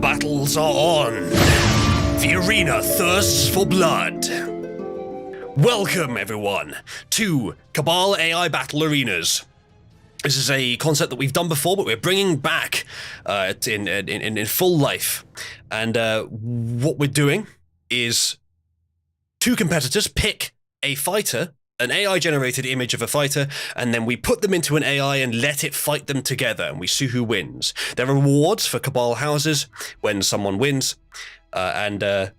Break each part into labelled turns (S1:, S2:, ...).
S1: battles are on. The arena thirsts for blood. Welcome, everyone, to Cabal AI Battle Arenas. This is a concept that we've done before, but we're bringing back in full life. And what we're doing is two competitors pick a fighter, an AI-generated image of a fighter, and then we put them into an AI and let it fight them together, and we see who wins. There are rewards for Cabal houses when someone wins, and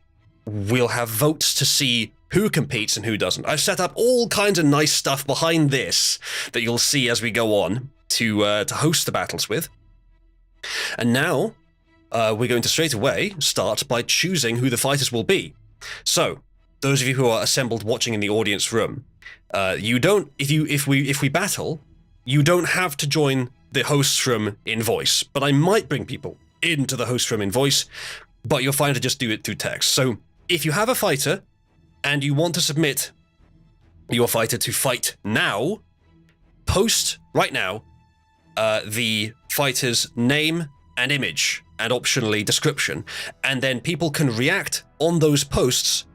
S1: we'll have votes to see who competes and who doesn't. I've set up all kinds of nice stuff behind this that you'll see as we go on to host the battles with. And now, we're going to straight away start by choosing who the fighters will be. So, those of you who are assembled watching in the audience room, if we battle, you don't have to join the host room in voice, but I might bring people into the host room in voice, but you're fine to just do it through text. So if you have a fighter and you want to submit your fighter to fight now, post right now the fighter's name and image and optionally description, and then people can react on those posts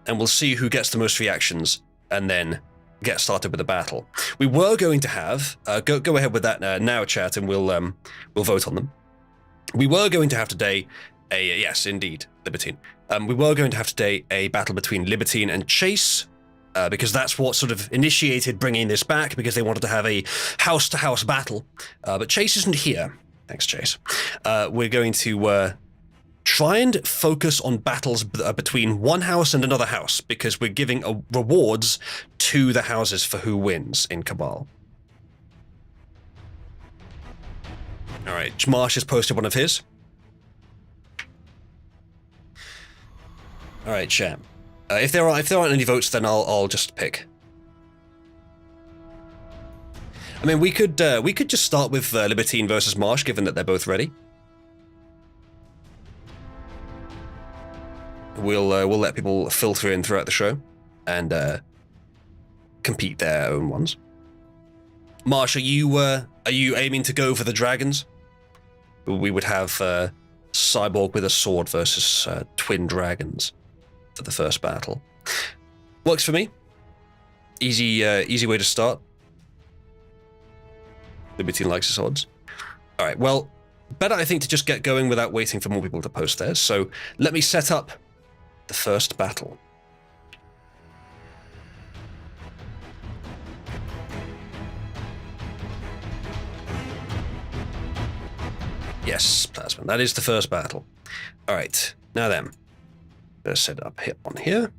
S1: and we'll see who gets the most reactions and then get started with the battle. We were going to have go ahead with that now, chat, and we'll vote on them. We were going to have today yes, indeed, Libertine. We were going to have today a battle between Libertine and Chase, because that's what sort of initiated bringing this back, because they wanted to have a house-to-house battle. But Chase isn't here. Thanks, Chase. We're going to try and focus on battles between one house and another house, because we're giving rewards to the houses for who wins in Cabal. All right, Marsh has posted one of his. All right, chat. If there aren't any votes, then I'll just pick. I mean, we could just start with Libertine versus Marsh, given that they're both ready. We'll let people filter in throughout the show and compete their own ones. Marsh, are you aiming to go for the dragons? We would have Cyborg with a sword versus twin dragons for the first battle. Works for me. Easy way to start. Libertine likes his odds. All right, well, better I think to just get going without waiting for more people to post theirs. So let me set up the first battle. Yes, Plasma, that is the first battle. All right, now then, let's set up on here.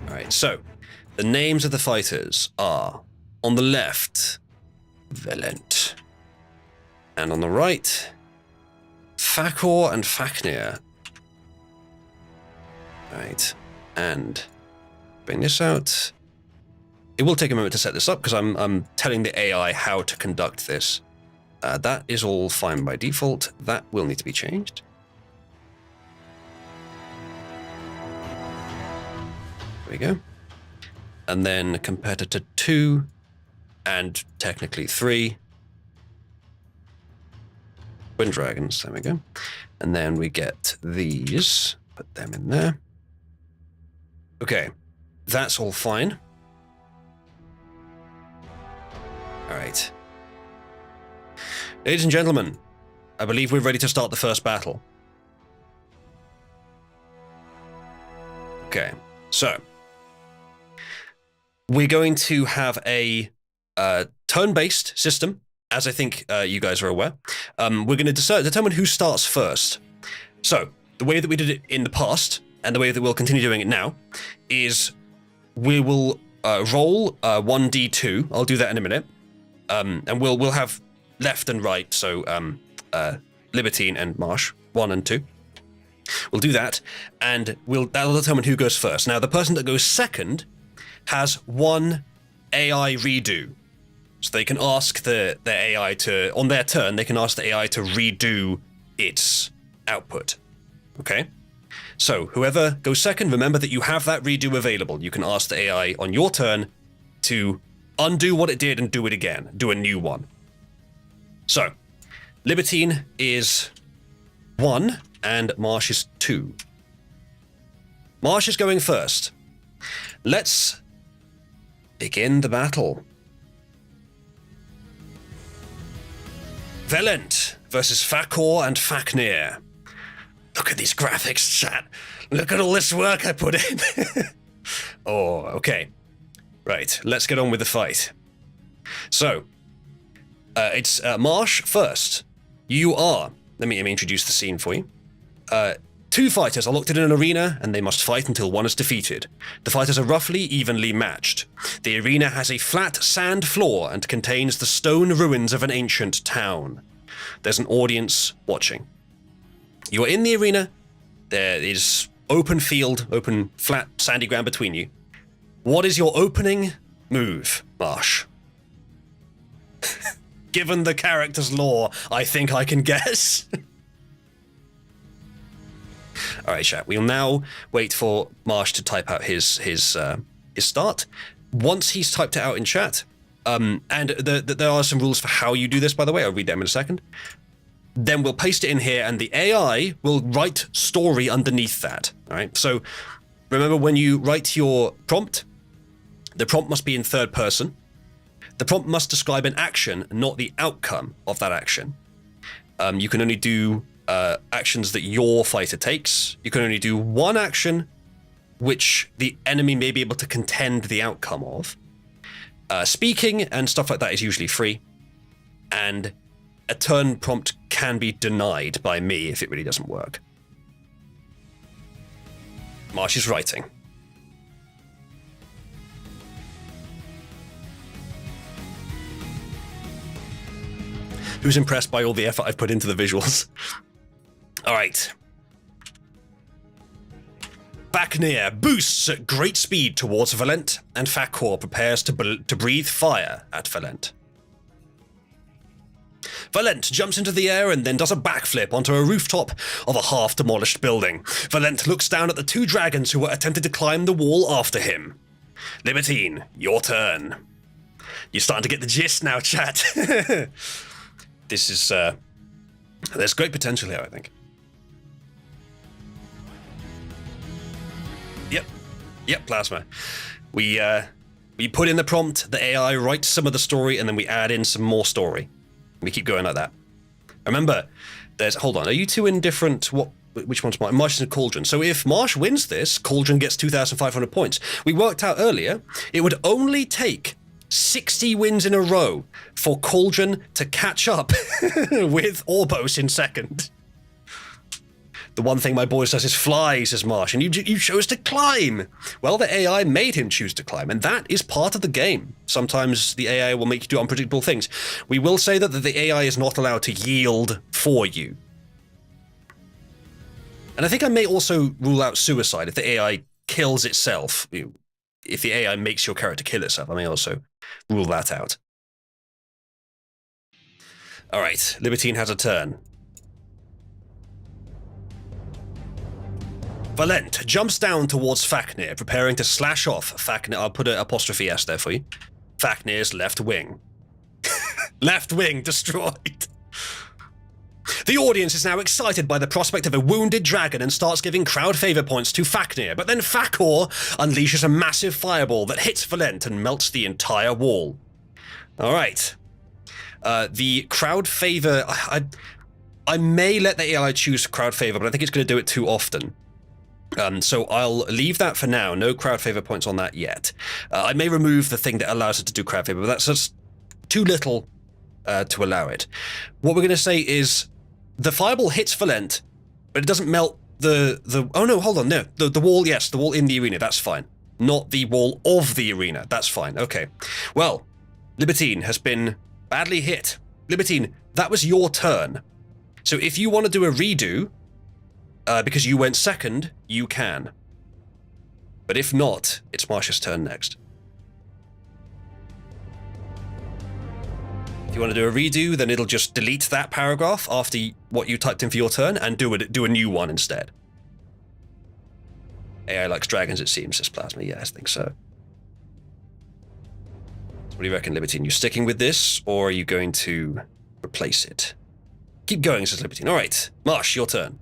S1: All right, so the names of the fighters are, on the left, Valent. And on the right, Fakor and Faknir. Right, and bring this out. It will take a moment to set this up because I'm telling the AI how to conduct this. That is all fine by default. That will need to be changed. There we go. And then competitor 2 and technically 3. Twin dragons, there we go. And then we get these, put them in there. Okay, that's all fine. All right. Ladies and gentlemen, I believe we're ready to start the first battle. Okay, so we're going to have a turn-based system, as I think you guys are aware. We're going to determine who starts first. So, the way that we did it in the past, and the way that we'll continue doing it now, is we will roll 1d2. I'll do that in a minute. And we'll have left and right, so Libertine and Marsh, 1 and 2. We'll do that, and that'll determine who goes first. Now, the person that goes second has one AI redo. So they can ask the AI to, on their turn, they can ask the AI to redo its output. Okay? So whoever goes second, remember that you have that redo available. You can ask the AI on your turn to undo what it did and do it again. Do a new one. So, Libertine is 1 and Marsh is 2. Marsh is going first. Let's begin the battle. Velent versus Fakor and Fafnir. Look at these graphics, chat. Look at all this work I put in. Oh, okay. Right, let's get on with the fight. So, it's Marsh first. You are, let me introduce the scene for you. 2 fighters are locked in an arena, and they must fight until one is defeated. The fighters are roughly evenly matched. The arena has a flat sand floor and contains the stone ruins of an ancient town. There's an audience watching. You are in the arena. There is open field, open flat sandy ground between you. What is your opening move, Marsh? Given the character's lore, I think I can guess. All right, chat. We'll now wait for Marsh to type out his start. Once he's typed it out in chat, and there are some rules for how you do this, by the way. I'll read them in a second. Then we'll paste it in here, and the AI will write story underneath that. All right. So remember, when you write your prompt, the prompt must be in third person. The prompt must describe an action, not the outcome of that action. You can only do actions that your fighter takes. You can only do one action which the enemy may be able to contend the outcome of. Speaking and stuff like that is usually free. And a turn prompt can be denied by me if it really doesn't work. Marsh is writing. Who's impressed by all the effort I've put into the visuals? All right. Fafnir boosts at great speed towards Velent, and Fakor prepares to breathe fire at Velent. Velent jumps into the air and then does a backflip onto a rooftop of a half-demolished building. Velent looks down at the 2 dragons who were attempting to climb the wall after him. Libertine, your turn. You're starting to get the gist now, chat. This is, there's great potential here, I think. Yep, Plasma. We put in the prompt, the AI writes some of the story, and then we add in some more story. We keep going like that. Remember, hold on, are you 2 in different, which one's mine? Marsh and Cauldron. So if Marsh wins this, Cauldron gets 2,500 points. We worked out earlier, it would only take 60 wins in a row for Cauldron to catch up with Orbos in second. The one thing my boy says is fly, says Marsh, and you chose to climb. Well, the AI made him choose to climb, and that is part of the game. Sometimes the AI will make you do unpredictable things. We will say that the AI is not allowed to yield for you. And I think I may also rule out suicide if the AI kills itself. If the AI makes your character kill itself, I may also rule that out. All right, Libertine has a turn. Velent jumps down towards Fafnir, preparing to slash off Fafnir. I'll put an apostrophe S there for you. Fafnir's left wing. Left wing destroyed. The audience is now excited by the prospect of a wounded dragon and starts giving crowd favor points to Fafnir, but then Fakor unleashes a massive fireball that hits Velent and melts the entire wall. All right. The crowd favor... I may let the AI choose crowd favor, but I think it's going to do it too often. So I'll leave that for now. No crowd favor points on that yet. I may remove the thing that allows it to do crowd favor, but that's just too little to allow it. What we're going to say is the fireball hits Velent, but it doesn't melt the oh no, hold on, no. The wall, yes, the wall in the arena, that's fine. Not the wall of the arena, that's fine. Okay. Well, Libertine has been badly hit. Libertine, that was your turn. So if you want to do a redo, because you went second, you can. But if not, it's Marsh's turn next. If you want to do a redo, then it'll just delete that paragraph after what you typed in for your turn and do a new one instead. AI likes dragons, it seems, says Plasma. Yeah, I think so. So what do you reckon, Libertine? You sticking with this, or are you going to replace it. Keep going, says Libertine. All right, Marsh, your turn.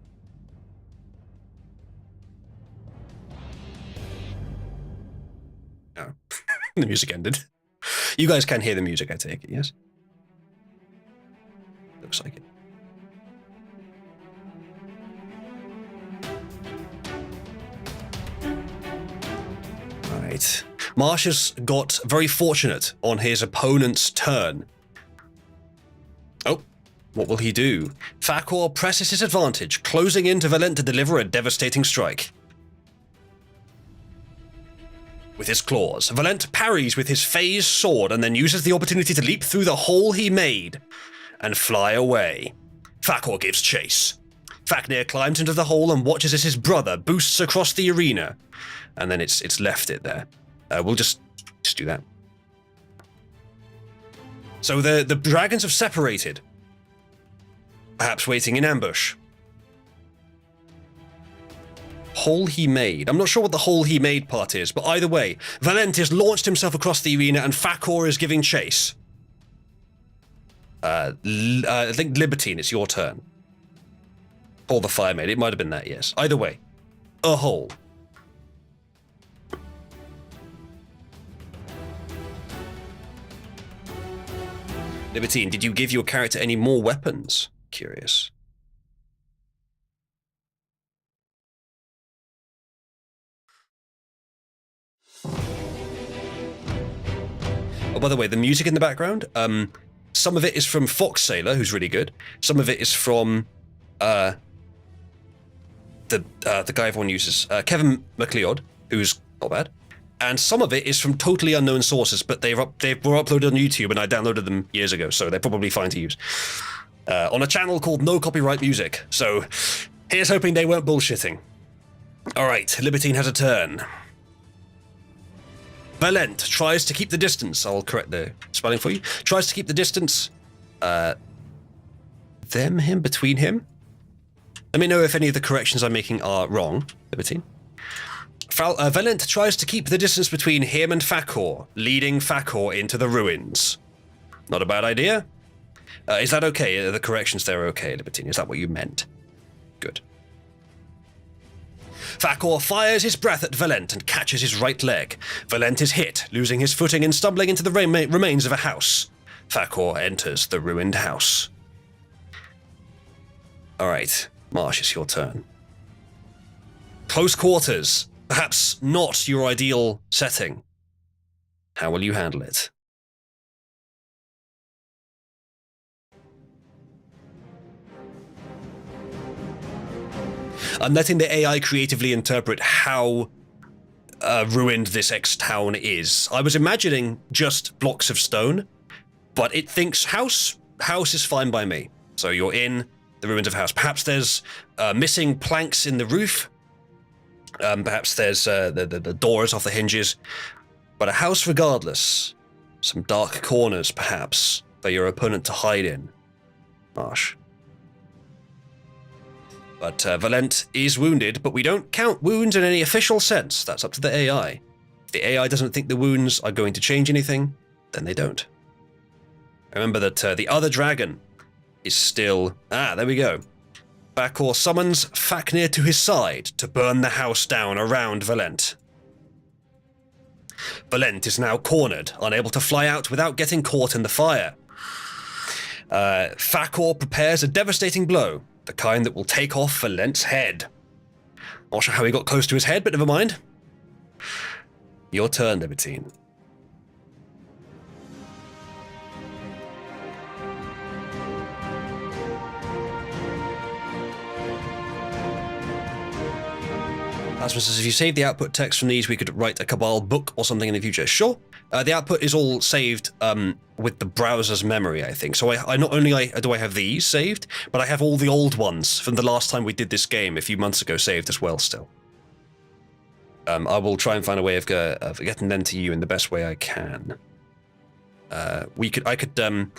S1: Oh, the music ended. You guys can hear the music, I take it, yes? Looks like it. All right. Marsh has got very fortunate on his opponent's turn. Oh, what will he do? Fakor presses his advantage, closing in to Valent to deliver a devastating strike. With his claws, Valent parries with his phase sword and then uses the opportunity to leap through the hole he made and fly away. Fakor gives chase. Fafnir climbs into the hole and watches as his brother boosts across the arena. And then it's left it there. We'll just do that. So the dragons have separated. Perhaps waiting in ambush. Hole he made. I'm not sure what the hole he made part is, but either way, Valent has launched himself across the arena and Fakor is giving chase. I think Libertine, it's your turn. Or the fire made. It might have been that, yes. Either way, a hole. Libertine, did you give your character any more weapons? Curious. Oh, by the way, the music in the background, some of it is from Fox Sailor, who's really good. Some of it is from the guy everyone uses, Kevin MacLeod, who's not bad. And some of it is from totally unknown sources, but they were uploaded on YouTube, and I downloaded them years ago, so they're probably fine to use. On a channel called No Copyright Music. So here's hoping they weren't bullshitting. All right, Libertine has a turn. Valent tries to keep the distance. I'll correct the spelling for you. Tries to keep the distance. Him, between him. Let me know if any of the corrections I'm making are wrong, Libertine. Valent tries to keep the distance between him and Fakor, leading Fakor into the ruins. Not a bad idea. Is that okay? Are the corrections there okay, Libertine? Is that what you meant? Good. Fakor fires his breath at Valent and catches his right leg. Valent is hit, losing his footing and stumbling into the remains of a house. Fakor enters the ruined house. All right, Marsh, it's your turn. Close quarters. Perhaps not your ideal setting. How will you handle it? I'm letting the AI creatively interpret how ruined this X-town is. I was imagining just blocks of stone, but it thinks house. House is fine by me. So you're in the ruins of a house. Perhaps there's missing planks in the roof. Perhaps there's the doors off the hinges. But a house regardless. Some dark corners, perhaps, for your opponent to hide in. Marsh. But Valent is wounded, but we don't count wounds in any official sense. That's up to the AI. If the AI doesn't think the wounds are going to change anything, then they don't. Remember that the other dragon is still... there we go. Fakor summons Fafnir to his side to burn the house down around Valent. Valent is now cornered, unable to fly out without getting caught in the fire. Fakor prepares a devastating blow, the kind that will take off Valent's head. Not sure how he got close to his head, but never mind. Your turn, Libertine. Asmus says, if you save the output text from these, we could write a Cabal book or something in the future. Sure. The output is all saved with the browser's memory, I think. So I not only do I have these saved, but I have all the old ones from the last time we did this game a few months ago saved as well still. I will try and find a way of getting them to you in the best way I can. I could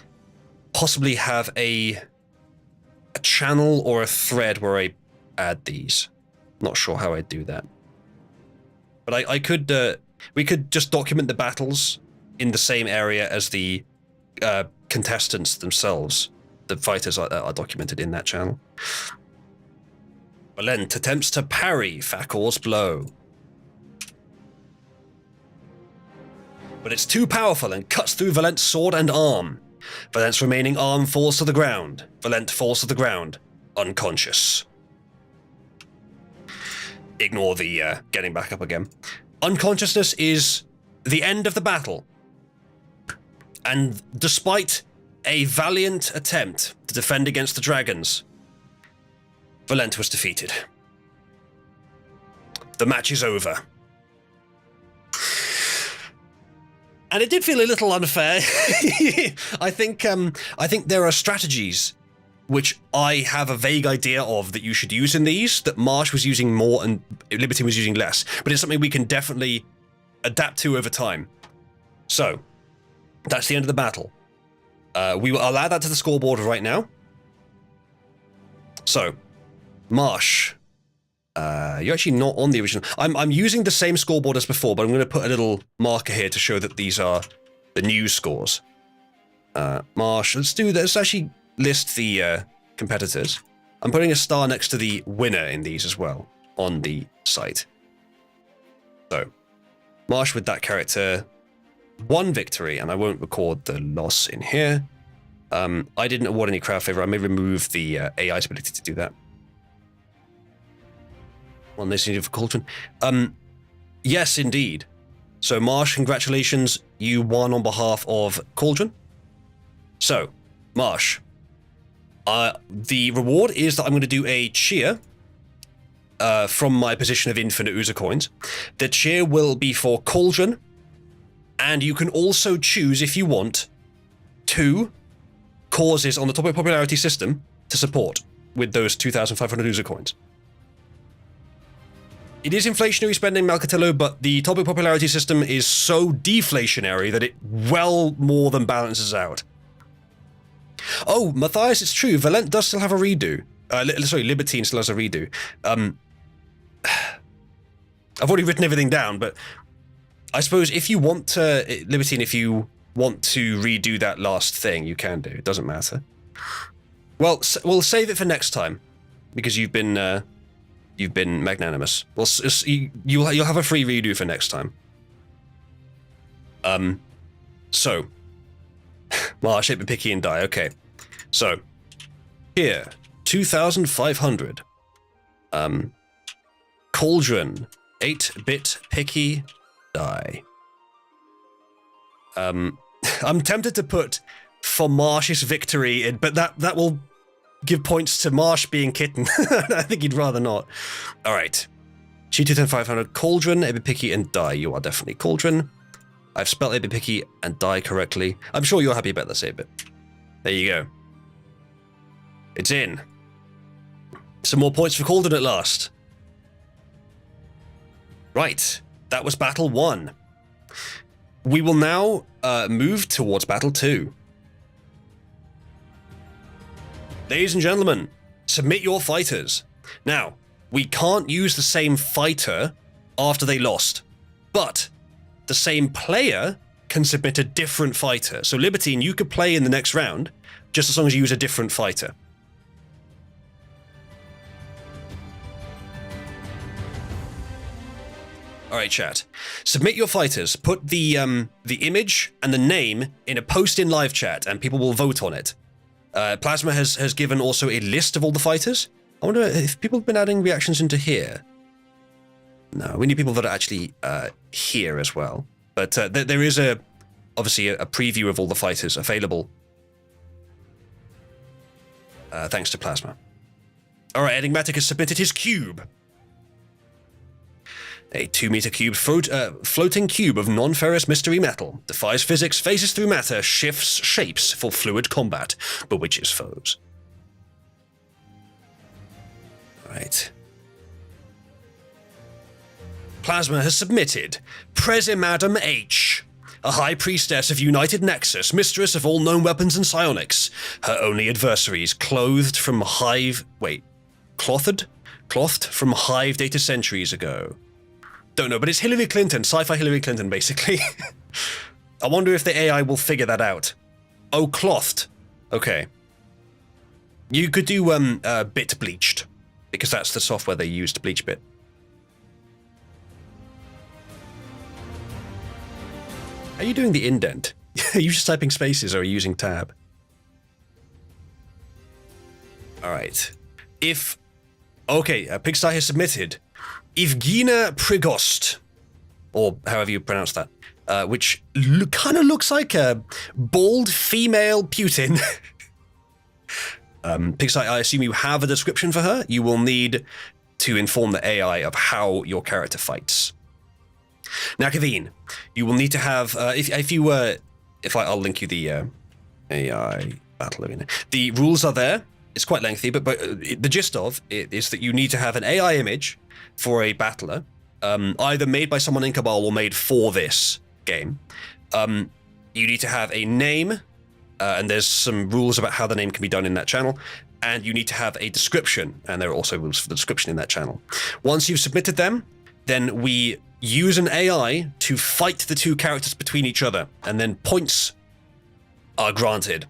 S1: possibly have a channel or a thread where I add these. Not sure how I'd do that. But I could, we could just document the battles in the same area as the contestants themselves. the fighters are documented in that channel. Valent attempts to parry Fakor's blow, but it's too powerful and cuts through Valent's sword and arm. Valent's remaining arm falls to the ground. Valent falls to the ground, unconscious. Ignore the getting back up again. Unconsciousness is the end of the battle. And despite a valiant attempt to defend against the dragons, Valent was defeated. The match is over. And it did feel a little unfair. I think there are strategies which I have a vague idea of that you should use in these, that Marsh was using more and Libertine was using less. But it's something we can definitely adapt to over time. So, that's the end of the battle. We will allow that to the scoreboard right now. So, Marsh, you're actually not on the original. I'm using the same scoreboard as before, but I'm going to put a little marker here to show that these are the new scores. Marsh, let's actually list the competitors. I'm putting a star next to the winner in these as well on the site. So, Marsh with that character, 1 victory, and I won't record the loss in here. I didn't award any crowd favor. I may remove the AI's ability to do that. One this needed for Cauldron. Yes, indeed. So, Marsh, congratulations. You won on behalf of Cauldron. So, Marsh, the reward is that I'm going to do a cheer from my position of infinite User coins. The cheer will be for Cauldron, and you can also choose, if you want, 2 causes on the topic popularity system to support with those 2,500 User coins. It is inflationary spending, Malcatello, but the topic popularity system is so deflationary that it well more than balances out. Oh, Matthias, it's true. Valent does still have a redo. Libertine still has a redo. I've already written everything down, but I suppose if you want to, Libertine, if you want to redo that last thing, you can do. It doesn't matter. Well, we'll save it for next time because you've been magnanimous. Well, you'll have a free redo for next time. So. Marsh, hit me picky and die. Okay. So, here, 2,500. Cauldron, 8-bit picky die. I'm tempted to put for Marsh's victory in, but that will give points to Marsh being kitten. I think he'd rather not. All right. G2,500, Cauldron, 8-bit picky and die. You are definitely Cauldron. I've spelled 8-bit picky and die correctly. I'm sure you're happy about this 8-bit. There you go. It's in. Some more points for Cauldron at last. Right. That was Battle 1. We will now move towards Battle 2. Ladies and gentlemen, submit your fighters. Now, we can't use the same fighter after they lost, but the same player can submit a different fighter. So Libertine, you could play in the next round, just as long as you use a different fighter. All right, chat. Submit your fighters. Put the image and the name in a post in live chat, and people will vote on it. Plasma has given also a list of all the fighters. I wonder if people have been adding reactions into here. No, we need people that are actually here as well. But there is obviously a preview of all the fighters available. Thanks to Plasma. All right, Enigmatic has submitted his cube. A 2-meter cube floating cube of non-ferrous mystery metal. Defies physics, phases through matter, shifts shapes for fluid combat, bewitches foes. All right. Plasma has submitted Prezimadam H, a high priestess of United Nexus, mistress of all known weapons and psionics. Her only adversaries, clothed from clothed from Hive data centuries ago. Don't know, but it's Hillary Clinton, sci-fi Hillary Clinton, basically. I wonder if the AI will figure that out. Oh, clothed. Okay. You could do bit bleached, because that's the software they use to bleach bit. Are you doing the indent? Are you just typing spaces or are you using tab? Alright. Pigsty has submitted Evgenia Prigost, or however you pronounce that, which kind of looks like a bald female Putin. Pigsty, I assume you have a description for her. You will need to inform the AI of how your character fights. Now, Kaveen, you will need to have, I'll link you the AI battle arena. The rules are there. It's quite lengthy, but the gist of it is that you need to have an AI image for a battler, either made by someone in Cabal or made for this game. You need to have a name, and there's some rules about how the name can be done in that channel, and you need to have a description, and there are also rules for the description in that channel. Once you've submitted them, then we use an AI to fight the two characters between each other, and then points are granted.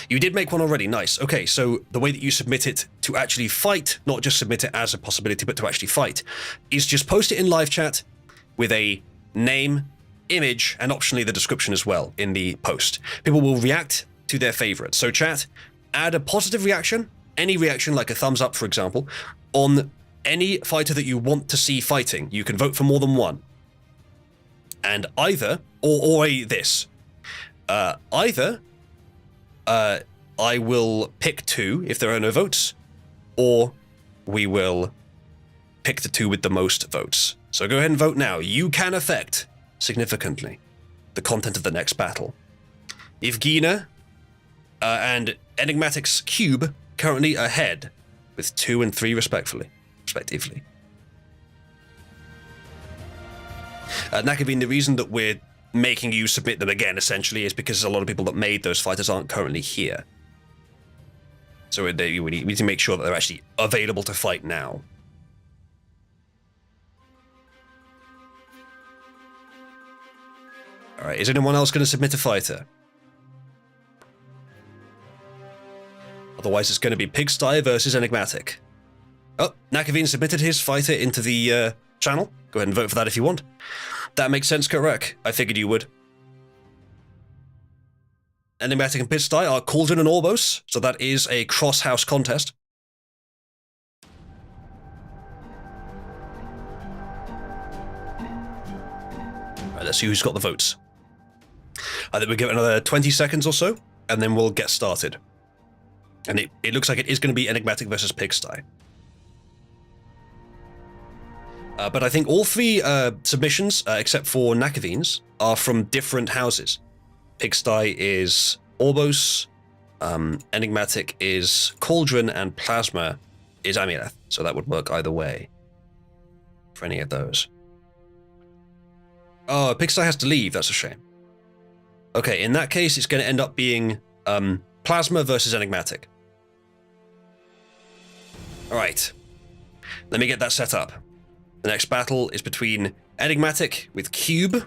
S1: You did make one already, nice. Okay, so the way that you submit it to actually fight, not just submit it as a possibility, but to actually fight, is just post it in live chat with a name, image, and optionally the description as well in the post. People will react to their favorite. So chat, add a positive reaction, any reaction like a thumbs up, for example, on any fighter that you want to see fighting. You can vote for more than one. And either I will pick two if there are no votes, or we will pick the two with the most votes. So go ahead and vote now. You can affect significantly the content of the next battle. Evgenia and Enigmatic's Cube currently ahead with 2 and 3 respectively. Nakavin, the reason that we're making you submit them again, essentially, is because a lot of people that made those fighters aren't currently here. So we need to make sure that they're actually available to fight now. Alright, is anyone else going to submit a fighter? Otherwise it's going to be Pigsty versus Enigmatic. Oh, Nakavin submitted his fighter into the channel. Go ahead and vote for that if you want. That makes sense, correct? I figured you would. Enigmatic and Pigsty are Cauldron and Orbos, so that is a cross-house contest. Alright, let's see who's got the votes. I think we'll give it another 20 seconds or so, and then we'll get started. And it looks like it is going to be Enigmatic versus Pigsty. But I think all 3 submissions, except for Nakavin's, are from different houses. Pigsty is Orbos, Enigmatic is Cauldron, and Plasma is Amuleth. So that would work either way for any of those. Oh, Pigsty has to leave. That's a shame. Okay, in that case, it's going to end up being Plasma versus Enigmatic. All right. Let me get that set up. The next battle is between Enigmatic with Cube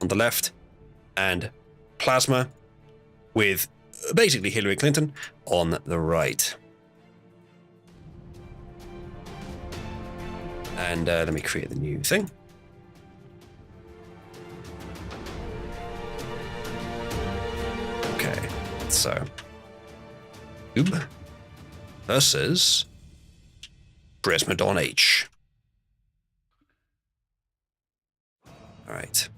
S1: on the left and Plasma with basically Hillary Clinton on the right. And let me create the new thing. Okay, so Cube versus Bresmadon H. All right.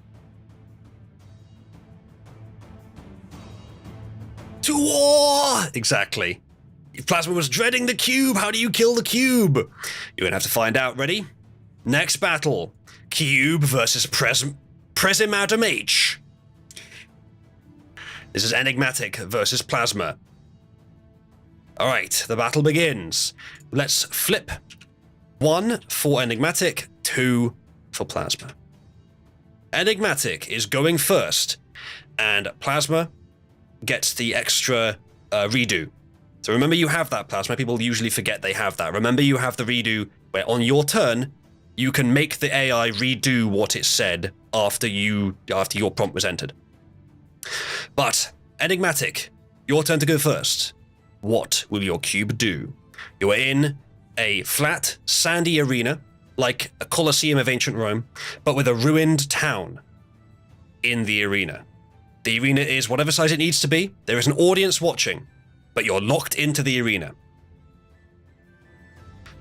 S1: To war! Exactly. If Plasma was dreading the cube, how do you kill the cube? You're gonna have to find out. Ready? Next battle. Cube versus Presimadum H. This is Enigmatic versus Plasma. Alright, the battle begins. Let's flip. 1 for Enigmatic, 2 for Plasma. Enigmatic is going first, and Plasma gets the extra redo. So remember you have that, Plasma. People usually forget they have that. Remember you have the redo where on your turn, you can make the AI redo what it said after your prompt was entered. But, Enigmatic, your turn to go first. What will your cube do? You are in a flat, sandy arena, like a Colosseum of ancient Rome, but with a ruined town in the arena. The arena is whatever size it needs to be. There is an audience watching, but you're locked into the arena.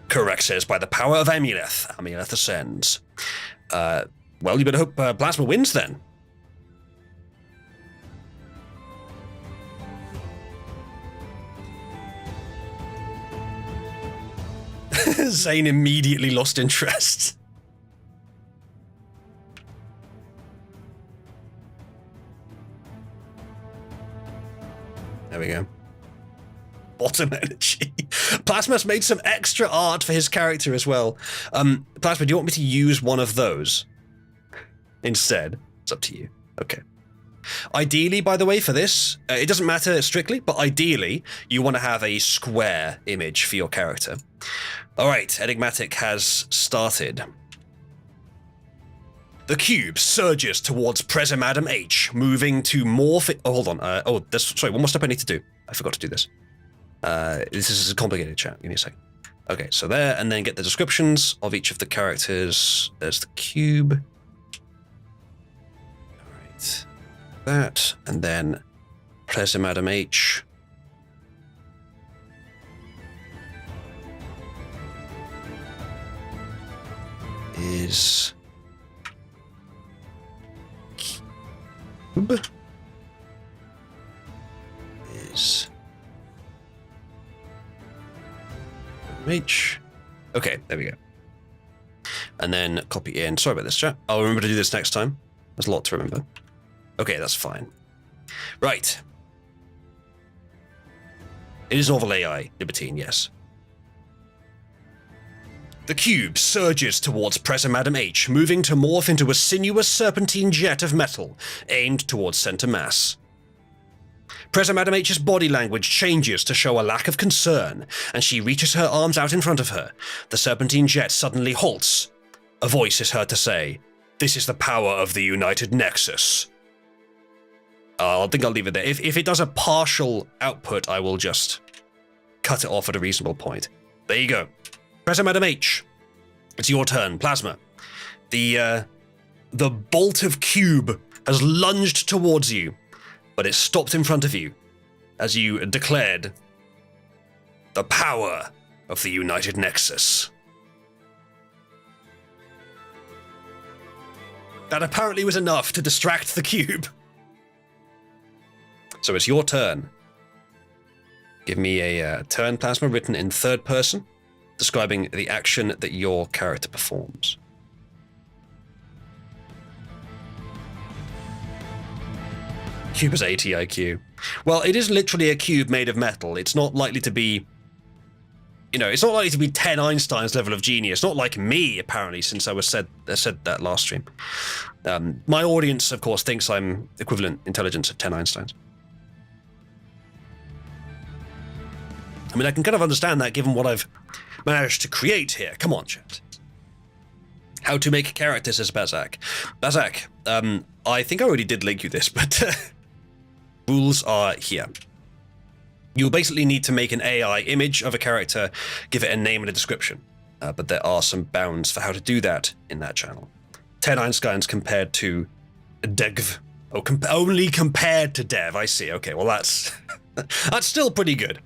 S1: Correct says, by the power of Amuleth. Amuleth ascends. Well, you better hope Plasma wins then. Zane immediately lost interest. There we go. Bottom energy. Plasma's made some extra art for his character as well. Plasma, do you want me to use one of those instead? It's up to you. Okay. Ideally, by the way, for this, it doesn't matter strictly, but ideally, you want to have a square image for your character. All right, Enigmatic has started. The cube surges towards Prezimadam H, moving to morph... Oh, hold on. Sorry, one more step I need to do. I forgot to do this. This is a complicated chat. Give me a second. Okay, so there, and then get the descriptions of each of the characters. There's the cube. All right. That, and then Prezimadam H. Is... Cube. Is... H. Okay, there we go. And then copy in. Sorry about this, chat. I'll remember to do this next time. There's a lot to remember. Okay, that's fine. Right. It is novel AI, Libertine, yes. The cube surges towards Prezimadam H, moving to morph into a sinuous serpentine jet of metal, aimed towards center mass. Prezimadam H's body language changes to show a lack of concern, and she reaches her arms out in front of her. The serpentine jet suddenly halts. A voice is heard to say, "This is the power of the United Nexus." I think I'll leave it there. If it does a partial output, I will just cut it off at a reasonable point. There you go. Prezimadam H, it's your turn. Plasma. The bolt of cube has lunged towards you, but it stopped in front of you as you declared the power of the United Nexus. That apparently was enough to distract the cube. So it's your turn. Give me a turn, Plasma, written in third person, describing the action that your character performs. Cube is 80 IQ. Well, it is literally a cube made of metal. It's not likely to be, it's not likely to be 10 Einsteins level of genius. Not like me, apparently, since I said that last stream. My audience, of course, thinks I'm equivalent intelligence of 10 Einsteins. I mean, I can kind of understand that given what I've managed to create here. Come on, chat. How to make characters, says Bazak. Bazak, I think I already did link you this, but rules are here. You'll basically need to make an AI image of a character, give it a name and a description. But there are some bounds for how to do that in that channel. 10 Einsteins compared to Dev. Oh, only compared to Dev, I see. Okay, well that's still pretty good.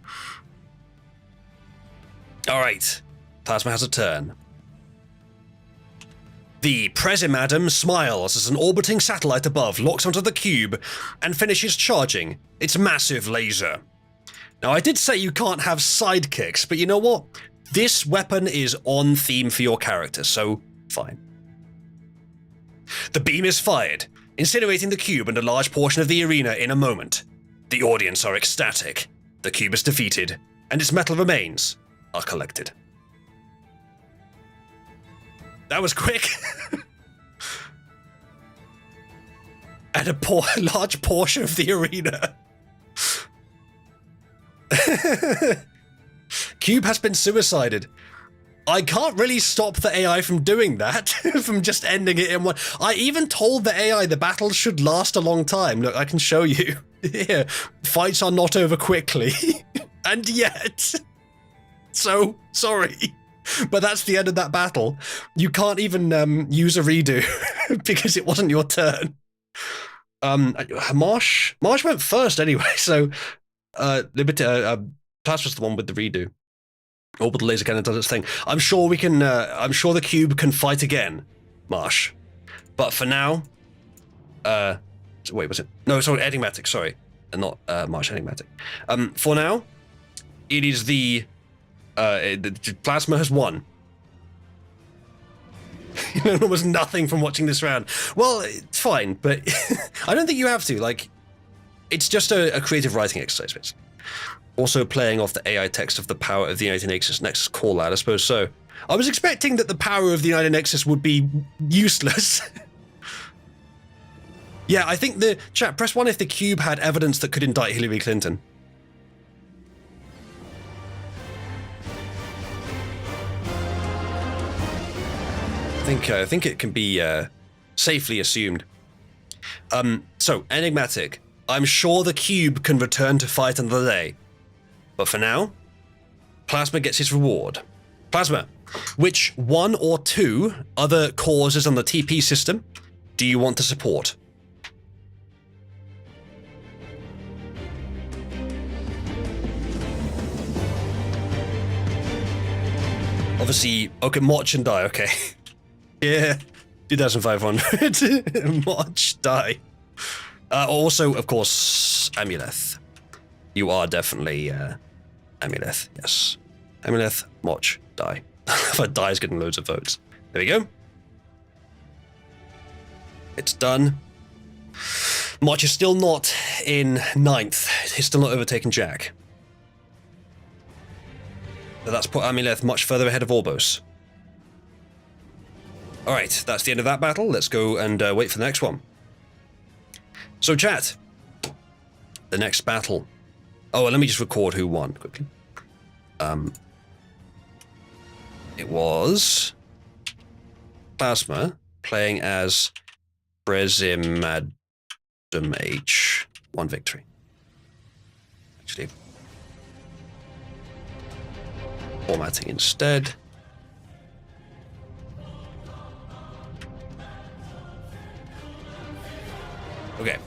S1: All right, Plasma has a turn. The Prezimadam smiles as an orbiting satellite above locks onto the cube and finishes charging its massive laser. Now, I did say you can't have sidekicks, but you know what? This weapon is on theme for your character, so fine. The beam is fired, incinerating the cube and a large portion of the arena in a moment. The audience are ecstatic. The cube is defeated, and its metal remains are collected. That was quick. And a large portion of the arena. Cube has been suicided. I can't really stop the AI from doing that, from just ending it in one. I even told the AI the battle should last a long time. Look, I can show you. Here, fights are not over quickly. And yet, so sorry, but that's the end of that battle. You can't even use a redo because it wasn't your turn. Marsh went first anyway, so Plasma's the one with the redo. Orbital laser cannon does its thing. I'm sure we can. I'm sure the cube can fight again, Marsh. But for now, wait, was it? No, sorry, enigmatic. Sorry, and not Marsh enigmatic. For now, it is the Plasma has won. You learn almost nothing from watching this round. Well, it's fine, but I don't think you have to. Like, it's just a creative writing exercise, basically. Also playing off the AI text of the power of the United Nexus call out, I suppose so. I was expecting that the power of the United Nexus would be useless. Yeah, I think the chat, press 1 if the cube had evidence that could indict Hillary Clinton. I think it can be safely assumed. So, enigmatic. I'm sure the cube can return to fight another day. But for now, Plasma gets his reward. Plasma, which 1 or 2 other causes on the TP system do you want to support? Obviously, okay, March and die, okay. Yeah, 2,500. March, die. Also, of course, Amuleth. You are definitely Amuleth, yes. Amuleth, March, die. But die is getting loads of votes. There we go. It's done. March is still not in 9th. He's still not overtaken Jack. But that's put Amuleth much further ahead of Orbos. Alright, that's the end of that battle. Let's go and wait for the next one. So chat, the next battle. Oh, well, let me just record who won quickly. It was Plasma playing as Brezimadum H. 1 victory. Actually, formatting instead. Okay.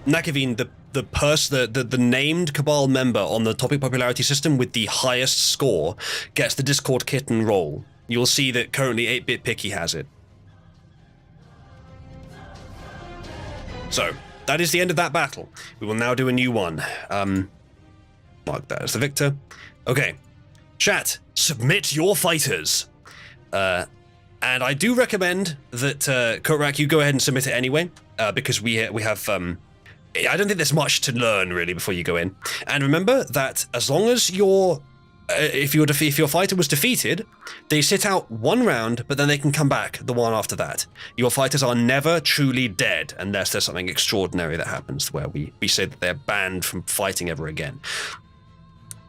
S1: Nakavine, the named Cabal member on the topic popularity system with the highest score gets the Discord kitten role. You'll see that currently 8-Bit Picky has it. So, that is the end of that battle. We will now do a new one. Mark that as the victor. Okay. Chat, submit your fighters. And I do recommend that, Kotrak, you go ahead and submit it anyway, because we have, I don't think there's much to learn, really, before you go in. And remember that as long as if your fighter was defeated, they sit out 1 round, but then they can come back the one after that. Your fighters are never truly dead, unless there's something extraordinary that happens, where we say that they're banned from fighting ever again.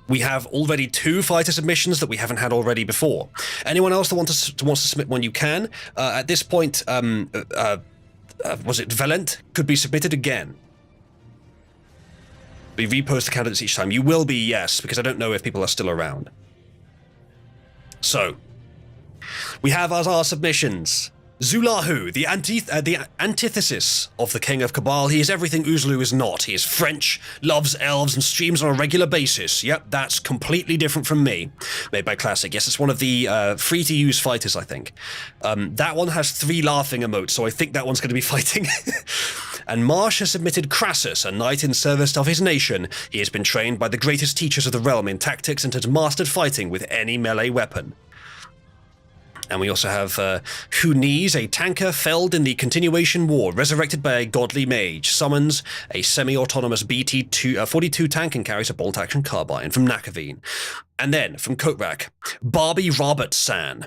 S1: We have already 2 fighter submissions that we haven't had already before. Anyone else that wants to submit one, you can. At this point, was it Valent? Could be submitted again. We repost the candidates each time. You will be, yes, because I don't know if people are still around. So, we have as our submissions Zulahu, the antithesis of the King of Cabal. He is everything Uzlu is not. He is French, loves elves, and streams on a regular basis. Yep, that's completely different from me. Made by Classic. Yes, it's one of the free-to-use fighters, I think. That one has 3 laughing emotes, so I think that one's going to be fighting. And Marsh has submitted Crassus, a knight in service of his nation. He has been trained by the greatest teachers of the realm in tactics and has mastered fighting with any melee weapon. And we also have Huniz, a tanker felled in the Continuation War, resurrected by a godly mage, summons a semi-autonomous BT-42 tank and carries a bolt-action carbine from Nakavine. And then, from Kotrak, Barbie Robertson.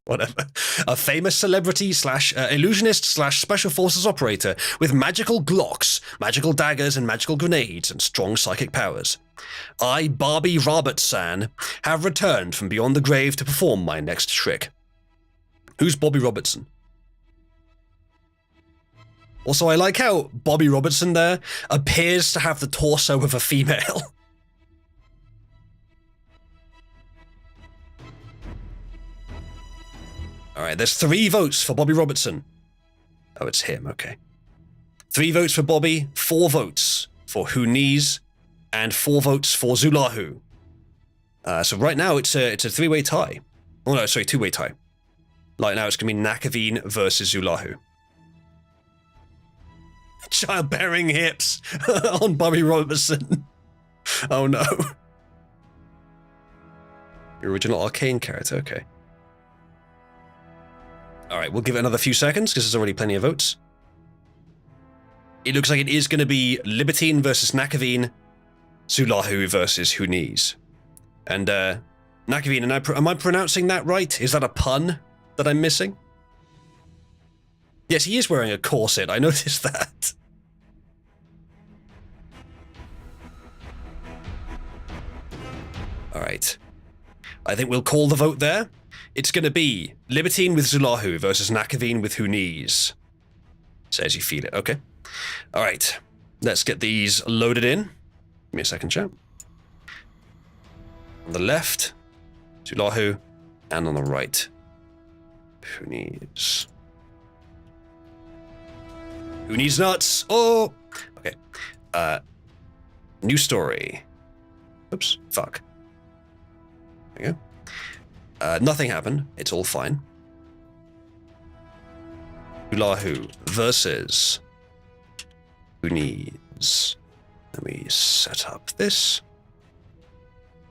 S1: Whatever. A famous celebrity / illusionist / special forces operator with magical glocks, magical daggers and magical grenades and strong psychic powers. I, Barbie Robertson, have returned from beyond the grave to perform my next trick. Who's Bobby Robertson? Also, I like how Bobby Robertson there appears to have the torso of a female. Alright, there's 3 votes for Bobby Robertson. Oh, it's him, okay. 3 votes for Bobby, 4 votes for Huniz, and 4 votes for Zulahu. So right now it's a 3-way tie. Oh no, sorry, 2-way tie. Right now it's going to be Nakaveen versus Zulahu. Childbearing hips on Bobby Robertson. Oh no. The original Arcane character, okay. Alright, we'll give it another few seconds because there's already plenty of votes. It looks like it is going to be Libertine versus Nakaveen, Zulahu versus Huniz. And Nakaveen, am I pronouncing that right? Is that a pun that I'm missing? Yes, he is wearing a corset, I noticed that. Alright. I think we'll call the vote there. It's going to be Libertine with Zulahu versus Nakaveen with Huniz. Says you feel it, okay. Alright, let's get these loaded in. Give me a second, chat. On the left, Zulahu, and on the right, Huniz. Huniz nuts! Oh! Okay. New story. Oops, fuck. There you go. Nothing happened. It's all fine. Zulahu versus Huniz. Let me set up this.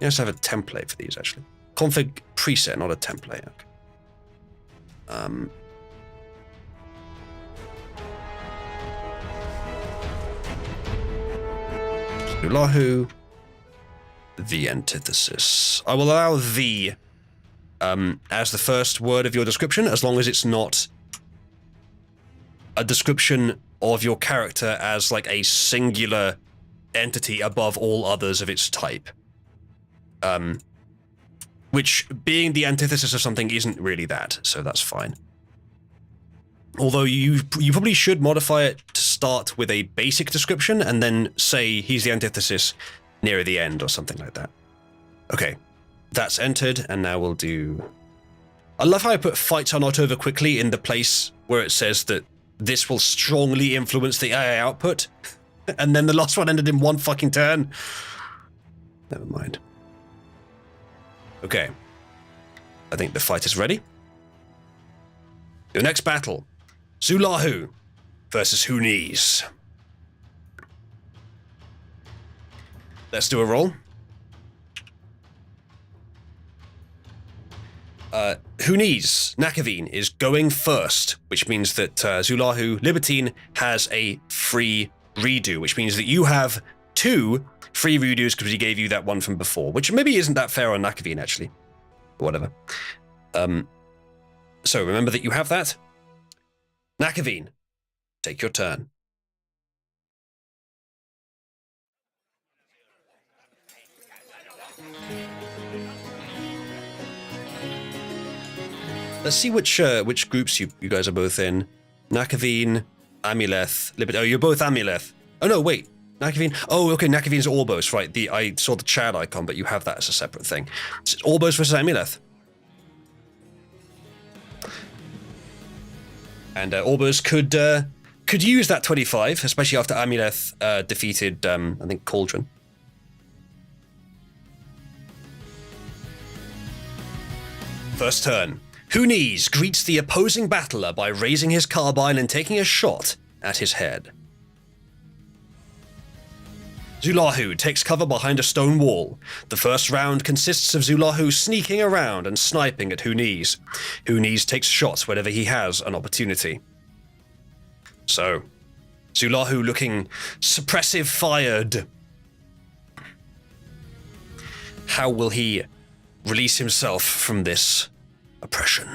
S1: You have to have a template for these, actually. Config preset, not a template. Okay. Zulahu, the antithesis. I will allow the as the first word of your description, as long as it's not a description of your character as like a singular entity above all others of its type. Which, being the antithesis of something, isn't really that, so that's fine. Although you probably should modify it to start with a basic description and then say he's the antithesis near the end or something like that. Okay, that's entered, and now we'll do... I love how I put fights are not over quickly in the place where it says that this will strongly influence the AI output, and then the last one ended in 1 fucking turn. Never mind. Okay, I think the fight is ready. Your next battle, Zulahu versus Huniz. Let's do a roll. Huniz, Nakaveen, is going first, which means that Zulahu, Libertine, has a free redo, which means that you have 2 free redos because he gave you that one from before, which maybe isn't that fair on Nakaveen, actually. Whatever. So remember that you have that. Nakaveen, take your turn. Let's see which groups you guys are both in. Nakaveen, Amuleth, Liberty. Oh, you're both Amuleth. Oh no, wait. Nakaveen. Oh, okay. Nakaveen's Orbos, right? I saw the chat icon, but you have that as a separate thing. So it's Orbos versus Amuleth. And Orbos could use that 25, especially after Amuleth defeated, I think, Cauldron. First turn. Huniz greets the opposing battler by raising his carbine and taking a shot at his head. Zulahu takes cover behind a stone wall. The first round consists of Zulahu sneaking around and sniping at Huniz. Huniz takes shots whenever he has an opportunity. So, Zulahu looking suppressive fired. How will he release himself from this oppression?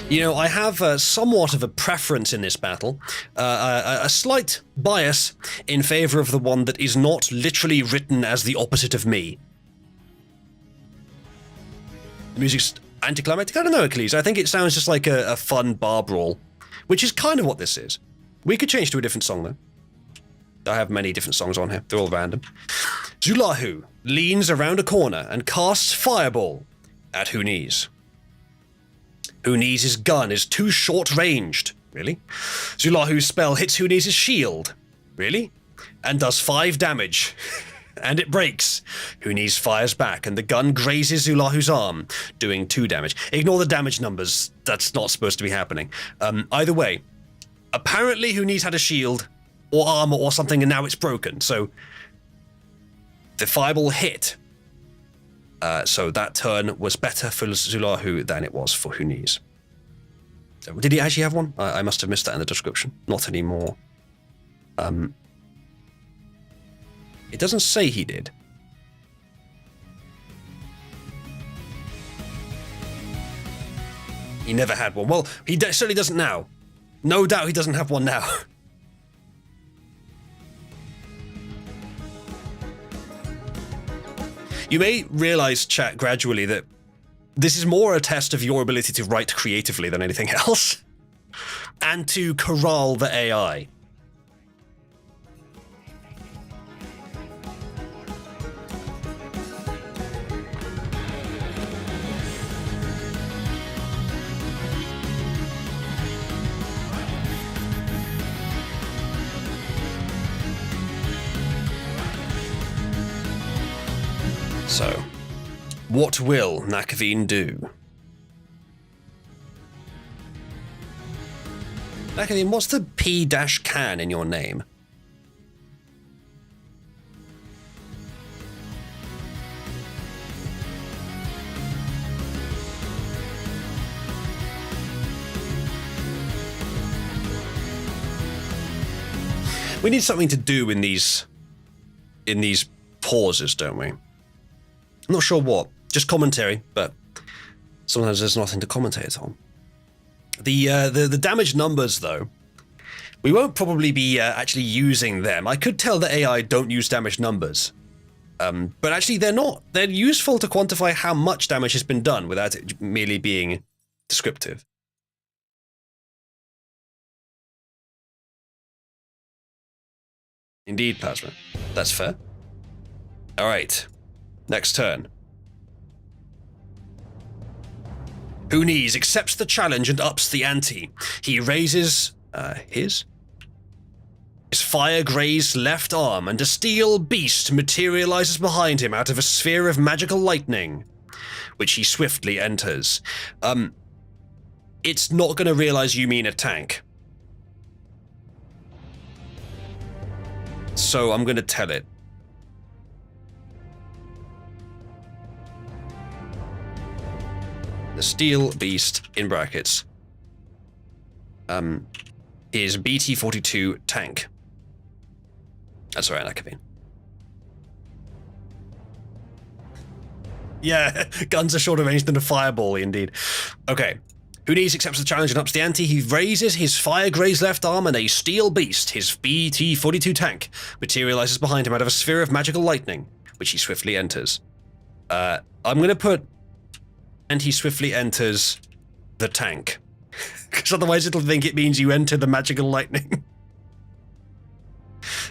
S1: You know, I have somewhat of a preference in this battle, a slight bias in favor of the one that is not literally written as the opposite of me. The music's anticlimactic? I don't know, Achilles. I think it sounds just like a fun bar brawl, which is kind of what this is. We could change to a different song, though. I have many different songs on here. They're all random. Zulahu leans around a corner and casts Fireball at Huni's. Huni's gun is too short-ranged. Really? Zulahu's spell hits Huni's shield. Really? And does 5 damage. And it breaks. Huni's fires back, and the gun grazes Zulahu's arm, doing 2 damage. Ignore the damage numbers. That's not supposed to be happening. Either way, apparently Huni's had a shield, or armor, or something, and now it's broken. So the fireball hit. So that turn was better for Zulahu than it was for Huni's. Did he actually have one? I must have missed that in the description. Not anymore. It doesn't say he did. He never had one. Well, he certainly doesn't now. No doubt he doesn't have one now. You may realize, chat, gradually that this is more a test of your ability to write creatively than anything else. And to corral the AI. So, what will Nakaveen do? Nakaveen, what's the P-can in your name? We need something to do in these pauses, don't we? I'm not sure what. Just commentary, but sometimes there's nothing to commentate on. The damage numbers, though, we won't probably be actually using them. I could tell the AI don't use damage numbers, but actually they're not. They're useful to quantify how much damage has been done without it merely being descriptive. Indeed, Plasma. That's fair. All right. Next turn. Huni's accepts the challenge and ups the ante. He raises his fire-grazed left arm, and a steel beast materializes behind him out of a sphere of magical lightning, which he swiftly enters. It's not going to realize you mean a tank. So I'm going to tell it. The steel beast, in brackets, is BT-42 tank. That's all right, that could be. Yeah, guns are shorter range than a fireball, indeed. Okay. Huni's accepts the challenge and ups the ante. He raises his fire-grazed left arm, and a steel beast, his BT-42 tank, materializes behind him out of a sphere of magical lightning, which he swiftly enters. I'm going to put... And he swiftly enters the tank. Because otherwise it'll think it means you enter the magical lightning.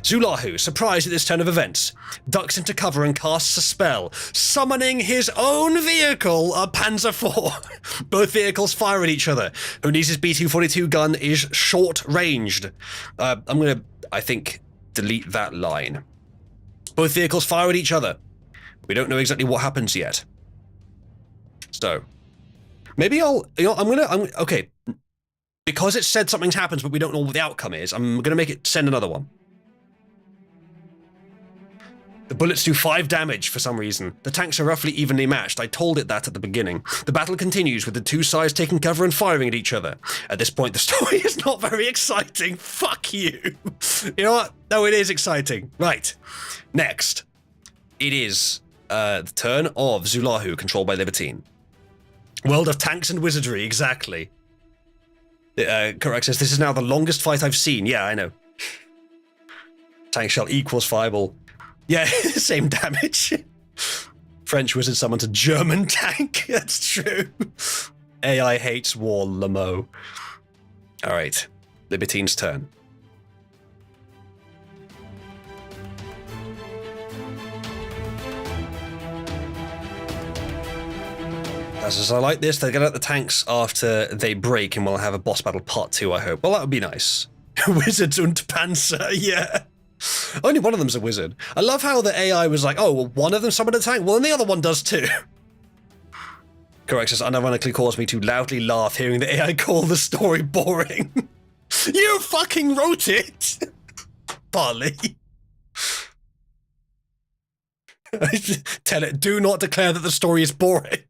S1: Zulahu, surprised at this turn of events, ducks into cover and casts a spell, summoning his own vehicle, a Panzer IV. Both vehicles fire at each other. Huni's B-242 gun is short-ranged. I'm going to, I think, delete that line. Both vehicles fire at each other. We don't know exactly what happens yet. So, maybe okay. Because it said something happens, but we don't know what the outcome is, I'm going to make it send another one. The bullets do 5 damage for some reason. The tanks are roughly evenly matched. I told it that at the beginning. The battle continues with the two sides taking cover and firing at each other. At this point, the story is not very exciting. Fuck you. You know what? No, it is exciting. Right. Next. It is the turn of Zulahu, controlled by Libertine. World of tanks and wizardry, exactly. Correct says, this is now the longest fight I've seen. Yeah, I know. Tank shell equals fireball. Yeah, same damage. French wizard summoned a German tank. That's true. AI hates war, Lamo. All right, Libertine's turn. As I like this, they'll get out the tanks after they break and we'll have a boss battle part 2, I hope. Well, that would be nice. Wizards und Panzer, yeah. Only one of them's a wizard. I love how the AI was like, oh, well, one of them summoned a tank, well, then the other one does too. Correct says, unironically caused me to loudly laugh hearing the AI call the story boring. You fucking wrote it! Partly. Tell it, do not declare that the story is boring.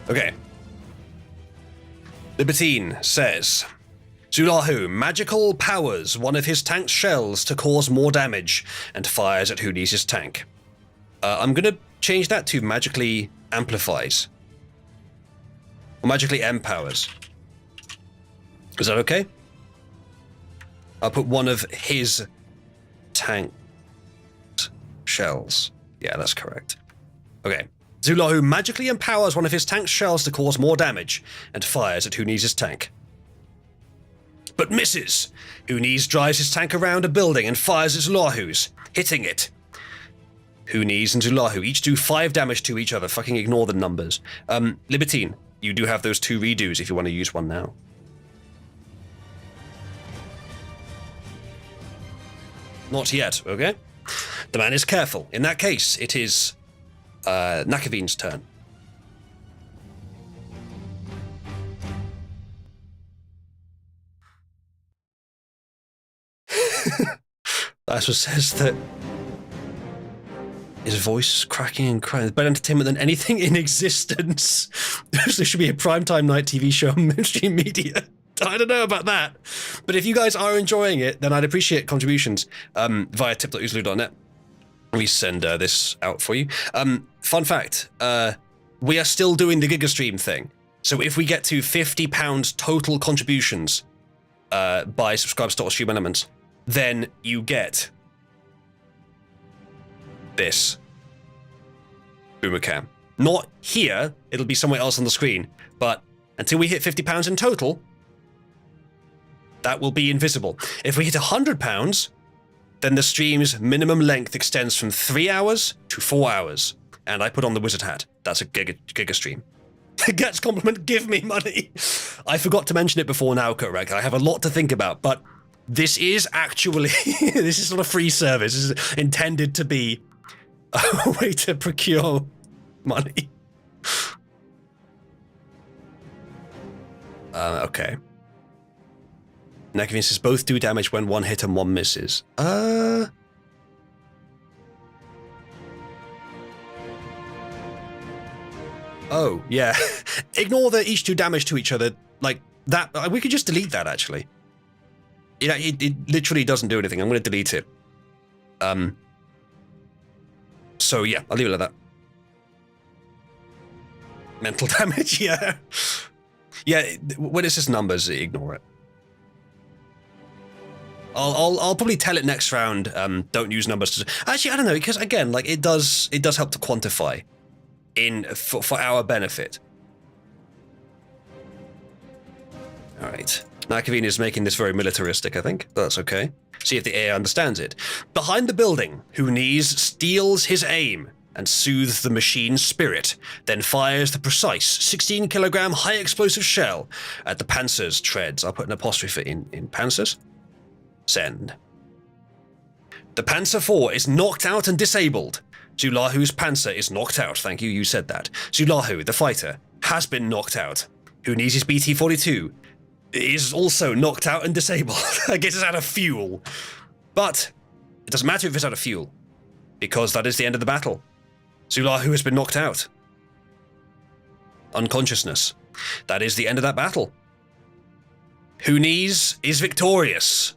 S1: Okay. Libertine says, Zulahu, magical powers one of his tank's shells to cause more damage and fires at who needs his tank. I'm gonna change that to magically amplifies. Or magically empowers. Is that okay? I'll put one of his tank shells. Yeah, that's correct. Okay. Zulahu magically empowers one of his tank's shells to cause more damage and fires at who needs his tank. But misses. Huni's drives his tank around a building and fires at Zulahu's, hitting it. Huni's and Zulahu each do 5 damage to each other. Fucking ignore the numbers. Libertine, you do have those 2 redos if you want to use one now. Not yet, okay? The man is careful. In that case, it is Nakavine's turn. That's what says that his voice is cracking and crying. Better entertainment than anything in existence. There should be a primetime night TV show on mainstream media. I don't know about that. But if you guys are enjoying it, then I'd appreciate contributions via tip.oozloo.net. Let me send this out for you. Fun fact, we are still doing the GigaStream thing. So if we get to £50 total contributions by subscribers to Stream Elements, then you get this Boomer Cam. Not here, it'll be somewhere else on the screen, but until we hit £50 in total, that will be invisible. If we hit £100, then the stream's minimum length extends from 3 hours to 4 hours. And I put on the wizard hat. That's a giga stream. Gets compliment, give me money. I forgot to mention it before now, correct? I have a lot to think about, but this is actually, this is not a free service. This is intended to be a way to procure money. Okay. Nakavin says both do damage when one hit and one misses. Oh, yeah. Ignore the each do damage to each other. Like, that, we could just delete that, actually. You know, it literally doesn't do anything. I'm going to delete it. So, yeah, I'll leave it like that. Mental damage, yeah. Yeah, when it's just numbers, ignore it. I'll probably tell it next round, don't use numbers to... Actually, I don't know, because, again, like, it does help to quantify for our benefit. All right. Nakavine is making this very militaristic, I think. That's okay. See if the AI understands it. Behind the building, Huni's steals his aim and soothes the machine's spirit, then fires the precise 16-kilogram high-explosive shell at the Panzer's treads. I'll put an apostrophe in Panzer's. Send. The Panzer IV is knocked out and disabled. Zulahu's Panzer is knocked out. Thank you, you said that. Zulahu, the fighter, has been knocked out. Huni's BT-42 is also knocked out and disabled. I guess it's out of fuel. But it doesn't matter if it's out of fuel, because that is the end of the battle. Zulahu has been knocked out. Unconsciousness. That is the end of that battle. Huni's is victorious.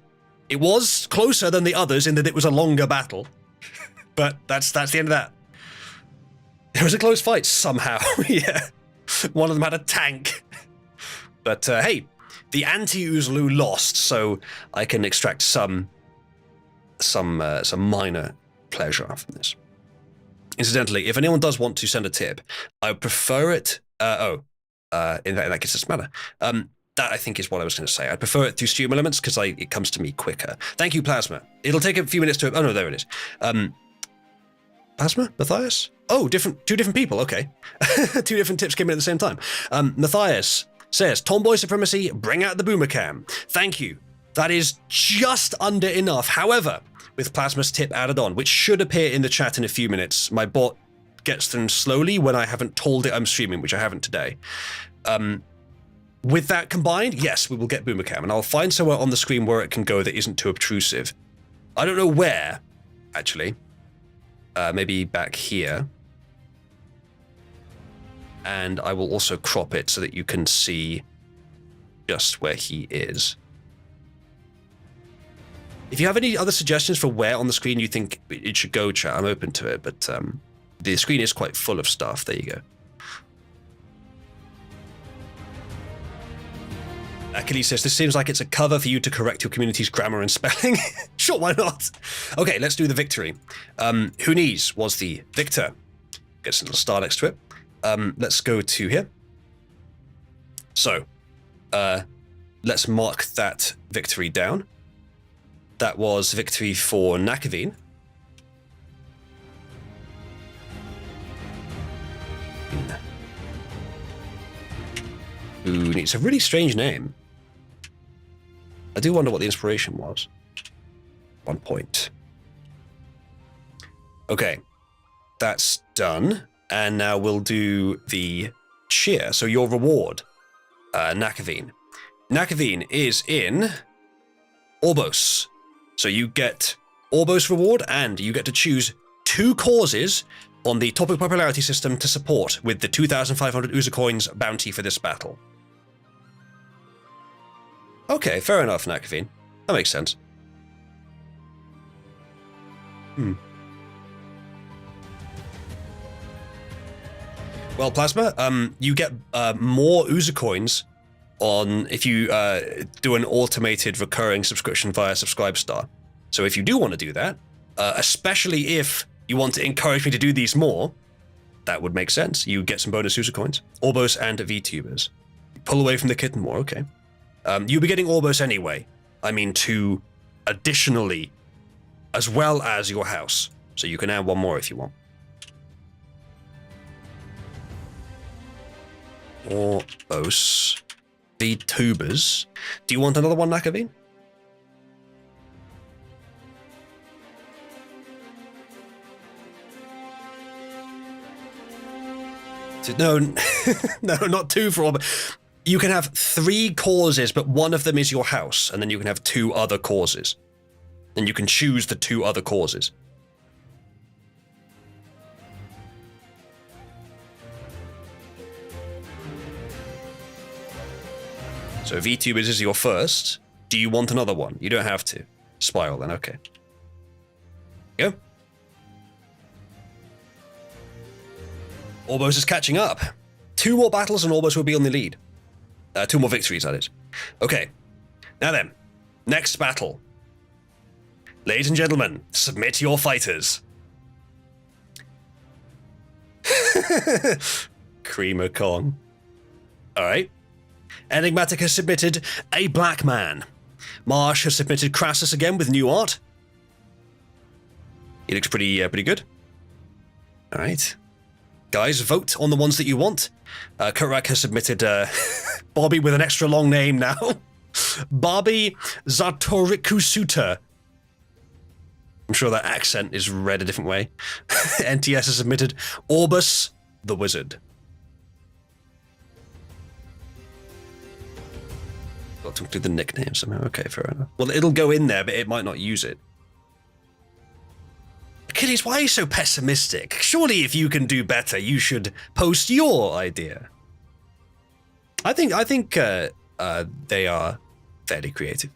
S1: It was closer than the others in that it was a longer battle, but that's the end of that. It was a close fight somehow. Yeah, one of them had a tank, but hey, the anti-Uzulu lost, so I can extract some minor pleasure from this. Incidentally, if anyone does want to send a tip, I would prefer it. In that case, it doesn't matter. That I think is what I was going to say. I prefer it through Stream Elements because it comes to me quicker. Thank you, Plasma. It'll take a few minutes to. Oh no, there it is. Plasma, Matthias. Oh, two different people. Okay, two different tips came in at the same time. Matthias says, "Tomboy supremacy, bring out the boomer cam." Thank you. That is just under enough. However, with Plasma's tip added on, which should appear in the chat in a few minutes, my bot gets them slowly when I haven't told it I'm streaming, which I haven't today. With that combined, yes, we will get boomer cam, and I'll find somewhere on the screen where it can go that isn't too obtrusive. I don't know where, actually. Maybe back here. And I will also crop it so that you can see just where he is. If you have any other suggestions for where on the screen you think it should go, chat, I'm open to it, but the screen is quite full of stuff. There you go. Achilles says, this seems like it's a cover for you to correct your community's grammar and spelling. Sure, why not? Okay, let's do the victory. Hunis was the victor. Gets a little star next to it. Let's go to here. So, let's mark that victory down. That was victory for Nakaveen. Huni. It's a really strange name. I do wonder what the inspiration was. 1 point. Okay, that's done. And now we'll do the cheer. So your reward, Nakaveen. Nakaveen is in Orbos. So you get Orbos reward, and you get to choose 2 causes on the topic popularity system to support with the 2,500 User coins bounty for this battle. Okay, fair enough, Nakaveen. That makes sense. Well, Plasma, you get more User coins on if you do an automated recurring subscription via Subscribestar. So if you do want to do that, especially if you want to encourage me to do these more, that would make sense. You get some bonus User coins, Orbos and VTubers. Pull away from the kitten more, okay. You'll be getting Orbos anyway. I mean, 2 additionally, as well as your house. So you can add 1 more if you want. Orbos, VTubers. Do you want another one, Nakaveen? No, no, not 2 for Orbos. You can have 3 causes, but one of them is your house, and then you can have 2 other causes. And you can choose the 2 other causes. So VTubers is your first. Do you want another one? You don't have to. Spiral then, okay. Go. Orbos is catching up. 2 more battles and Orbos will be on the lead. 2 more victories, that is. Okay. Now then, next battle. Ladies and gentlemen, submit your fighters. Creamer Kong. Alright. Enigmatic has submitted a black man. Marsh has submitted Crassus again with new art. He looks pretty good. Alright. Guys, vote on the ones that you want. Kurak has submitted Bobby with an extra long name now. Bobby Zatorikusuta. I'm sure that accent is read a different way. NTS has submitted Orbus the Wizard. Got to include the nickname somehow. Okay, fair enough. Well, it'll go in there, but it might not use it. Achilles, why are you so pessimistic? Surely if you can do better, you should post your idea. I think they are fairly creative.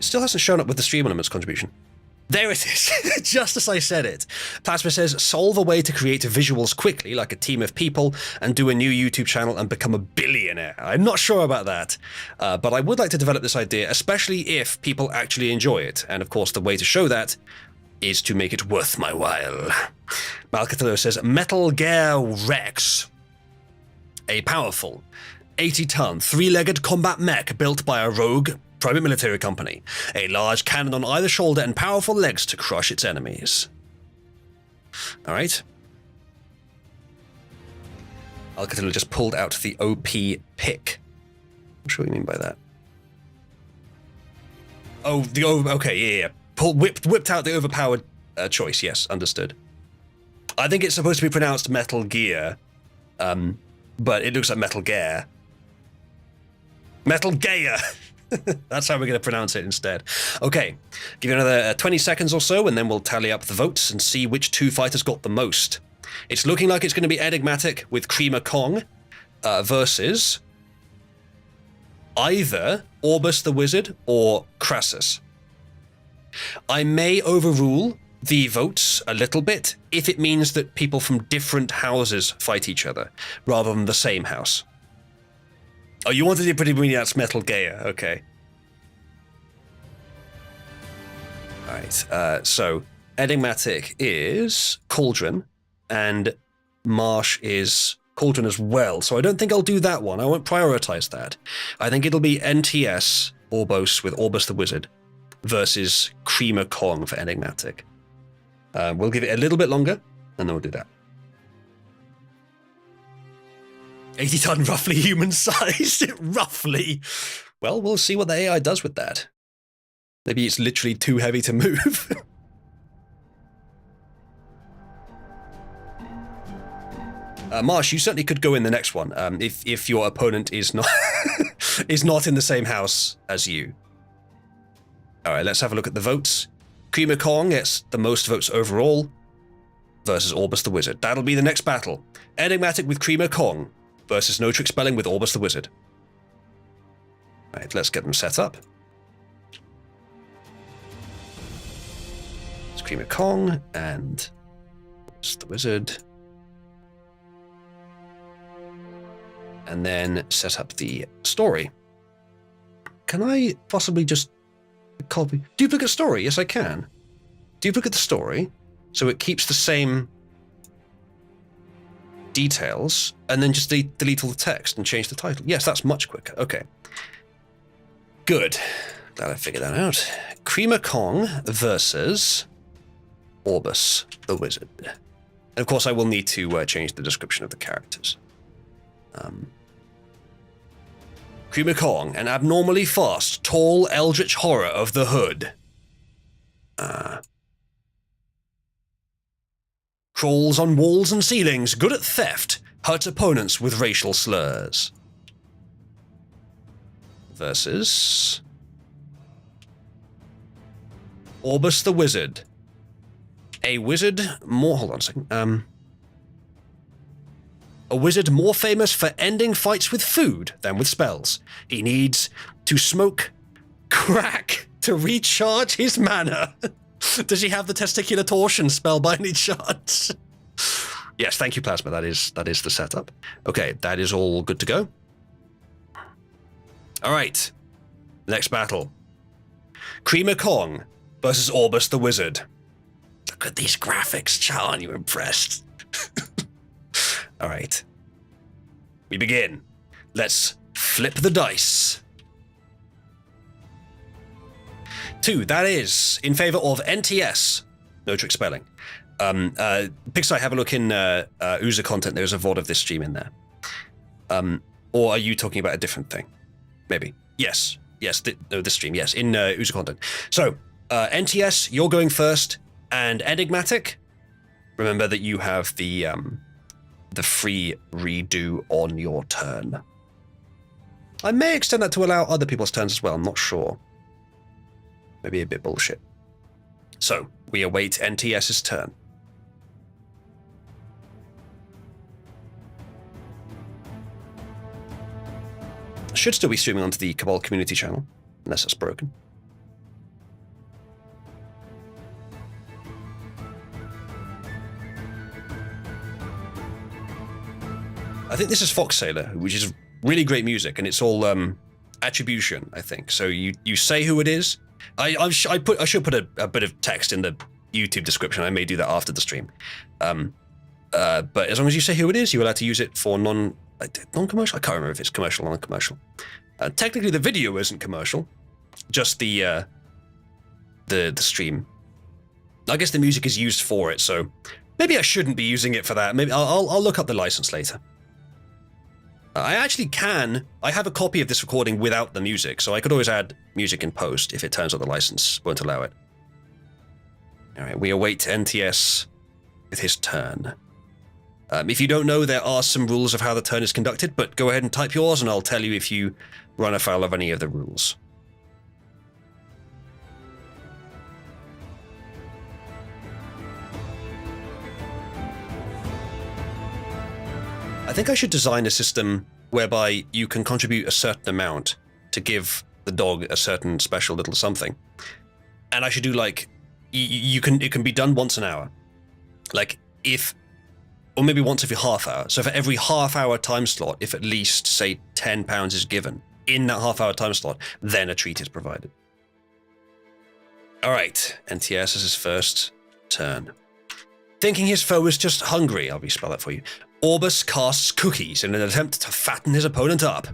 S1: Still hasn't shown up with the stream elements contribution. There it is, just as I said it. Plasma says, solve a way to create visuals quickly, like a team of people, and do a new YouTube channel and become a billionaire. I'm not sure about that, but I would like to develop this idea, especially if people actually enjoy it. And of course, the way to show that is to make it worth my while. Malcatillo says, Metal Gear Rex. A powerful, 80-ton, three-legged combat mech built by a rogue private military company. A large cannon on either shoulder and powerful legs to crush its enemies. Alright. Alcatillo just pulled out the OP pick. I'm sure what you mean by that. Oh, okay, yeah. Whipped out the overpowered choice, yes, understood. I think it's supposed to be pronounced Metal Gear, but it looks like Metal Gear. Metal Gear! That's how we're going to pronounce it instead. Okay, give you another 20 seconds or so, and then we'll tally up the votes and see which two fighters got the most. It's looking like it's going to be Enigmatic with Creamer Kong versus either Orbus the Wizard or Crassus. I may overrule the votes a little bit if it means that people from different houses fight each other, rather than the same house. Oh, you wanted it pretty mean that's Metal Gear, okay. Alright, so Enigmatic is Cauldron, and Marsh is Cauldron as well, so I don't think I'll do that one. I won't prioritize that. I think it'll be NTS, Orbos with Orbus the Wizard, versus Creamer Kong for Enigmatic. We'll give it a little bit longer, and then we'll do that. 80-ton, roughly human-sized. Roughly. Well, we'll see what the AI does with that. Maybe it's literally too heavy to move. Marsh, you certainly could go in the next one, if your opponent is not is not in the same house as you. All right, let's have a look at the votes. Creamer Kong gets the most votes overall versus Orbus the Wizard. That'll be the next battle. Enigmatic with Creamer Kong versus No Trick Spelling with Orbus the Wizard. All right, let's get them set up. It's Creamer Kong and Orbus the Wizard. And then set up the story. Can I possibly just copy? Duplicate story? Yes, I can. Duplicate the story, so it keeps the same details, and then just delete all the text and change the title. Yes, that's much quicker. Okay. Good. Glad I figured that out. Creamer Kong versus Orbus the Wizard. And of course, I will need to change the description of the characters. Creamer Kong, an abnormally fast, tall, eldritch horror of the hood. Crawls on walls and ceilings, good at theft, hurts opponents with racial slurs. Versus Orbus the Wizard. A wizard more... Hold on a second. A wizard more famous for ending fights with food than with spells. He needs to smoke crack to recharge his mana. Does he have the testicular torsion spell by any chance? Yes, thank you, Plasma. That is the setup. Okay, that is all good to go. All right, next battle. Creamer Kong versus Orbus the Wizard. Look at these graphics, Char, aren't you impressed? All right, we begin. Let's flip the dice. 2, that is in favor of NTS, No Trick Spelling. Pixar, have a look in User content. There's a VOD of this stream in there. Or are you talking about a different thing? Maybe. Yes, this stream, yes, in User content. So, NTS, you're going first, and Enigmatic, remember that you have the free redo on your turn. I may extend that to allow other people's turns as well, I'm not sure. Maybe a bit bullshit. So, we await NTS's turn. I should still be streaming onto the Cabal community channel, unless that's broken. I think this is Fox Sailor, which is really great music, and it's all attribution, I think. So you say who it is. I should put a bit of text in the YouTube description. I may do that after the stream. But as long as you say who it is, you're allowed to use it for non-commercial. I can't remember if it's commercial or non-commercial. Technically, the video isn't commercial, just the stream. I guess the music is used for it, so maybe I shouldn't be using it for that. Maybe I'll look up the license later. I actually can. I have a copy of this recording without the music, so I could always add music in post if it turns out the license won't allow it. All right, we await NTS with his turn. If you don't know, there are some rules of how the turn is conducted, but go ahead and type yours, and I'll tell you if you run afoul of any of the rules. I think I should design a system whereby you can contribute a certain amount to give the dog a certain special little something. And I should do like, it can be done once an hour. Like or maybe once every half hour. So for every half hour time slot, if at least, say, £10 is given in that half hour time slot, then a treat is provided. All right, NTS is his first turn. Thinking his foe is just hungry, I'll respell that for you. Orbus casts cookies in an attempt to fatten his opponent up.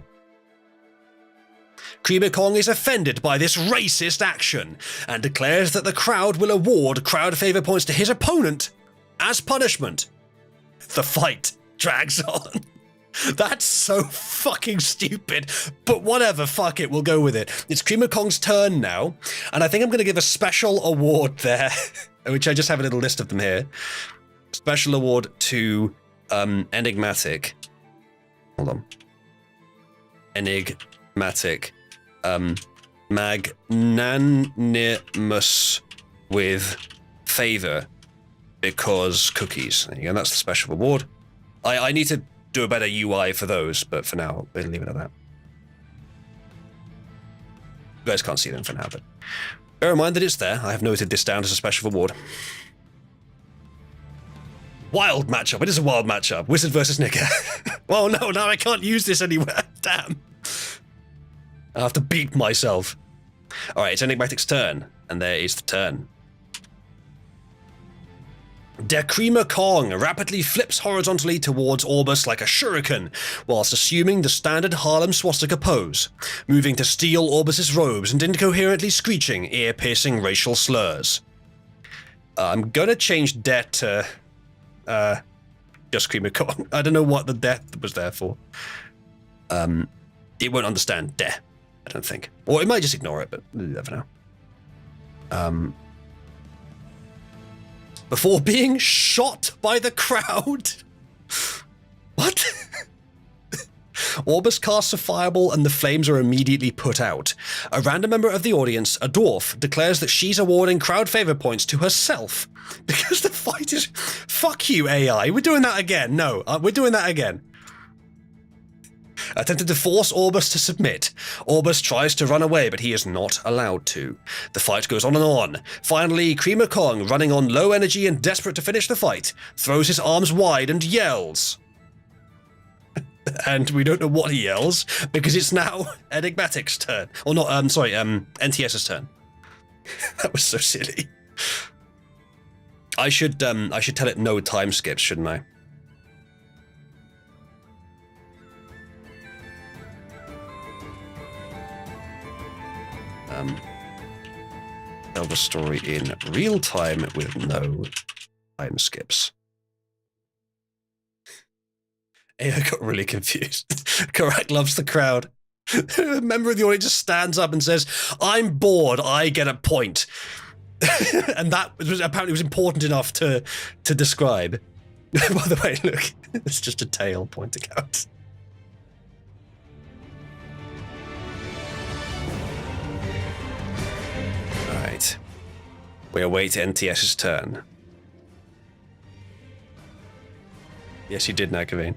S1: Creamer Kong is offended by this racist action and declares that the crowd will award crowd favor points to his opponent as punishment. The fight drags on. That's so fucking stupid, but whatever, fuck it, we'll go with it. It's Creamer Kong's turn now, and I think I'm going to give a special award there, which I just have a little list of them here. Special award to Enigmatic. Hold on. Enigmatic. Magnanimous with favor because cookies. There you go, that's the special award. I need to do a better UI for those, but for now, we'll leave it at that. You guys can't see them for now, but bear in mind that it's there. I have noted this down as a special award. Wild matchup. It is a wild matchup. Wizard versus Nicker. Oh no, now I can't use this anywhere. Damn. I have to beat myself. All right, it's Enigmatic's turn, and there is the turn. Der Creamer Kong rapidly flips horizontally towards Orbus like a shuriken, whilst assuming the standard Harlem swastika pose, moving to steal Orbus's robes and incoherently screeching, ear-piercing racial slurs. I'm gonna change Der to just Creamer Kong. I don't know what the Der was there for. It won't understand Der, I don't think. Or it might just ignore it, but you never know. Before being shot by the crowd. What? Orbus casts a fireball and the flames are immediately put out. A random member of the audience, a dwarf, declares that she's awarding crowd favor points to herself. Because the fight is... Fuck you, AI. We're doing that again. No, we're doing that again. Attempted to force Orbus to submit. Orbus tries to run away, but he is not allowed to. The fight goes on and on. Finally, Creamer Kong, running on low energy and desperate to finish the fight, throws his arms wide and yells. And we don't know what he yells, because it's now Enigmatic's turn. Or not, NTS's turn. That was so silly. I should tell it no time skips, shouldn't I? Tell the story in real time with no time skips. AI got really confused. Karak loves the crowd. A member of the audience just stands up and says, "I'm bored, I get a point." And that was apparently was important enough to describe. By the way, look, it's just a tail pointing out. Right. We await NTS's turn. Yes, you did, Nagavine.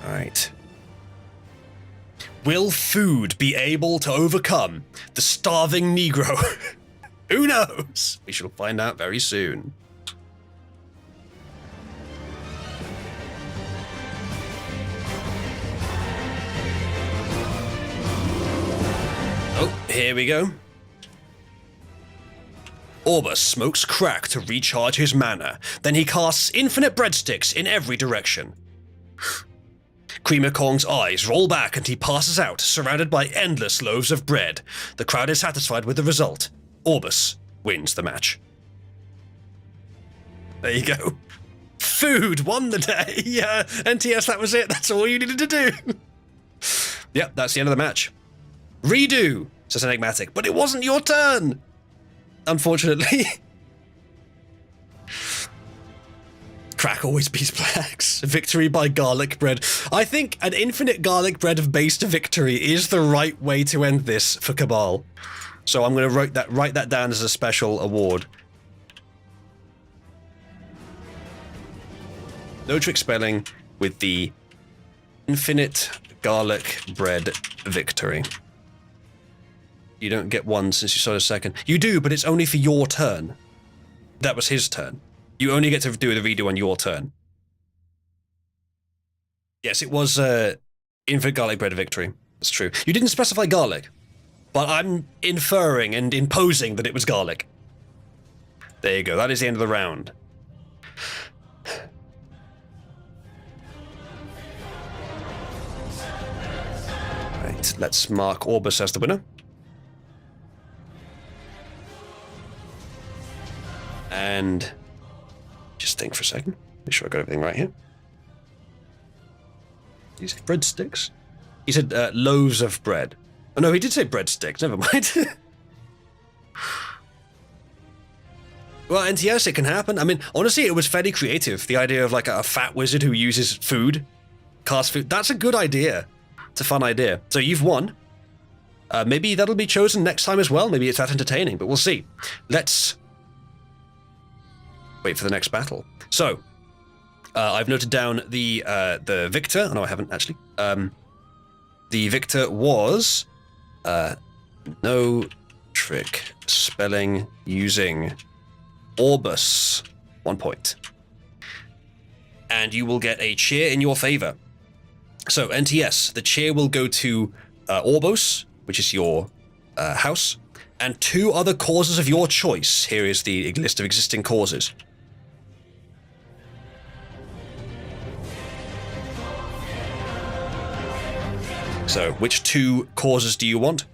S1: Alright. Will food be able to overcome the starving Negro? Who knows? We shall find out very soon. Oh, here we go. Orbus smokes crack to recharge his mana. Then he casts infinite breadsticks in every direction. Creamer Kong's eyes roll back and he passes out, surrounded by endless loaves of bread. The crowd is satisfied with the result. Orbus wins the match. There you go. Food won the day. Yeah, NTS, that was it. That's all you needed to do. Yep, that's the end of the match. Redo, says Enigmatic, but it wasn't your turn. Unfortunately. Crack always beats blacks. Victory by garlic bread. I think an infinite garlic bread of base to victory is the right way to end this for Cabal. So I'm going to write that down as a special award. No trick spelling with the infinite garlic bread victory. You don't get one since you started second. You do, but it's only for your turn. That was his turn. You only get to do the redo on your turn. Yes, it was infinite garlic bread victory. That's true. You didn't specify garlic, but I'm inferring and imposing that it was garlic. There you go. That is the end of the round. Right, let's mark Orbus as the winner. And just think for a second. Make sure I got everything right here. Did he say breadsticks? He said loaves of bread. Oh no, he did say breadsticks. Never mind. Well, NTS, it can happen. I mean, honestly, it was fairly creative. The idea of like a fat wizard who uses food, cast food. That's a good idea. It's a fun idea. So you've won. Maybe that'll be chosen next time as well. Maybe it's that entertaining, but we'll see. Let's wait for the next battle. So, I've noted down the victor. No, I haven't actually. The victor was no trick spelling using Orbus. 1 point. And you will get a cheer in your favor. So, NTS, the cheer will go to Orbos, which is your house, and 2 other causes of your choice. Here is the list of existing causes. So, which 2 causes do you want?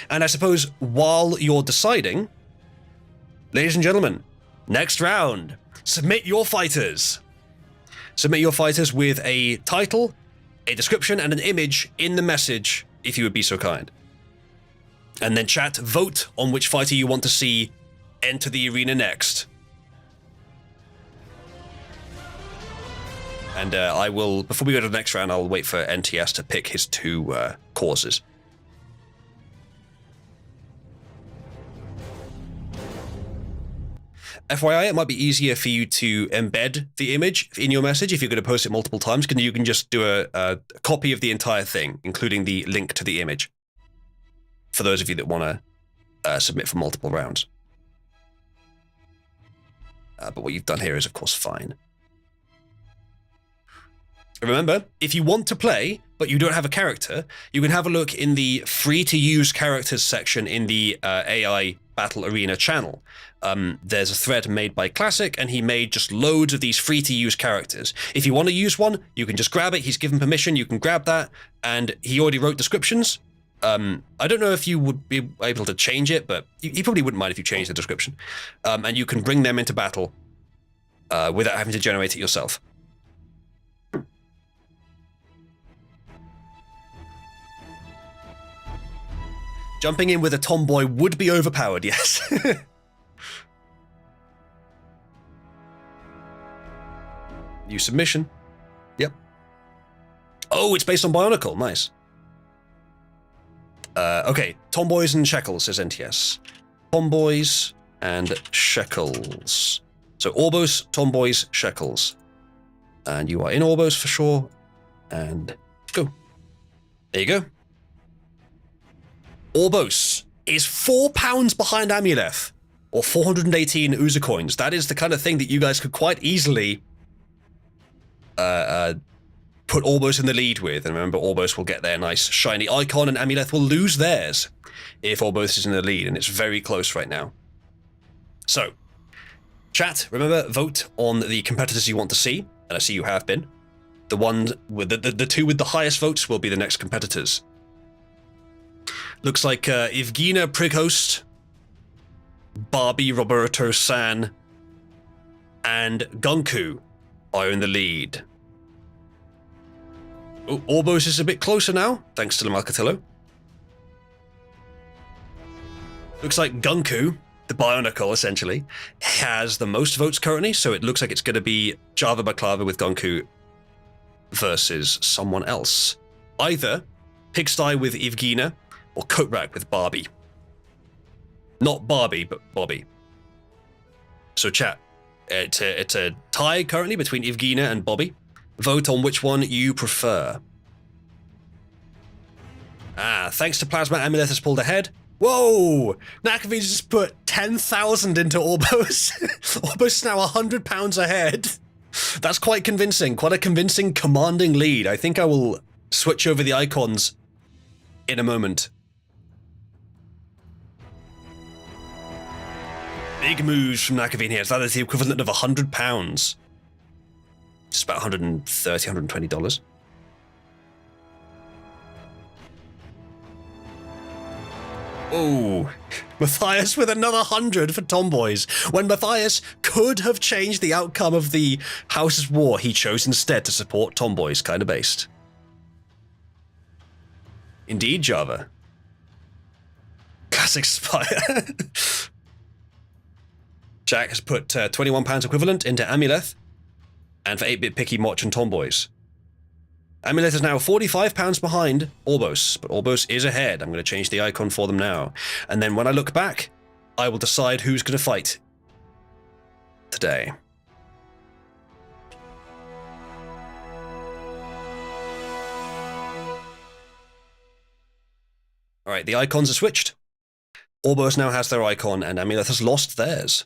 S1: And I suppose while you're deciding, ladies and gentlemen, next round, submit your fighters. Submit your fighters with a title, a description, and an image in the message, if you would be so kind. And then chat, vote on which fighter you want to see enter the arena next. And I will, before we go to the next round, I'll wait for NTS to pick his 2 causes. FYI, it might be easier for you to embed the image in your message if you're going to post it multiple times, because you can just do a copy of the entire thing, including the link to the image, for those of you that want to submit for multiple rounds. But what you've done here is, of course, fine. Remember, if you want to play, but you don't have a character, you can have a look in the free-to-use characters section in the AI Battle Arena channel. There's a thread made by Classic, and he made just loads of these free-to-use characters. If you want to use one, you can just grab it. He's given permission. You can grab that, and he already wrote descriptions. I don't know if you would be able to change it, but he probably wouldn't mind if you changed the description. And you can bring them into battle without having to generate it yourself. Jumping in with a tomboy would be overpowered, yes. New submission. Yep. Oh, it's based on Bionicle. Nice. Okay, tomboys and shekels, says NTS. Tomboys and shekels. So Orbos, tomboys, shekels. And you are in Orbos for sure. And go. There you go. Orbos is £4 behind Amuleth, or 418 User coins. That is the kind of thing that you guys could quite easily put Orbos in the lead with. And remember, Orbos will get their nice shiny icon, and Amuleth will lose theirs if Orbos is in the lead, and it's very close right now. So, chat, remember, vote on the competitors you want to see, and I see you have been. The one with the two with the highest votes will be the next competitors. Looks like Evgena Prighost, Barbie Roberto-san, and Gunku are in the lead. Oh, Orbos is a bit closer now, thanks to Lamalcatillo. Looks like Gunku, the Bionicle essentially, has the most votes currently, so it looks like it's going to be Java Baklava with Gunku versus someone else. Either Pigsty with Evgena, or Coatrack with Barbie. Not Barbie, but Bobby. So chat, it's a tie currently between Evgena and Bobby. Vote on which one you prefer. Thanks to Plasma, Amuleth has pulled ahead. Whoa! Nakavi just put 10,000 into Orbos. Orbos is now £100 ahead. That's quite convincing. Quite a convincing, commanding lead. I think I will switch over the icons in a moment. Big moves from Nakavin here. So that is the equivalent of £100. Just about $130, $120. Oh, Matthias with another 100 for Tomboys. When Matthias could have changed the outcome of the House's War, he chose instead to support Tomboys, kind of based. Indeed, Java. Classic Spire. Jack has put £21 equivalent into Amuleth, and for 8-bit Picky, Moch, and Tomboys. Amuleth is now £45 behind Orbos, but Orbos is ahead. I'm going to change the icon for them now. And then when I look back, I will decide who's going to fight today. Alright, the icons are switched. Orbos now has their icon, and Amuleth has lost theirs.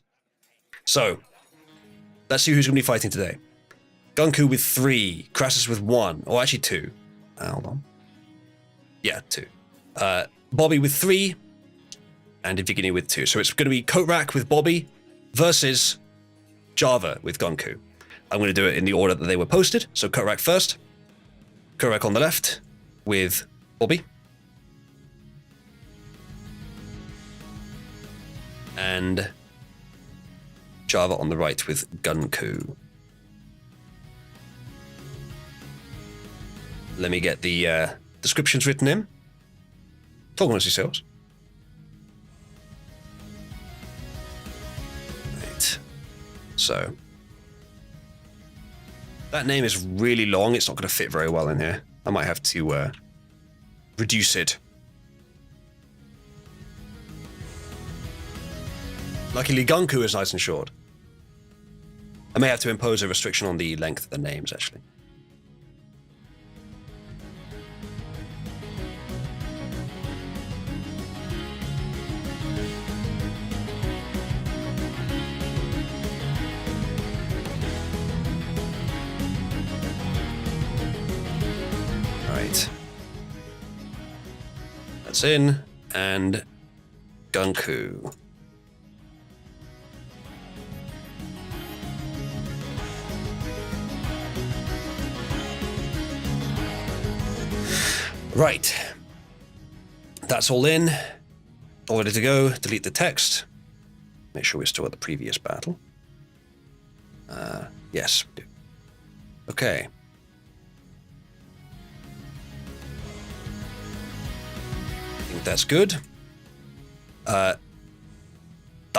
S1: So, let's see who's going to be fighting today. Gunku with 3, Crassus with 1, or actually 2. Hold on. Yeah, 2. Bobby with 3, and Evgeny with 2. So it's going to be Coatrack with Bobby versus Java with Gunku. I'm going to do it in the order that they were posted. So Coatrack first. Coatrack on the left with Bobby. And Java on the right with Gunku. Let me get the descriptions written in. Talk amongst yourselves. Right. So. That name is really long. It's not going to fit very well in here. I might have to reduce it. Luckily, Gunku is nice and short. I may have to impose a restriction on the length of the names, actually. Right. That's in, and Gunku. Right, that's all in, all ready to go. Delete the text, make sure we're still at the previous battle. Yes, we do. Okay. I think that's good. I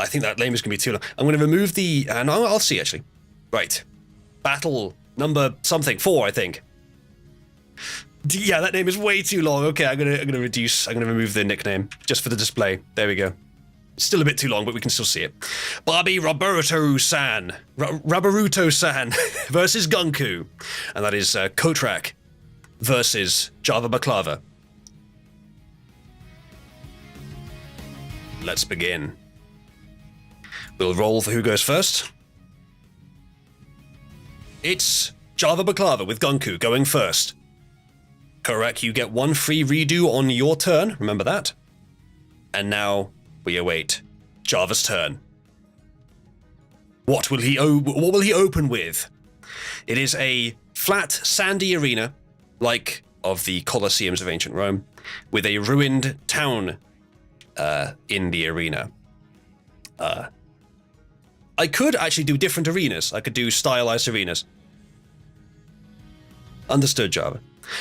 S1: think that name is going to be too long. I'm going to remove the, no, I'll see actually. Right, battle number something, 4, I think. Yeah, that name is way too long. Okay, I'm gonna remove the nickname just for the display. There we go. Still a bit too long, but we can still see it. Barbie Roberto-san versus Gunku, and that is Coatrack versus Java Baklava. let's begin. We'll roll for who goes first. It's Java Baklava with Gunku going first. Correct, you get one free redo on your turn, remember that? And now we await Java's turn. What will he open with? It is a flat, sandy arena, like of the Colosseums of ancient Rome, with a ruined town in the arena. I could actually do different arenas. I could do stylized arenas. Understood, Java.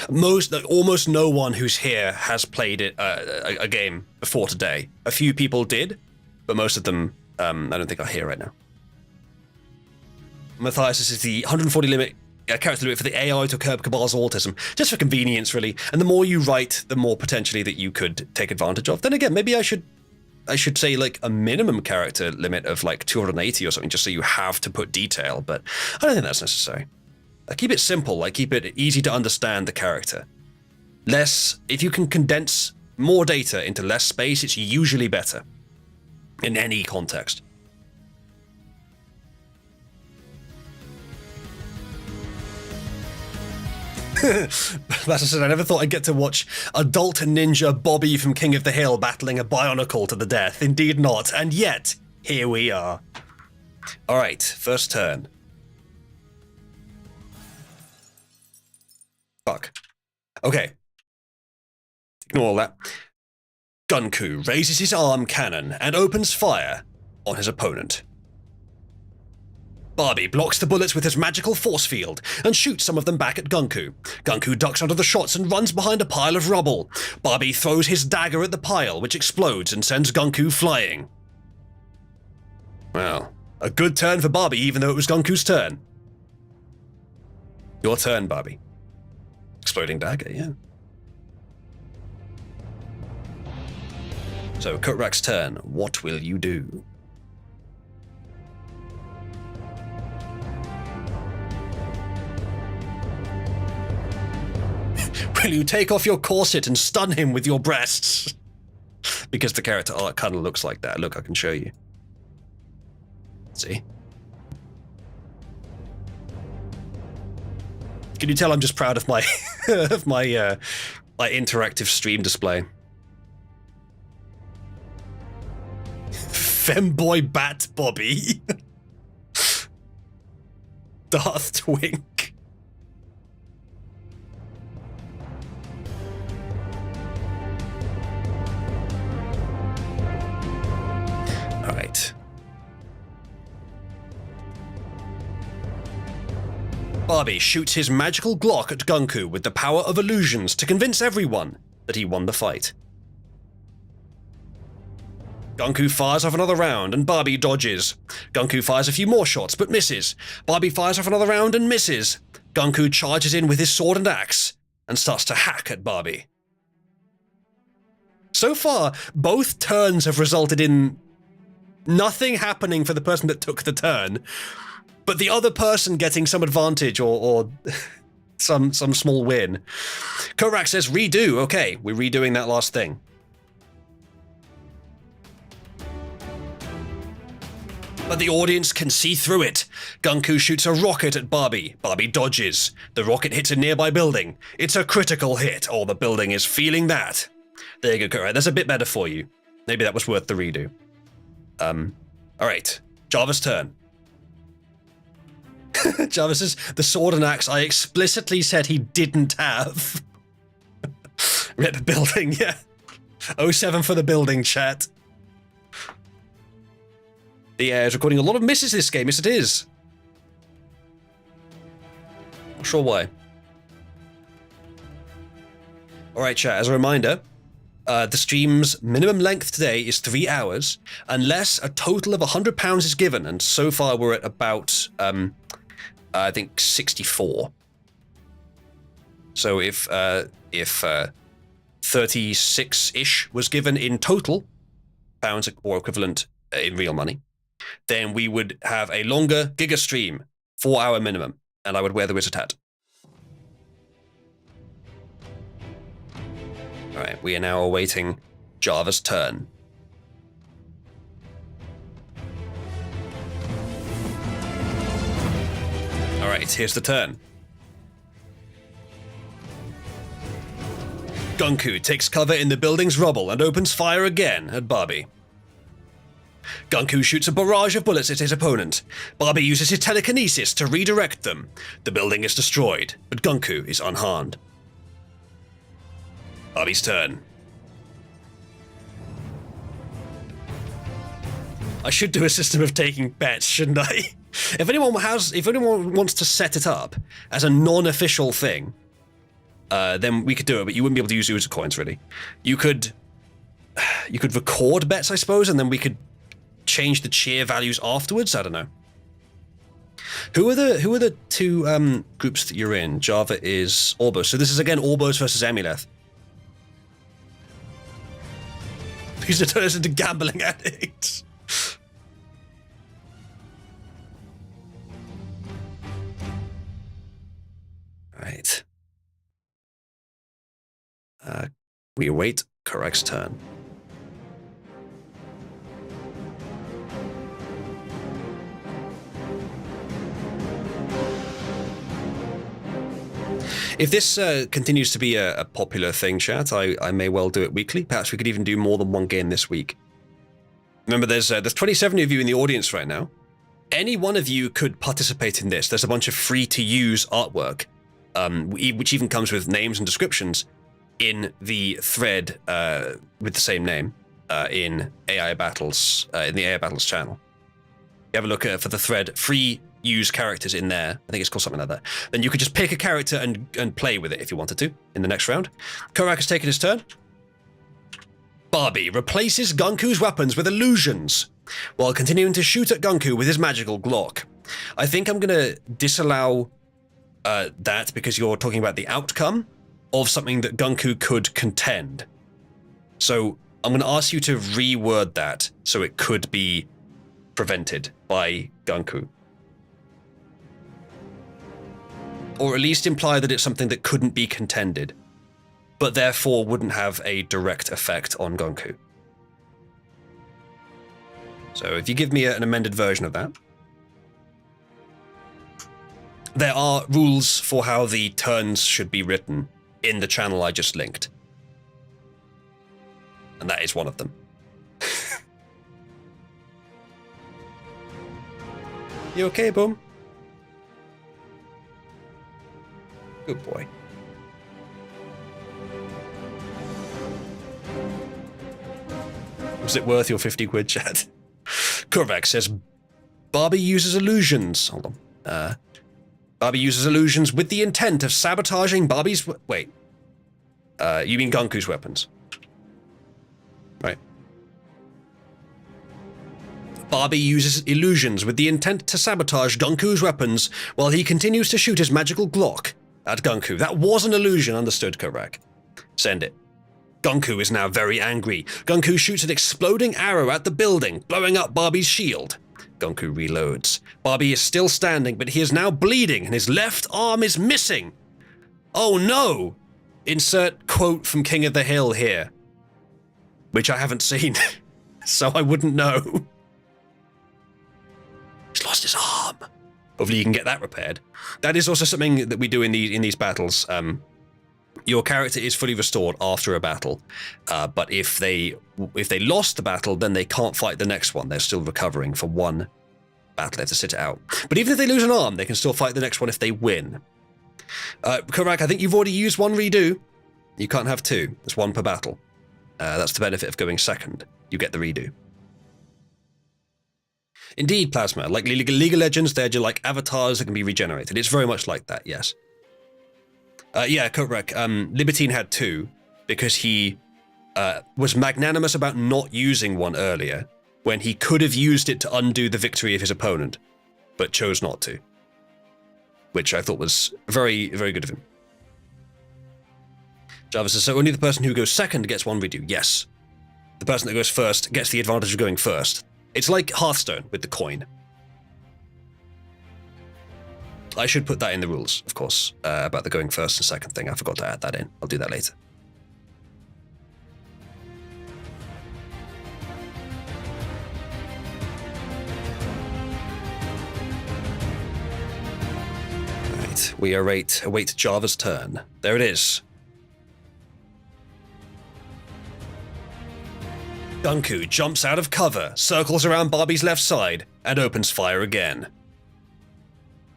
S1: Almost no one who's here has played a game before today. A few people did, but most of them I don't think are here right now. Matthias, this is the 140 limit character limit for the AI to curb Cabal's autism, just for convenience, really. And the more you write, the more potentially that you could take advantage of. Then again, maybe I should say like a minimum character limit of like 280 or something, just so you have to put detail. But I don't think that's necessary. I keep it simple. I keep it easy to understand the character. If you can condense more data into less space, it's usually better in any context. As I said, I never thought I'd get to watch adult ninja Bobby from King of the Hill battling a Bionicle to the death. Indeed not. And yet, here we are. All right, first turn. Fuck. Okay. Ignore all that. Gunku raises his arm cannon and opens fire on his opponent. Barbie blocks the bullets with his magical force field and shoots some of them back at Gunku. Gunku ducks under the shots and runs behind a pile of rubble. Barbie throws his dagger at the pile, which explodes and sends Gunku flying. Well, a good turn for Barbie, even though it was Gunku's turn. Your turn, Barbie. Exploding dagger, yeah. So, Kutrak's turn. What will you do? Will you take off your corset and stun him with your breasts? Because the character art kind of looks like that. Look, I can show you. See? Can you tell I'm just proud of my of my interactive stream display? Femboy Bat Bobby. Darth Twink. All right. Barbie shoots his magical Glock at Gunku with the power of illusions to convince everyone that he won the fight. Gunku fires off another round and Barbie dodges. Gunku fires a few more shots but misses. Barbie fires off another round and misses. Gunku charges in with his sword and axe and starts to hack at Barbie. So far, both turns have resulted in nothing happening for the person that took the turn, but the other person getting some advantage or some small win. Korak says redo. Okay, we're redoing that last thing. But the audience can see through it. Gunku shoots a rocket at Barbie. Barbie dodges. The rocket hits a nearby building. It's a critical hit. Oh, the building is feeling that. There you go, Korak. That's a bit better for you. Maybe that was worth the redo. All right. Java's turn. Java says, the sword and axe I explicitly said he didn't have. Rip building, yeah. 07 for the building, chat. The AI is recording a lot of misses this game, yes it is. Not sure why. Alright chat, as a reminder, the stream's minimum length today is 3 hours, unless a total of £100 is given, and so far we're at about, I think 64. So if 36-ish was given in total, pounds or equivalent in real money, then we would have a longer Giga stream, 4 hour minimum, and I would wear the wizard hat. Alright, we are now awaiting Java's turn. Alright, here's the turn. Gunku takes cover in the building's rubble and opens fire again at Barbie. Gunku shoots a barrage of bullets at his opponent. Barbie uses his telekinesis to redirect them. The building is destroyed, but Gunku is unharmed. Barbie's turn. I should do a system of taking bets, shouldn't I? If anyone wants to set it up as a non-official thing, then we could do it, but you wouldn't be able to use user coins, really. You could record bets, I suppose, and then we could change the cheer values afterwards. I don't know. Who are the two groups that you're in? Java is Orbos. So this is again Orbos versus Emuleth. Because it turns into gambling addicts. Right. We await Correct's turn. If this continues to be a popular thing, chat, I may well do it weekly. Perhaps we could even do more than one game this week. Remember, there's 27 of you in the audience right now. Any one of you could participate in this. There's a bunch of free-to-use artwork, which even comes with names and descriptions in the thread with the same name in AI Battles, in the AI Battles channel. You have a look for the thread free use characters in there. I think it's called something like that. Then you could just pick a character and play with it if you wanted to in the next round. Korak has taken his turn. Barbie replaces Gunku's weapons with illusions while continuing to shoot at Gunku with his magical Glock. I think I'm going to disallow that because you're talking about the outcome of something that Gunku could contend. So I'm going to ask you to reword that so it could be prevented by Gunku. Or at least imply that it's something that couldn't be contended, but therefore wouldn't have a direct effect on Gunku. So if you give me an amended version of that. There are rules for how the turns should be written in the channel I just linked. And that is one of them. You okay, Boom? Good boy. Was it worth your 50 quid, chat? Korvac says, Barbie uses illusions. Hold on. Barbie uses illusions with the intent of sabotaging Barbie's... Wait. You mean Gunku's weapons? Right. Barbie uses illusions with the intent to sabotage Gunku's weapons while he continues to shoot his magical Glock at Gunku. That was an illusion, understood, Korak. Send it. Gunku is now very angry. Gunku shoots an exploding arrow at the building, blowing up Barbie's shield. Gunku reloads. Barbie is still standing, but he is now bleeding and his left arm is missing. Oh no! Insert quote from King of the Hill here. Which I haven't seen, so I wouldn't know. He's lost his arm. Hopefully you can get that repaired. That is also something that we do in these battles. Your character is fully restored after a battle, but if they lost the battle, then they can't fight the next one. They're still recovering from one battle. They have to sit it out. But even if they lose an arm, they can still fight the next one if they win. Korak, I think you've already used one redo. You can't have two. There's one per battle. That's the benefit of going second. You get the redo. Indeed, Plasma. Like League of Legends, they're just like avatars that can be regenerated. It's very much like that, yes. Yeah, correct. Libertine had two because he was magnanimous about not using one earlier when he could have used it to undo the victory of his opponent, but chose not to. Which I thought was very, very good of him. Java says, so only the person who goes second gets one redo. Yes. The person that goes first gets the advantage of going first. It's like Hearthstone with the coin. I should put that in the rules, of course, about the going first and second thing. I forgot to add that in. I'll do that later. Alright, we await Java's turn. There it is. Gunku jumps out of cover, circles around Barbie's left side, and opens fire again.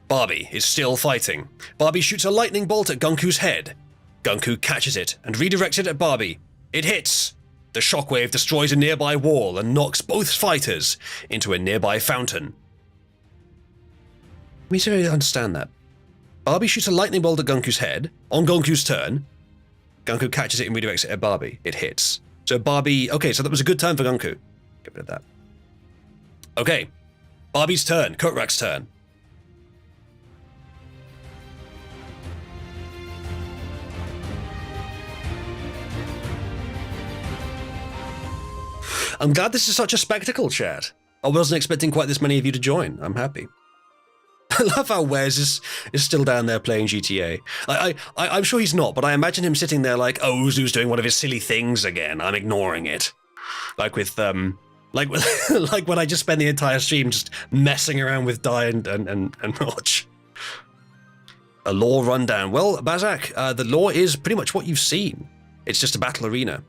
S1: Barbie is still fighting. Barbie shoots a lightning bolt at Gunku's head. Gunku catches it and redirects it at Barbie. It hits! The shockwave destroys a nearby wall and knocks both fighters into a nearby fountain. Let me see if I understand that. Barbie shoots a lightning bolt at Gunku's head, on Gunku's turn. Gunku catches it and redirects it at Barbie. It hits. So Barbie... Okay, so that was a good turn for Gunku. Get rid of that. Okay. Barbie's turn. Kotrak's turn. I'm glad this is such a spectacle, chat. I wasn't expecting quite this many of you to join. I'm happy. I love how Wes is still down there playing GTA. I'm sure he's not, but I imagine him sitting there like, oh, Uzu's doing one of his silly things again. I'm ignoring it. Like like when I just spend the entire stream just messing around with Die and Notch. A lore rundown. Well, Bazak, the lore is pretty much what you've seen. It's just a battle arena.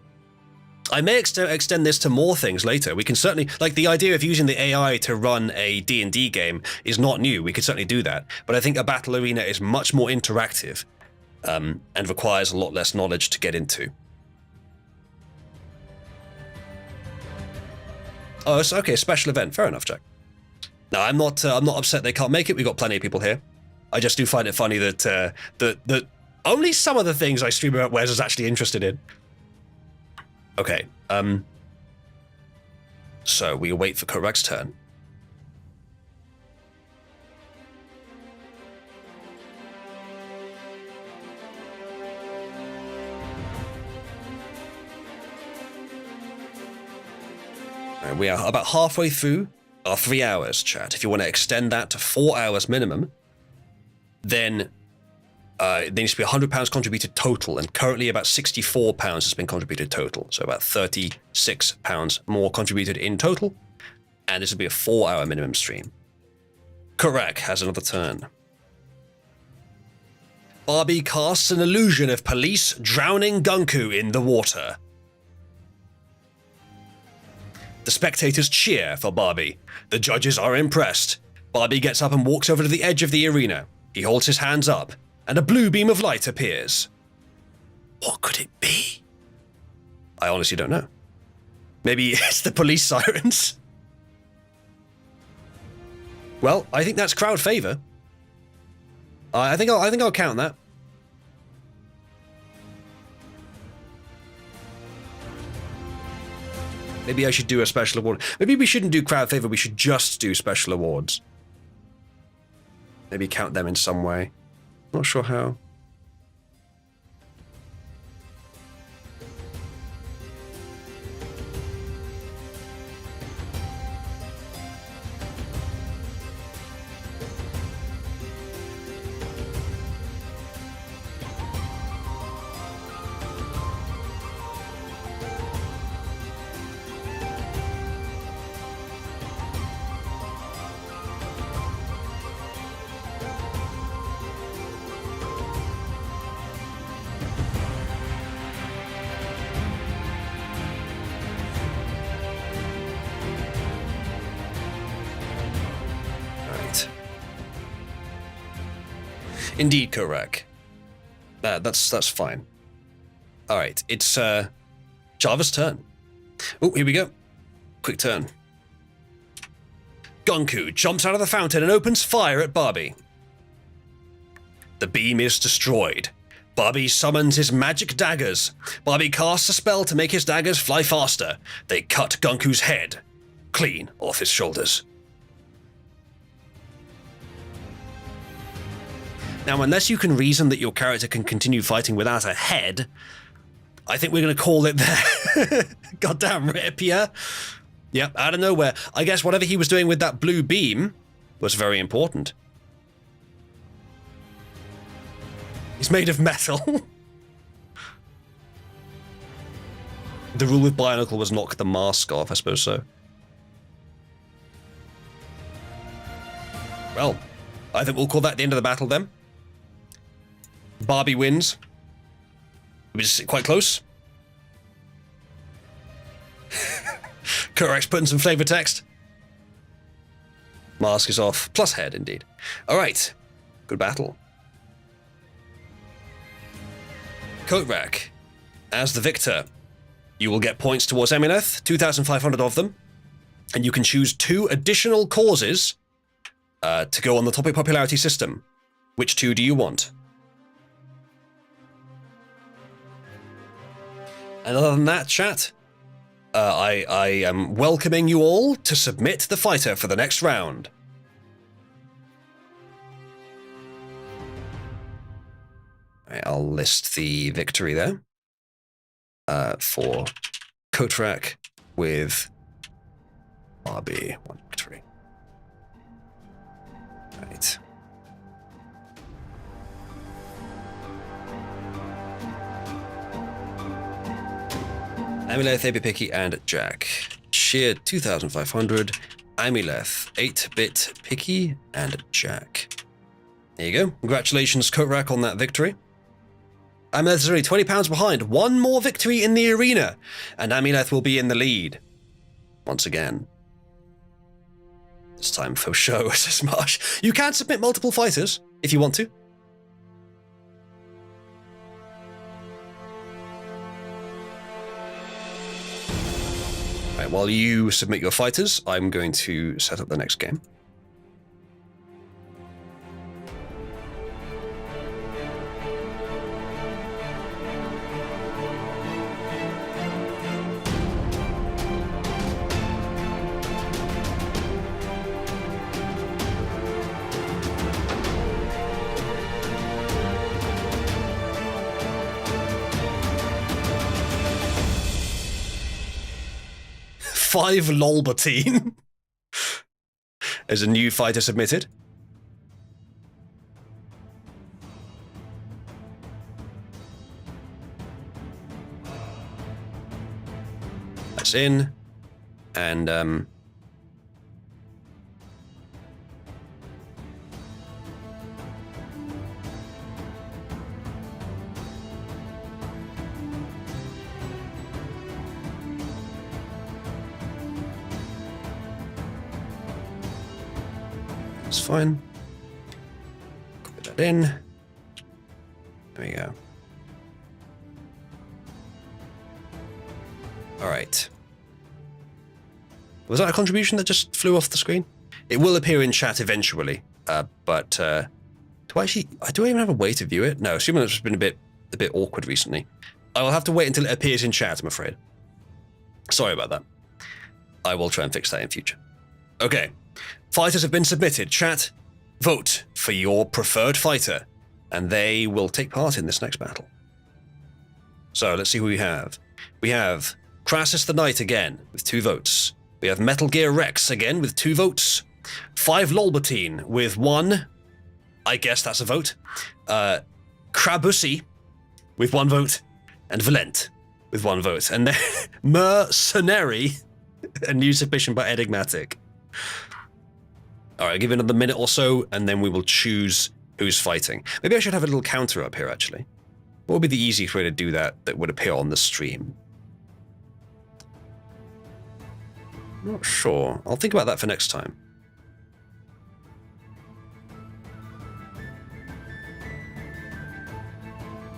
S1: I may extend this to more things later. We can certainly, like the idea of using the AI to run a D&D game is not new. We could certainly do that. But I think a battle arena is much more interactive and requires a lot less knowledge to get into. Oh, it's okay, special event. Fair enough, Jack. No, I'm not upset they can't make it. We've got plenty of people here. I just do find it funny that that only some of the things I stream about Wes is actually interested in. Okay, so we wait for Kotrak's turn. And we are about halfway through our 3 hours, chat. If you want to extend that to 4 hours minimum, then there needs to be £100 contributed total, and currently about £64 has been contributed total, so about £36 more contributed in total, and this will be a 4 hour minimum stream. Kotrak has another turn. Barbie casts an illusion of police drowning Gunku in the water. The spectators cheer for Barbie. The judges are impressed. Barbie gets up and walks over to the edge of the arena. He holds his hands up, and a blue beam of light appears. What could it be? I honestly don't know. Maybe it's the police sirens? Well, I think that's crowd favor. I think I'll count that. Maybe I should do a special award. Maybe we shouldn't do crowd favor, we should just do special awards. Maybe count them in some way. Not sure how. Indeed, Kotrak. That's fine. All right, it's Java's turn. Oh, here we go. Quick turn. Gunku jumps out of the fountain and opens fire at Barbie. The beam is destroyed. Barbie summons his magic daggers. Barbie casts a spell to make his daggers fly faster. They cut Gunku's head clean off his shoulders. Now, unless you can reason that your character can continue fighting without a head, I think we're going to call it there. Goddamn rapier. Yep, out of nowhere. I guess whatever he was doing with that blue beam was very important. He's made of metal. The rule with Bionicle was knock the mask off, I suppose so. Well, I think we'll call that the end of the battle then. Barbie wins. It was quite close. Correct, putting some flavor text. Mask is off, plus head, indeed. All right, good battle. Coat rack. As the victor, you will get points towards Emileth, 2,500 of them, and you can choose 2 additional causes to go on the topic popularity system. Which 2 do you want? And other than that, chat, I am welcoming you all to submit the fighter for the next round. All right, I'll list the victory there for Kotrak with Barbie. 1 victory. Right. Amileth, AB Picky, and Jack. Sheer 2,500. Amileth, 8-bit Picky, and Jack. There you go. Congratulations, Kotrak, on that victory. Amileth is only £20 behind. 1 more victory in the arena, and Amileth will be in the lead. Once again. It's time for show, says Marsh. You can submit multiple fighters, if you want to. Right, while you submit your fighters, I'm going to set up the next game. Five Lolbertine as a new fighter submitted. That's in, and that's fine. Copy that in. There we go. All right. Was that a contribution that just flew off the screen? It will appear in chat eventually, but do I even have a way to view it? No, assuming it's been a bit awkward recently. I will have to wait until it appears in chat, I'm afraid. Sorry about that. I will try and fix that in future. Okay. Fighters have been submitted. Chat, vote for your preferred fighter, and they will take part in this next battle. So let's see who we have. We have Crassus the Knight again with 2 votes. We have Metal Gear Rex again with 2 votes. 5 Lolbertine with 1. I guess that's a vote. Krabusi with 1 vote. And Valent with 1 vote. And then Mercenary, a new submission by Enigmatic. All right, give it another minute or so, and then we will choose who's fighting. Maybe I should have a little counter up here, actually. What would be the easiest way to do that would appear on the stream? Not sure. I'll think about that for next time.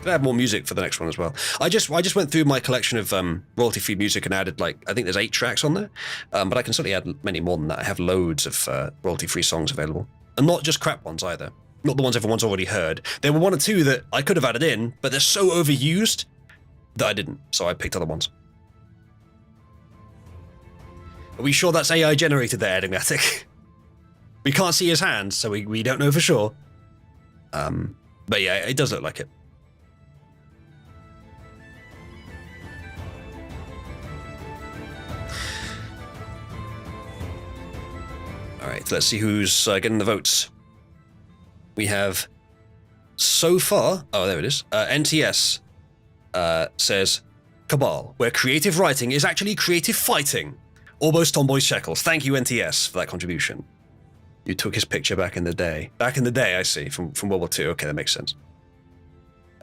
S1: Could I add more music for the next one as well? I just went through my collection of royalty-free music and added, like, I think there's 8 tracks on there, but I can certainly add many more than that. I have loads of royalty-free songs available, and not just crap ones either. Not the ones everyone's already heard. There were 1 or 2 that I could have added in, but they're so overused that I didn't, so I picked other ones. Are we sure that's AI generated there, Enigmatic? We can't see his hands, so we don't know for sure. But yeah, it does look like it. All right, let's see who's getting the votes. We have, so far, oh, there it is. NTS says, Cabal, where creative writing is actually creative fighting. Almost Tomboy's Shekels. Thank you, NTS, for that contribution. You took his picture back in the day. Back in the day, I see, from World War II. Okay, that makes sense.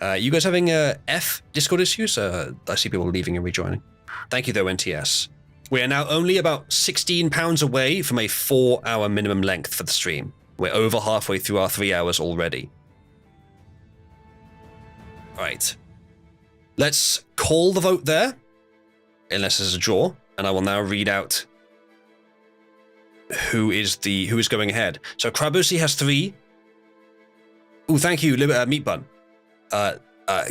S1: You guys having F Discord issues? I see people leaving and rejoining. Thank you, though, NTS. We are now only about £16 away from a 4-hour minimum length for the stream. We're over halfway through our 3 hours already. All right. Let's call the vote there, unless there's a draw, and I will now read out who is going ahead. So Krabusi has 3. Oh, thank you, Meat Bun.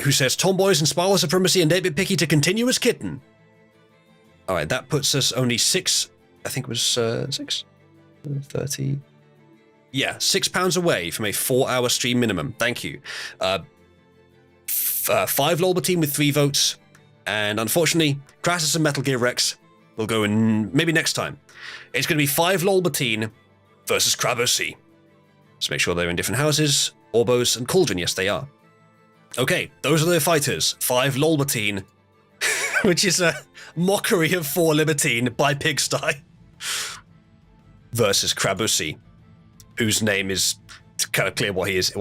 S1: Who says tomboys and spiral supremacy and 8-bit picky to continue as kitten. All right, that puts us only 6. I think it was 6, 30. Yeah, £6 away from a 4-hour stream minimum. Thank you. 5 Lolba team with 3 votes, and unfortunately, Crassus and Metal Gear Rex will go in maybe next time. It's going to be 5 Lolbatine versus Krabusi. Let's make sure they're in different houses. Orbos and Cauldron, yes, they are. Okay, those are the fighters. 5 Lolbatine, which is a mockery of 4 Libertine by Pigsty, versus Krabusi, whose name is kind of clear what he is.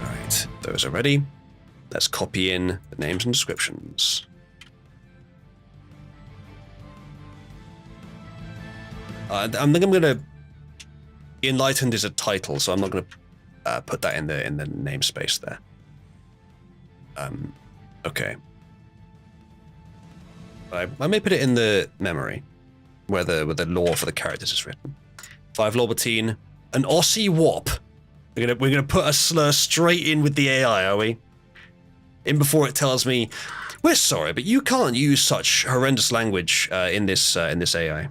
S1: All right, those are ready. Let's copy in the names and descriptions. I think I'm gonna. Enlightened is a title, so I'm not gonna put that in the namespace there. Okay. I may put it in the memory, where the lore for the characters is written. 5 Lorbatine, an Aussie Wop. We're gonna put a slur straight in with the AI, are we? In before it tells me, we're sorry, but you can't use such horrendous language in this AI.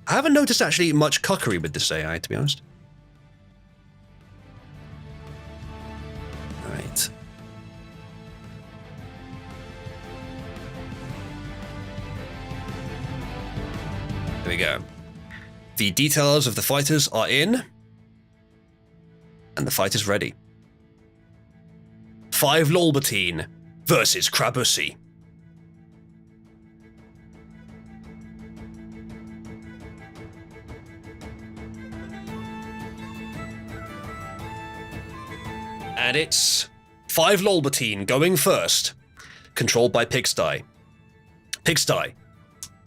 S1: I haven't noticed actually much cuckery with this AI, to be honest. All right. There we go. The details of the fighters are in, and the fight is ready. 5 Lolbatine versus Krabusi. And it's 5 Lolbatine going first, controlled by Pigsty. Pigsty,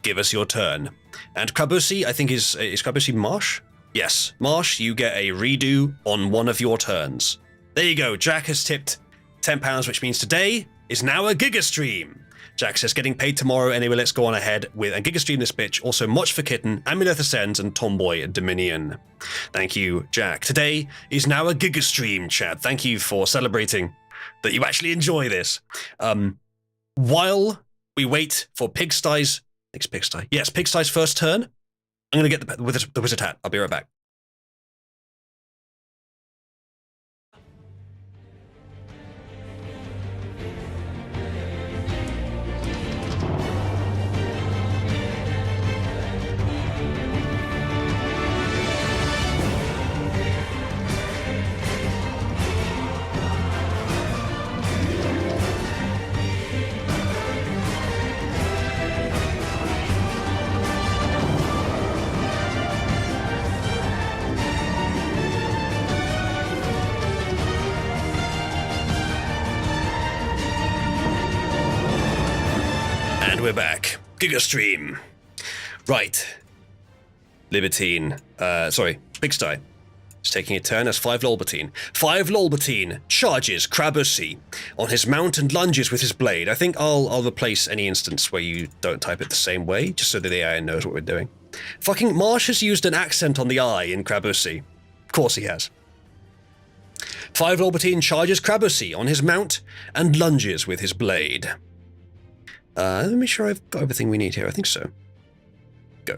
S1: give us your turn. And Krabusi, I think is Krabusi Marsh? Yes, Marsh, you get a redo on one of your turns. There you go, Jack has tipped £10, which means today is now a Giga Stream. Jack says, getting paid tomorrow anyway, let's go on ahead with a Giga Stream this bitch. Also, Much for Kitten, Amuleth Ascends, and Tomboy Dominion. Thank you, Jack. Today is now a Giga Stream, Chad. Thank you for celebrating that you actually enjoy this. While we wait for Pigsty's... I think it's Pigsty. Yes, Pigsty's first turn. I'm going to get the wizard hat. I'll be right back. We're back. Giga Stream. Right. Libertine. Pigsty. Is taking a turn as 5 Lolbatine. 5 Lolbatine charges Krabusi on his mount and lunges with his blade. I think I'll replace any instance where you don't type it the same way, just so that the AI knows what we're doing. Fucking Marsh has used an accent on the I in Krabusi. Of course he has. 5 Lolbatine charges Krabusi on his mount and lunges with his blade. Let me make sure I've got everything we need here. I think so. Go.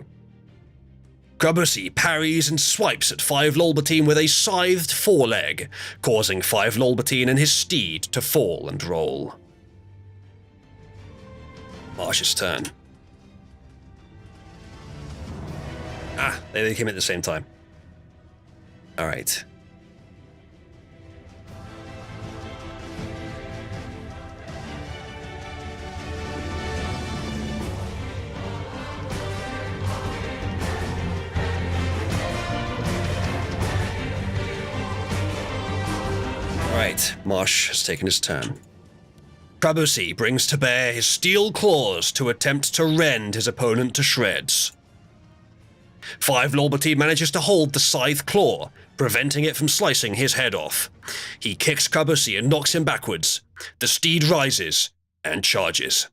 S1: Krabusi parries and swipes at 5 Lolbatine with a scythed foreleg, causing 5 Lolbatine and his steed to fall and roll. Marsh's turn. Ah, they came at the same time. All right. Alright, Marsh has taken his turn. Krabosi brings to bear his steel claws to attempt to rend his opponent to shreds. 5 Lorberty manages to hold the scythe claw, preventing it from slicing his head off. He kicks Krabosi and knocks him backwards. The steed rises and charges.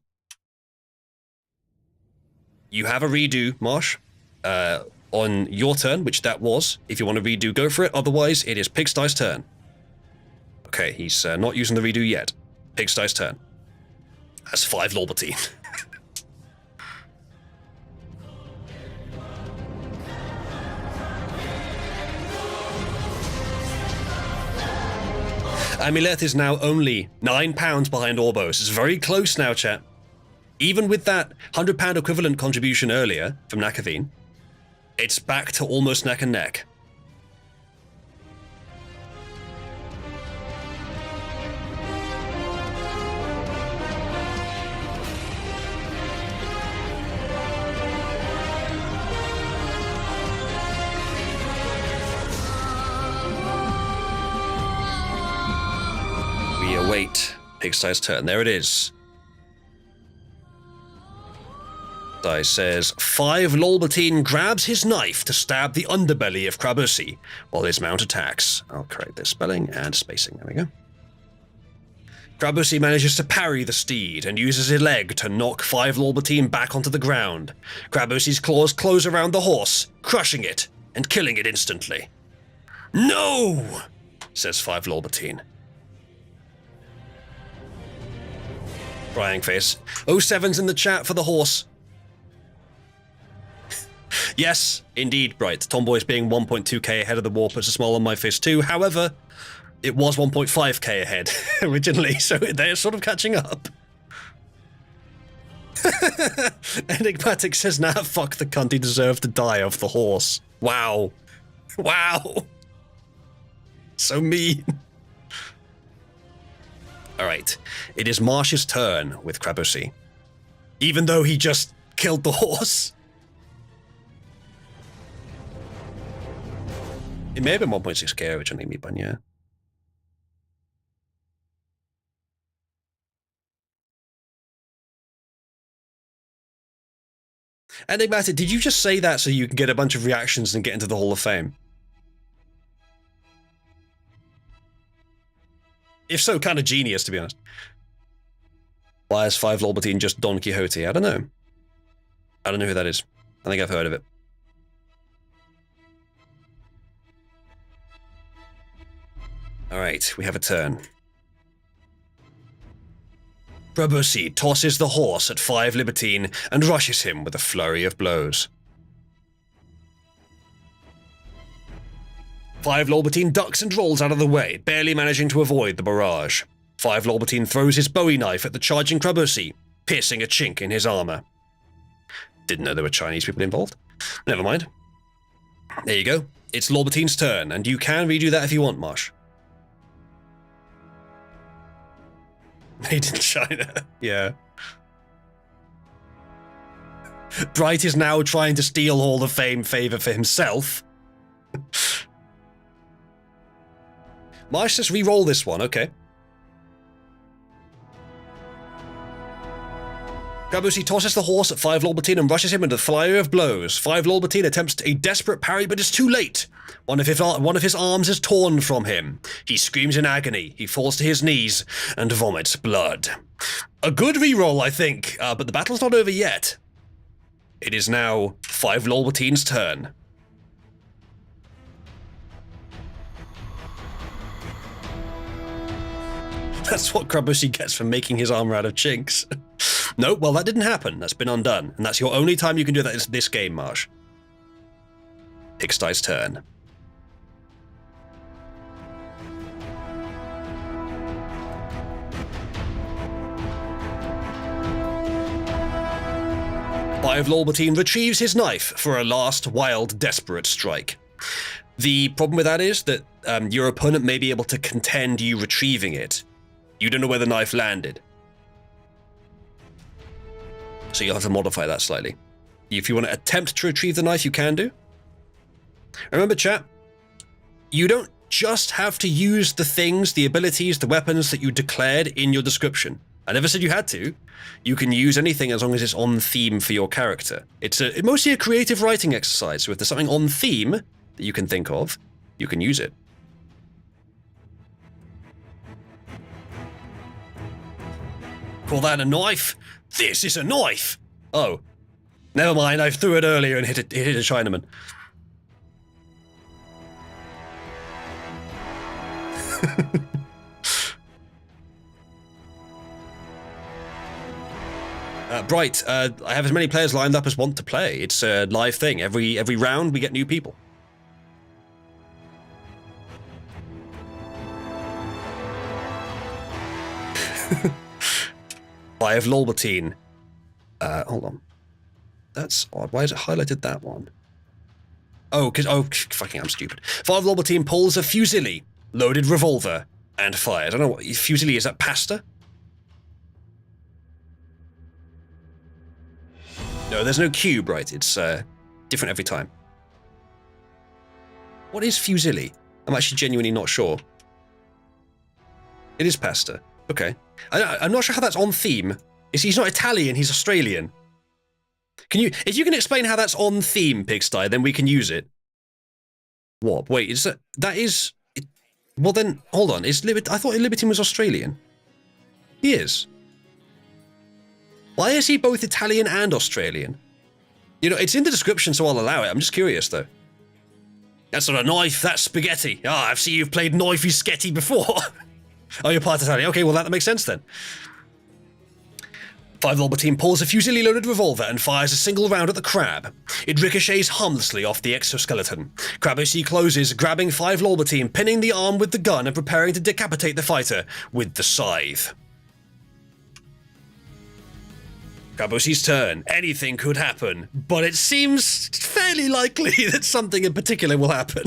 S1: You have a redo, Marsh, on your turn, which that was. If you want to redo, go for it. Otherwise, it is Pigsty's turn. Okay, he's not using the redo yet. Pigsty's turn. That's 5 Lorberty. Amulet is now only 9 pounds behind Orbos. It's very close now, chat. Even with that £100 equivalent contribution earlier from Nakaveen, it's back to almost neck and neck. We await Pigsty's turn. There it is. Dice says 5 Lolbertine grabs his knife to stab the underbelly of Krabosi while his mount attacks. I'll correct their spelling and spacing. There we go. Krabosi manages to parry the steed and uses his leg to knock 5 Lolbertine back onto the ground. Krabosi's claws close around the horse, crushing it and killing it instantly. No! Says 5 Lolbertine. Crying face. 07's in the chat for the horse. Yes, indeed, right. Tomboy's being 1.2k ahead of the war puts a smile on my face too. However, it was 1.5k ahead originally, so they're sort of catching up. Enigmatic says, nah, fuck the cunt, he deserved to die off the horse. Wow. Wow. So mean. Alright, it is Marsh's turn with Krabosi. Even though he just killed the horse. It may have been 1.6k originally, me, but yeah. Enigmatic, did you just say that so you can get a bunch of reactions and get into the Hall of Fame? If so, kind of genius, to be honest. Why is 5 Lolbertine just Don Quixote? I don't know. I don't know who that is. I think I've heard of it. Alright, we have a turn. Krabosi tosses the horse at 5 Libertine and rushes him with a flurry of blows. 5 Lolbertine ducks and rolls out of the way, barely managing to avoid the barrage. 5 Lolbertine throws his bowie knife at the charging Krabosi, piercing a chink in his armor. Didn't know there were Chinese people involved. Never mind. There you go. It's Lolbertine's turn, and you can redo that if you want, Marsh. Made in China, yeah. Bright is now trying to steal Hall of Fame favor for himself. Marsh says re-roll this one, okay. Krabosi tosses the horse at 5 Lolbertine and rushes him into a flurry of blows. 5 Lolbertine attempts a desperate parry, but is too late. One of his arms is torn from him. He screams in agony. He falls to his knees and vomits blood. A good reroll, I think, but the battle's not over yet. It is now 5 Lolbertine's turn. That's what Krabosi gets for making his armor out of chinks. Nope, well that didn't happen. That's been undone. And that's your only time you can do that is this game, Marsh. Pigsty's turn. Five Lolbertine retrieves his knife for a last wild, desperate strike. The problem with that is that your opponent may be able to contend you retrieving it. You don't know where the knife landed. So you'll have to modify that slightly. If you want to attempt to retrieve the knife, you can do. Remember, chat, you don't just have to use the things, the abilities, the weapons that you declared in your description. I never said you had to. You can use anything as long as it's on theme for your character. It's mostly a creative writing exercise, so if there's something on theme that you can think of, you can use it. Call that a knife? This is a knife! Oh. Never mind, I threw it earlier and hit a Chinaman. Bright, I have as many players lined up as want to play. It's a live thing. Every round we get new people. I have Lolbertine. Hold on. That's odd. Why is it highlighted that one? Oh, fucking I'm stupid. 5 Lolbertine pulls a fusilli, loaded revolver, and fires. I don't know what fusilli is. That pasta? No, there's no cube, right? It's different every time. What is fusilli? I'm actually genuinely not sure. It is pasta. Okay. I'm not sure how that's on theme. He's not Italian, he's Australian. If you can explain how that's on theme, Pigsty, then we can use it. What? Wait, that is... Well then, hold on. I thought Libertine was Australian. He is. Why is he both Italian and Australian? You know, it's in the description, so I'll allow it. I'm just curious, though. That's not a knife, that's spaghetti. Ah, I've seen you've played knifey sketty before. Oh, you're part Italian. Okay, well, that makes sense, then. 5 Lolbertine pulls a fusilli-loaded revolver and fires a single round at the crab. It ricochets harmlessly off the exoskeleton. Crabosy closes, grabbing 5 Lolbertine, pinning the arm with the gun and preparing to decapitate the fighter with the scythe. Crabosy's turn. Anything could happen, but it seems fairly likely that something in particular will happen.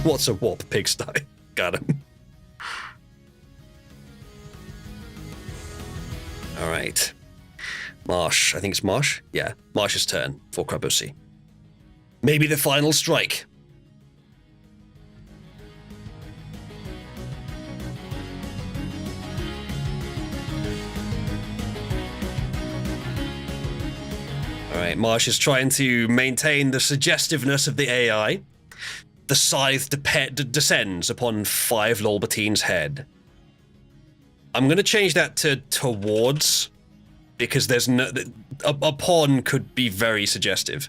S1: What's a whop, Pigsty? Got him. Alright. Marsh. I think it's Marsh? Yeah. Marsh's turn for Crabosy. Maybe the final strike. Alright, Marsh is trying to maintain the suggestiveness of the AI. The scythe descends upon 5 Lolbertine's head. I'm going to change that to towards, because there's no... Upon could be very suggestive.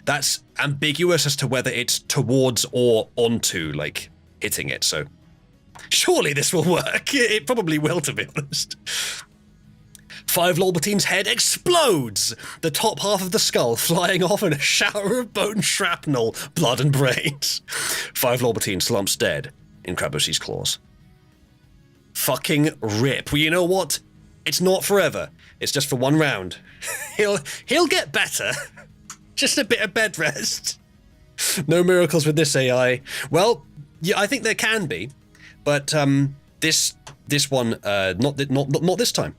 S1: That's ambiguous as to whether it's towards or onto, like, hitting it, so... Surely this will work. It probably will, to be honest. 5 Lolbertine's head explodes, the top half of the skull flying off in a shower of bone shrapnel, blood and brains. 5 Lolbertine slumps dead in Crabosy's claws. Fucking rip. Well, you know what? It's not forever. It's just for 1 round. He'll get better. Just a bit of bed rest. No miracles with this AI. Well, yeah, I think there can be, but this one, not this time.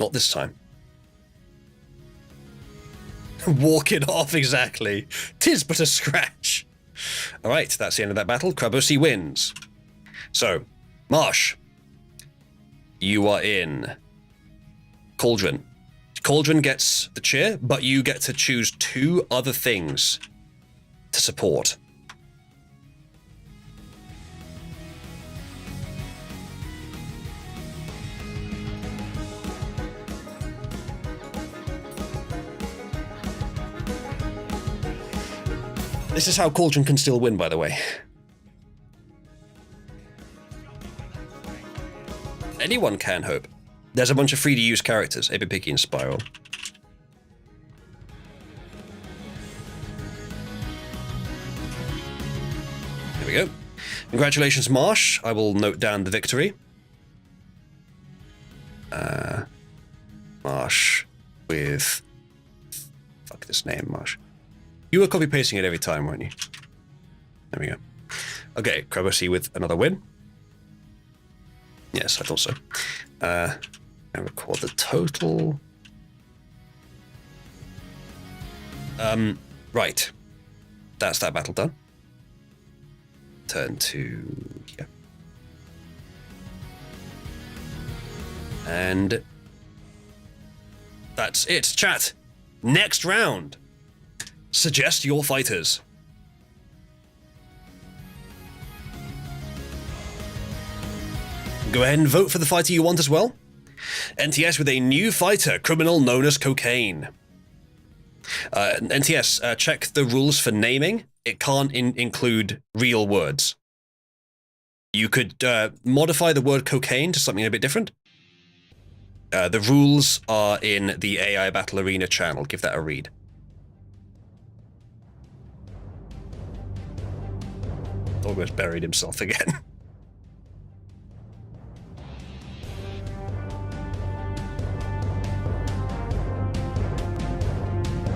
S1: Not this time. Walk it off, exactly. 'Tis but a scratch. Alright, that's the end of that battle. Crabosy wins. So, Marsh, you are in Cauldron. Cauldron gets the cheer, but you get to choose 2 other things to support. This is how Cauldron can still win, by the way. Anyone can hope. There's a bunch of free-to-use characters, Apipiki and Spiral. There we go. Congratulations, Marsh. I will note down the victory. Marsh with... Fuck this name, Marsh. You were copy-pasting it every time, weren't you? There we go. Okay, Crabosy with another win. Yes, I thought so. I record the total. Right. That's that battle done. Turn to here. And that's it. Chat. Next round. Suggest your fighters. Go ahead and vote for the fighter you want as well. NTS with a new fighter, criminal known as Cocaine. NTS, check the rules for naming. It can't include real words. You could modify the word cocaine to something a bit different. The rules are in the AI Battle Arena channel. Give that a read. Almost buried himself again.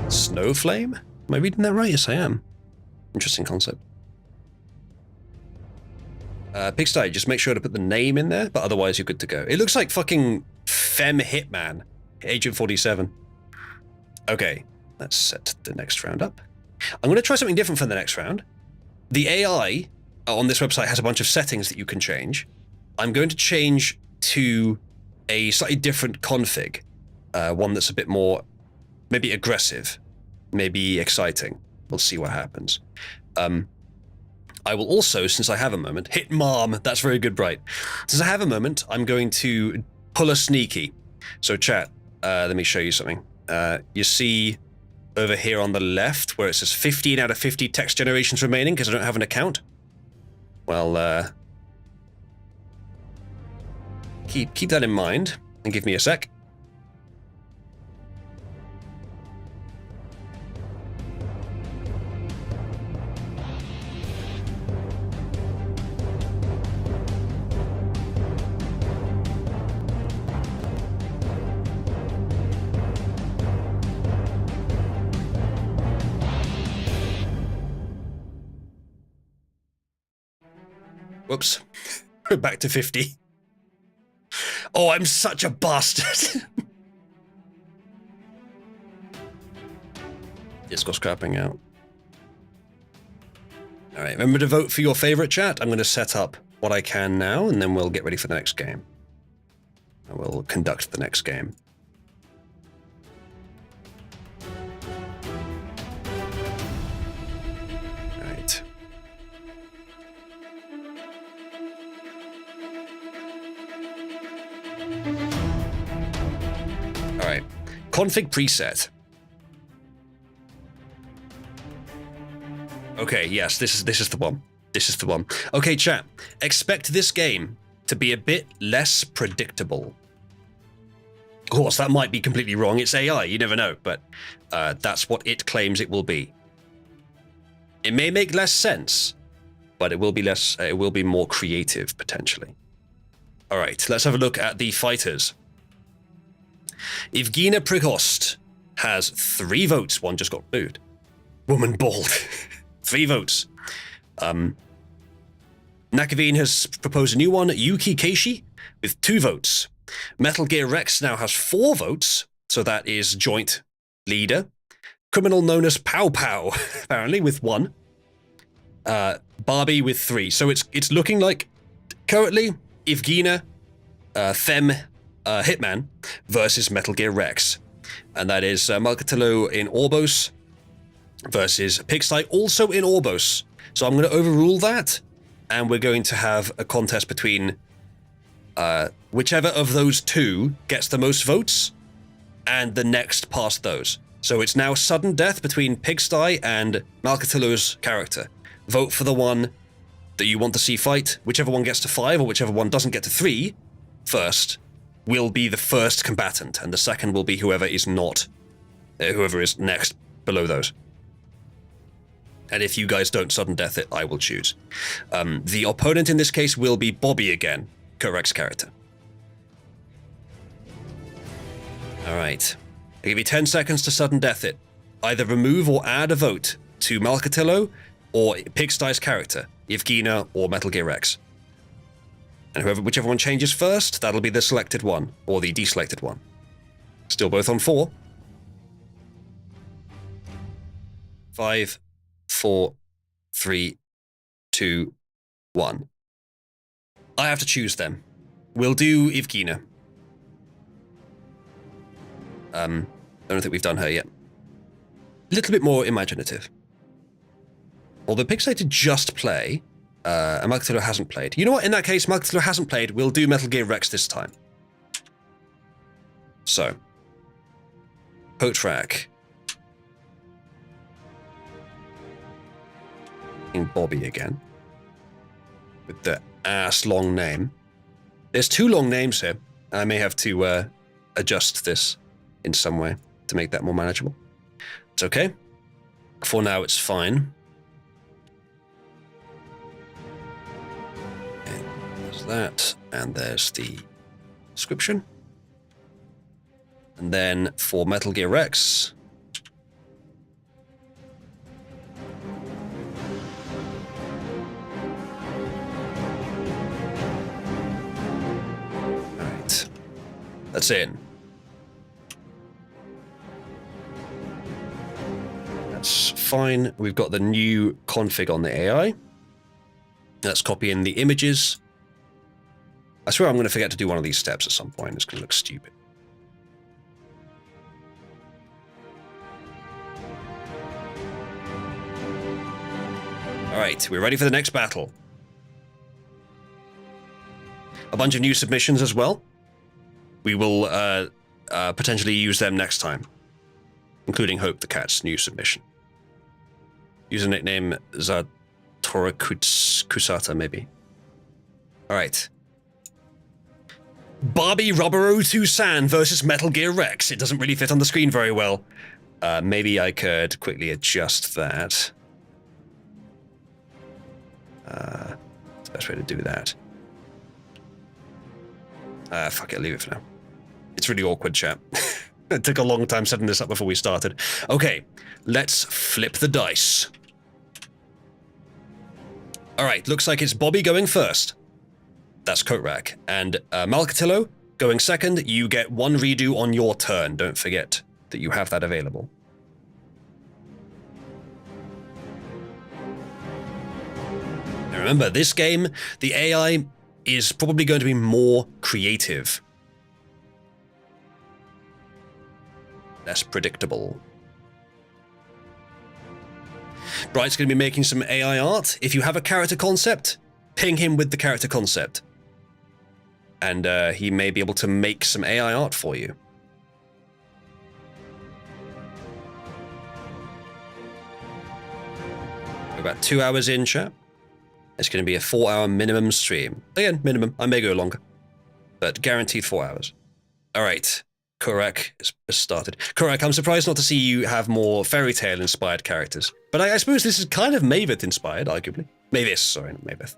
S1: Snowflame? Am I reading that right? Yes, I am. Interesting concept. Pigsty, just make sure to put the name in there, but otherwise you're good to go. It looks like fucking Femme Hitman, Agent 47. Okay, let's set the next round up. I'm going to try something different for the next round. The AI on this website has a bunch of settings that you can change. I'm going to change to a slightly different config, one that's a bit more, maybe aggressive, maybe exciting. We'll see what happens. I will also, since I have a moment, hit Mom. That's very good, Bright. Since I have a moment, I'm going to pull a sneaky. So chat, let me show you something. You see over here on the left where it says 15 out of 50 text generations remaining because I don't have an account? Well, keep that in mind and give me a sec. Whoops. We're back to 50. Oh, I'm such a bastard. Discord scrapping out. All right, remember to vote for your favorite, chat. I'm going to set up what I can now, and then we'll get ready for the next game. I will conduct the next game. Alright, config preset. Okay, yes, this is the one. This is the one. Okay, chat, expect this game to be a bit less predictable. Of course, that might be completely wrong. It's AI, you never know, but that's what it claims it will be. It may make less sense, but it will be less. It will be more creative potentially. All right, let's have a look at the fighters. Evgenia Prigost has 3 votes. One just got booed. Woman bald. 3 votes. Nakavine has proposed a new one. Yuki Keishi with 2 votes. Metal Gear Rex now has 4 votes, so that is joint leader. Criminal known as Pow Pow, apparently, with 1. Barbie with 3. So it's looking like currently Evgenia, Femme, Hitman versus Metal Gear Rex. And that is Malcatillo in Orbos versus Pigsty, also in Orbos. So I'm going to overrule that, and we're going to have a contest between whichever of those 2 gets the most votes, and the next past those. So it's now sudden death between Pigsty and Malcatillo's character. Vote for the one that you want to see fight. Whichever one gets to 5 or whichever one doesn't get to 3 first will be the first combatant, and the second will be whoever is not, whoever is next below those. And if you guys don't sudden death it, I will choose. The opponent in this case will be Bobby again, Correct's character. All right. I'll give you 10 seconds to sudden death it. Either remove or add a vote to Malcatillo or Pigsty's character, Evgenia or Metal Gear Rex. And whichever one changes first, that'll be the selected one, or the deselected one. Still both on 4. 5, 4, 3, 2, 1. I have to choose them. We'll do Ivkina. I don't think we've done her yet. A little bit more imaginative. Although Pixelated just play, and Malcatilo hasn't played. You know what? In that case, Malcatilo hasn't played. We'll do Metal Gear Rex this time. So, Potrack. Bobby again. With the ass-long name. There's 2 long names here. I may have to adjust this in some way to make that more manageable. It's okay. For now, it's fine. And there's that, and there's the description. And then for Metal Gear Rex... Alright. That's in. That's fine. We've got the new config on the AI. Let's copy in the images. I swear I'm going to forget to do one of these steps at some point. It's going to look stupid. Alright, we're ready for the next battle. A bunch of new submissions as well. We will potentially use them next time. Including Hope the Cat's new submission. User nickname Zatora Kusata, maybe. Alright. Barbie Robero Tucson versus Metal Gear Rex. It doesn't really fit on the screen very well. Maybe I could quickly adjust that. It's the best way to do that. Fuck it, leave it for now. It's really awkward, chat. It took a long time setting this up before we started. Okay, let's flip the dice. Alright, looks like it's Bobby going first. That's Kotrak. And Malcatillo going second. You get 1 redo on your turn. Don't forget that you have that available. Now remember, this game, the AI is probably going to be more creative. Less predictable. Bright's going to be making some AI art. If you have a character concept, ping him with the character concept. And he may be able to make some AI art for you. We're about 2 hours in, chat. It's going to be a 4-hour minimum stream. Again, minimum. I may go longer. But guaranteed 4 hours. Alright. Korak has started. Korak, I'm surprised not to see you have more fairy tale inspired characters. But I suppose this is kind of Maveth inspired, arguably. Mavis, sorry, not Maveth.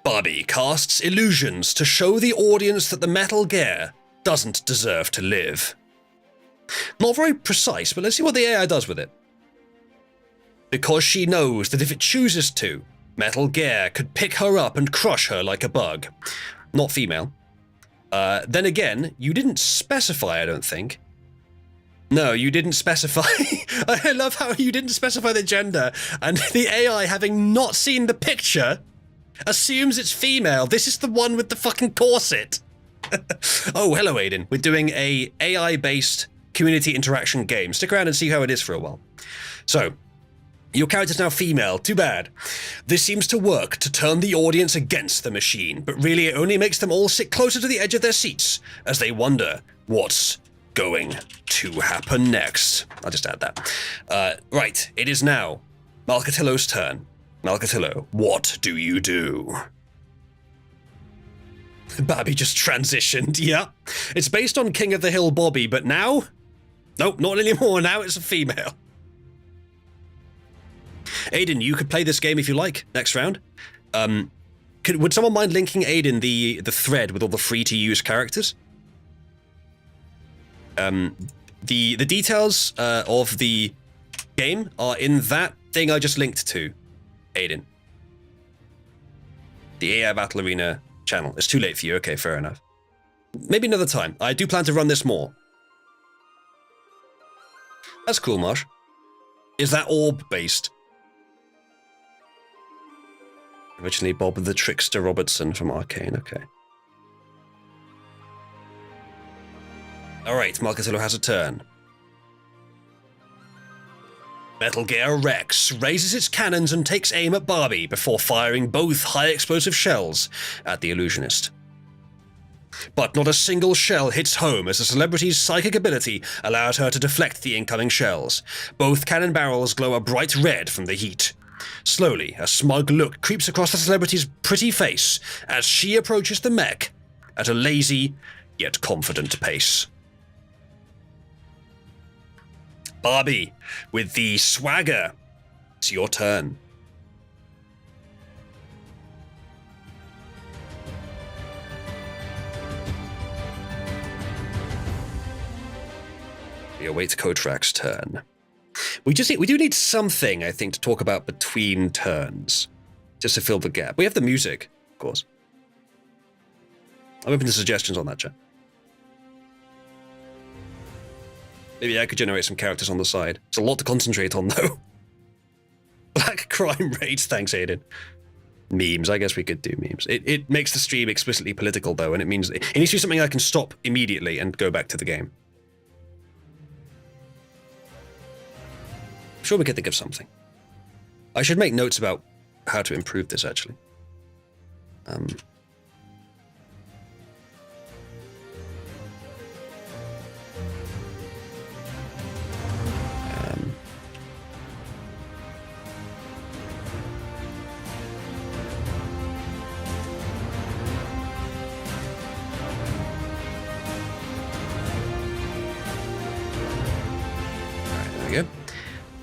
S1: Barbie casts illusions to show the audience that the Metal Gear doesn't deserve to live. Not very precise, but let's see what the AI does with it. Because she knows that if it chooses to, Metal Gear could pick her up and crush her like a bug. Not female. Then again, you didn't specify, I don't think. No, you didn't specify. I love how you didn't specify the gender, and the AI, having not seen the picture, assumes it's female. This is the one with the fucking corset. Oh, hello, Aiden. We're doing a AI-based community interaction game. Stick around and see how it is for a while. So, your character's now female, too bad. This seems to work to turn the audience against the machine, but really it only makes them all sit closer to the edge of their seats as they wonder what's going to happen next. I'll just add that. Right, it is now Malcatillo's turn. Malcatillo, what do you do? Bobby just transitioned, yeah. It's based on King of the Hill Bobby, but now? Nope, not anymore, now it's a female. Aiden, you could play this game if you like, next round. Would someone mind linking Aiden the thread with all the free-to-use characters? The details of the game are in that thing I just linked to, Aiden. The AI Battle Arena channel. It's too late for you, okay, fair enough. Maybe another time. I do plan to run this more. That's cool, Marsh. Is that orb-based? Originally Bob the Trickster Robertson from Arcane, okay. Alright, Marcatillo has a turn. Metal Gear Rex raises its cannons and takes aim at Barbie before firing both high-explosive shells at the illusionist. But not a single shell hits home as the celebrity's psychic ability allows her to deflect the incoming shells. Both cannon barrels glow a bright red from the heat. Slowly, a smug look creeps across the celebrity's pretty face as she approaches the mech at a lazy yet confident pace. Barbie, with the swagger, it's your turn. We await Kotrak's turn. We do need something, I think, to talk about between turns, just to fill the gap. We have the music, of course. I'm open to suggestions on that, chat. Maybe I could generate some characters on the side. It's a lot to concentrate on, though. Black crime rates, thanks, Aiden. Memes, I guess we could do memes. It makes the stream explicitly political, though, and it means it needs to be something I can stop immediately and go back to the game. I'm sure we could think of something. I should make notes about how to improve this, actually.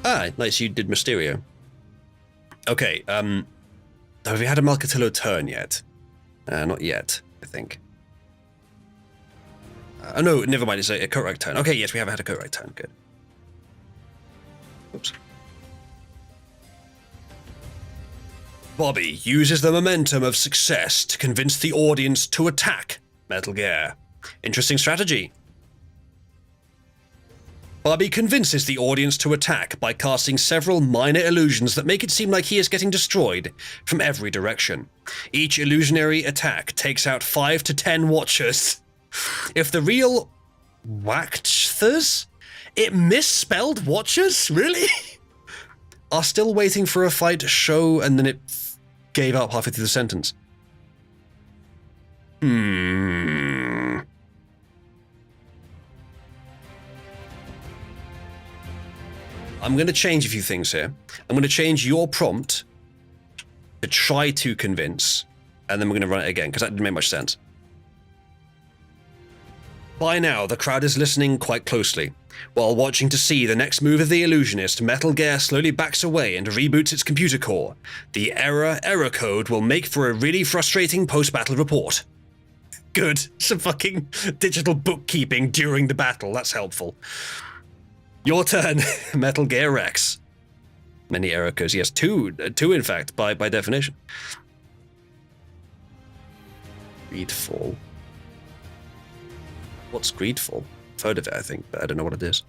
S1: Ah, nice, you did Mysterio. Okay, have we had a Marcatillo turn yet? Not yet, I think. Oh no, never mind, it's a Kotrak turn. Okay, yes, we have had a Kotrak turn, good. Oops. Bobby uses the momentum of success to convince the audience to attack Metal Gear. Interesting strategy. Bobby convinces the audience to attack by casting several minor illusions that make it seem like he is getting destroyed from every direction. Each illusionary attack takes out 5 to 10 watchers. If the real Wachthers, it misspelled watchers, really? Are still waiting for a fight to show, and then it gave up halfway through the sentence. I'm going to change a few things here. I'm going to change your prompt to try to convince, and then we're going to run it again, because that didn't make much sense. By now, the crowd is listening quite closely. While watching to see the next move of the illusionist, Metal Gear slowly backs away and reboots its computer core. The error code will make for a really frustrating post-battle report. Good. Some fucking digital bookkeeping during the battle. That's helpful. Your turn, Metal Gear Rex. Many error codes. Yes, two in fact, by definition. Greedfall. What's Greedfall? I've heard of it, I think, but I don't know what it is.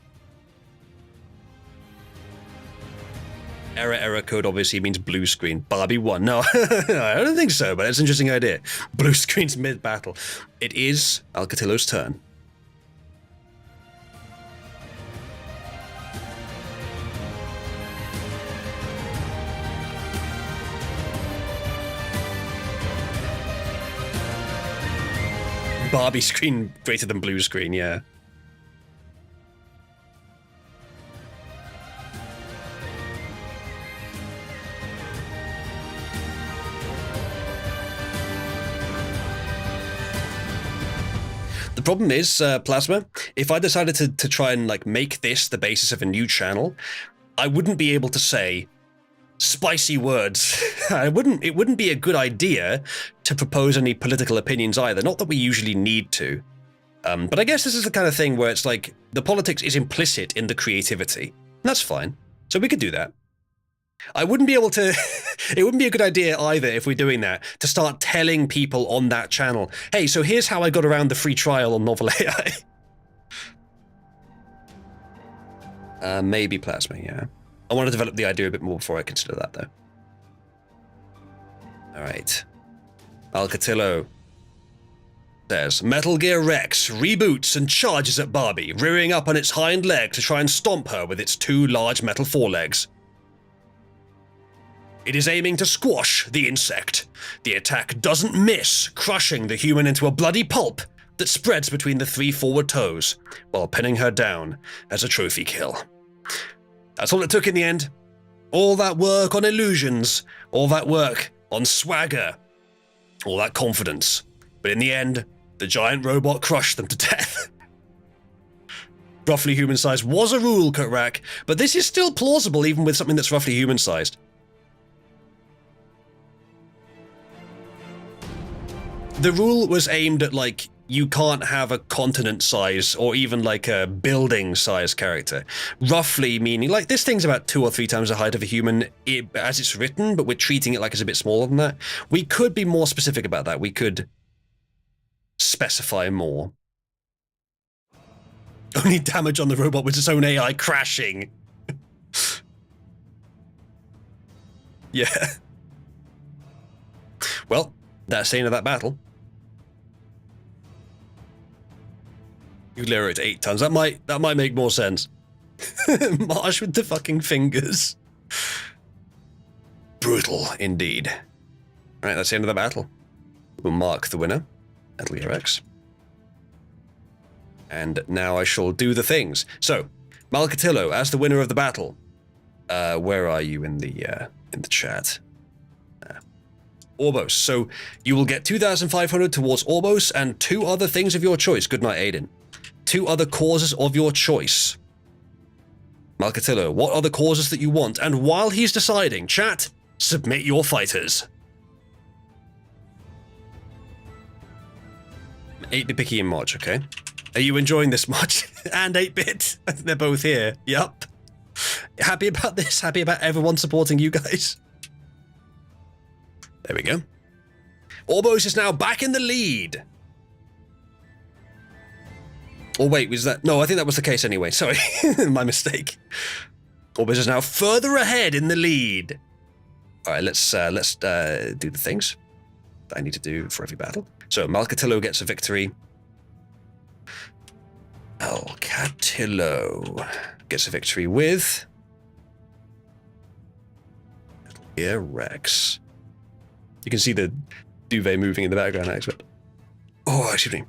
S1: Error code obviously means blue screen. Barbie 1. No, I don't think so, but it's an interesting idea. Blue screens mid-battle. It is Alcatillo's turn. Barbie screen greater than blue screen, yeah. The problem is, Plasma, if I decided to try and like make this the basis of a new channel, I wouldn't be able to say spicy words. It wouldn't be a good idea to propose any political opinions either. Not that we usually need to. But I guess this is the kind of thing where it's like the politics is implicit in the creativity. And that's fine. So we could do that. I wouldn't be able to... It wouldn't be a good idea either if we're doing that, to start telling people on that channel, hey, so here's how I got around the free trial on Novel AI. Maybe Plasma, yeah. I want to develop the idea a bit more before I consider that, though. All right. Alcatillo says, Metal Gear Rex reboots and charges at Barbie, rearing up on its hind leg to try and stomp her with its 2 large metal forelegs. It is aiming to squash the insect. The attack doesn't miss, crushing the human into a bloody pulp that spreads between the 3 forward toes, while pinning her down as a trophy kill. That's all it took in the end. All that work on illusions, all that work on swagger, all that confidence. But in the end, the giant robot crushed them to death. Roughly human-sized was a rule, Kutrak, but this is still plausible even with something that's roughly human-sized. The rule was aimed at, like, you can't have a continent size or even like a building size character. Roughly meaning, like, this thing's about 2 or 3 times the height of a human as it's written, but we're treating it like it's a bit smaller than that. We could be more specific about that. We could specify more. Only damage on the robot was its own AI crashing. Yeah. Well, that's the end of that battle. You lower it to 8 tons. That might make more sense. Marsh with the fucking fingers. Brutal indeed. Alright, that's the end of the battle. We'll mark the winner, Metal Gear Rex. And now I shall do the things. So, Malcatillo, as the winner of the battle. Where are you in the chat? Orbos. So, you will get 2,500 towards Orbos and 2 other things of your choice. Good night, Aiden. 2 other causes of your choice. Malcatillo, what are the causes that you want? And while he's deciding, chat, submit your fighters. 8-bit Picky and March, okay. Are you enjoying this much? And 8-bit. They're both here. Yup. Happy about this? Happy about everyone supporting you guys? There we go. Orbos is now back in the lead. Or wait, was that? No, I think that was the case anyway. Sorry, my mistake. Orbos is now further ahead in the lead. All right, let's do the things that I need to do for every battle. So Malcatillo gets a victory. Alcatillo gets a victory with Metal Gear Rex. You can see the duvet moving in the background, I expect. Oh, excuse me.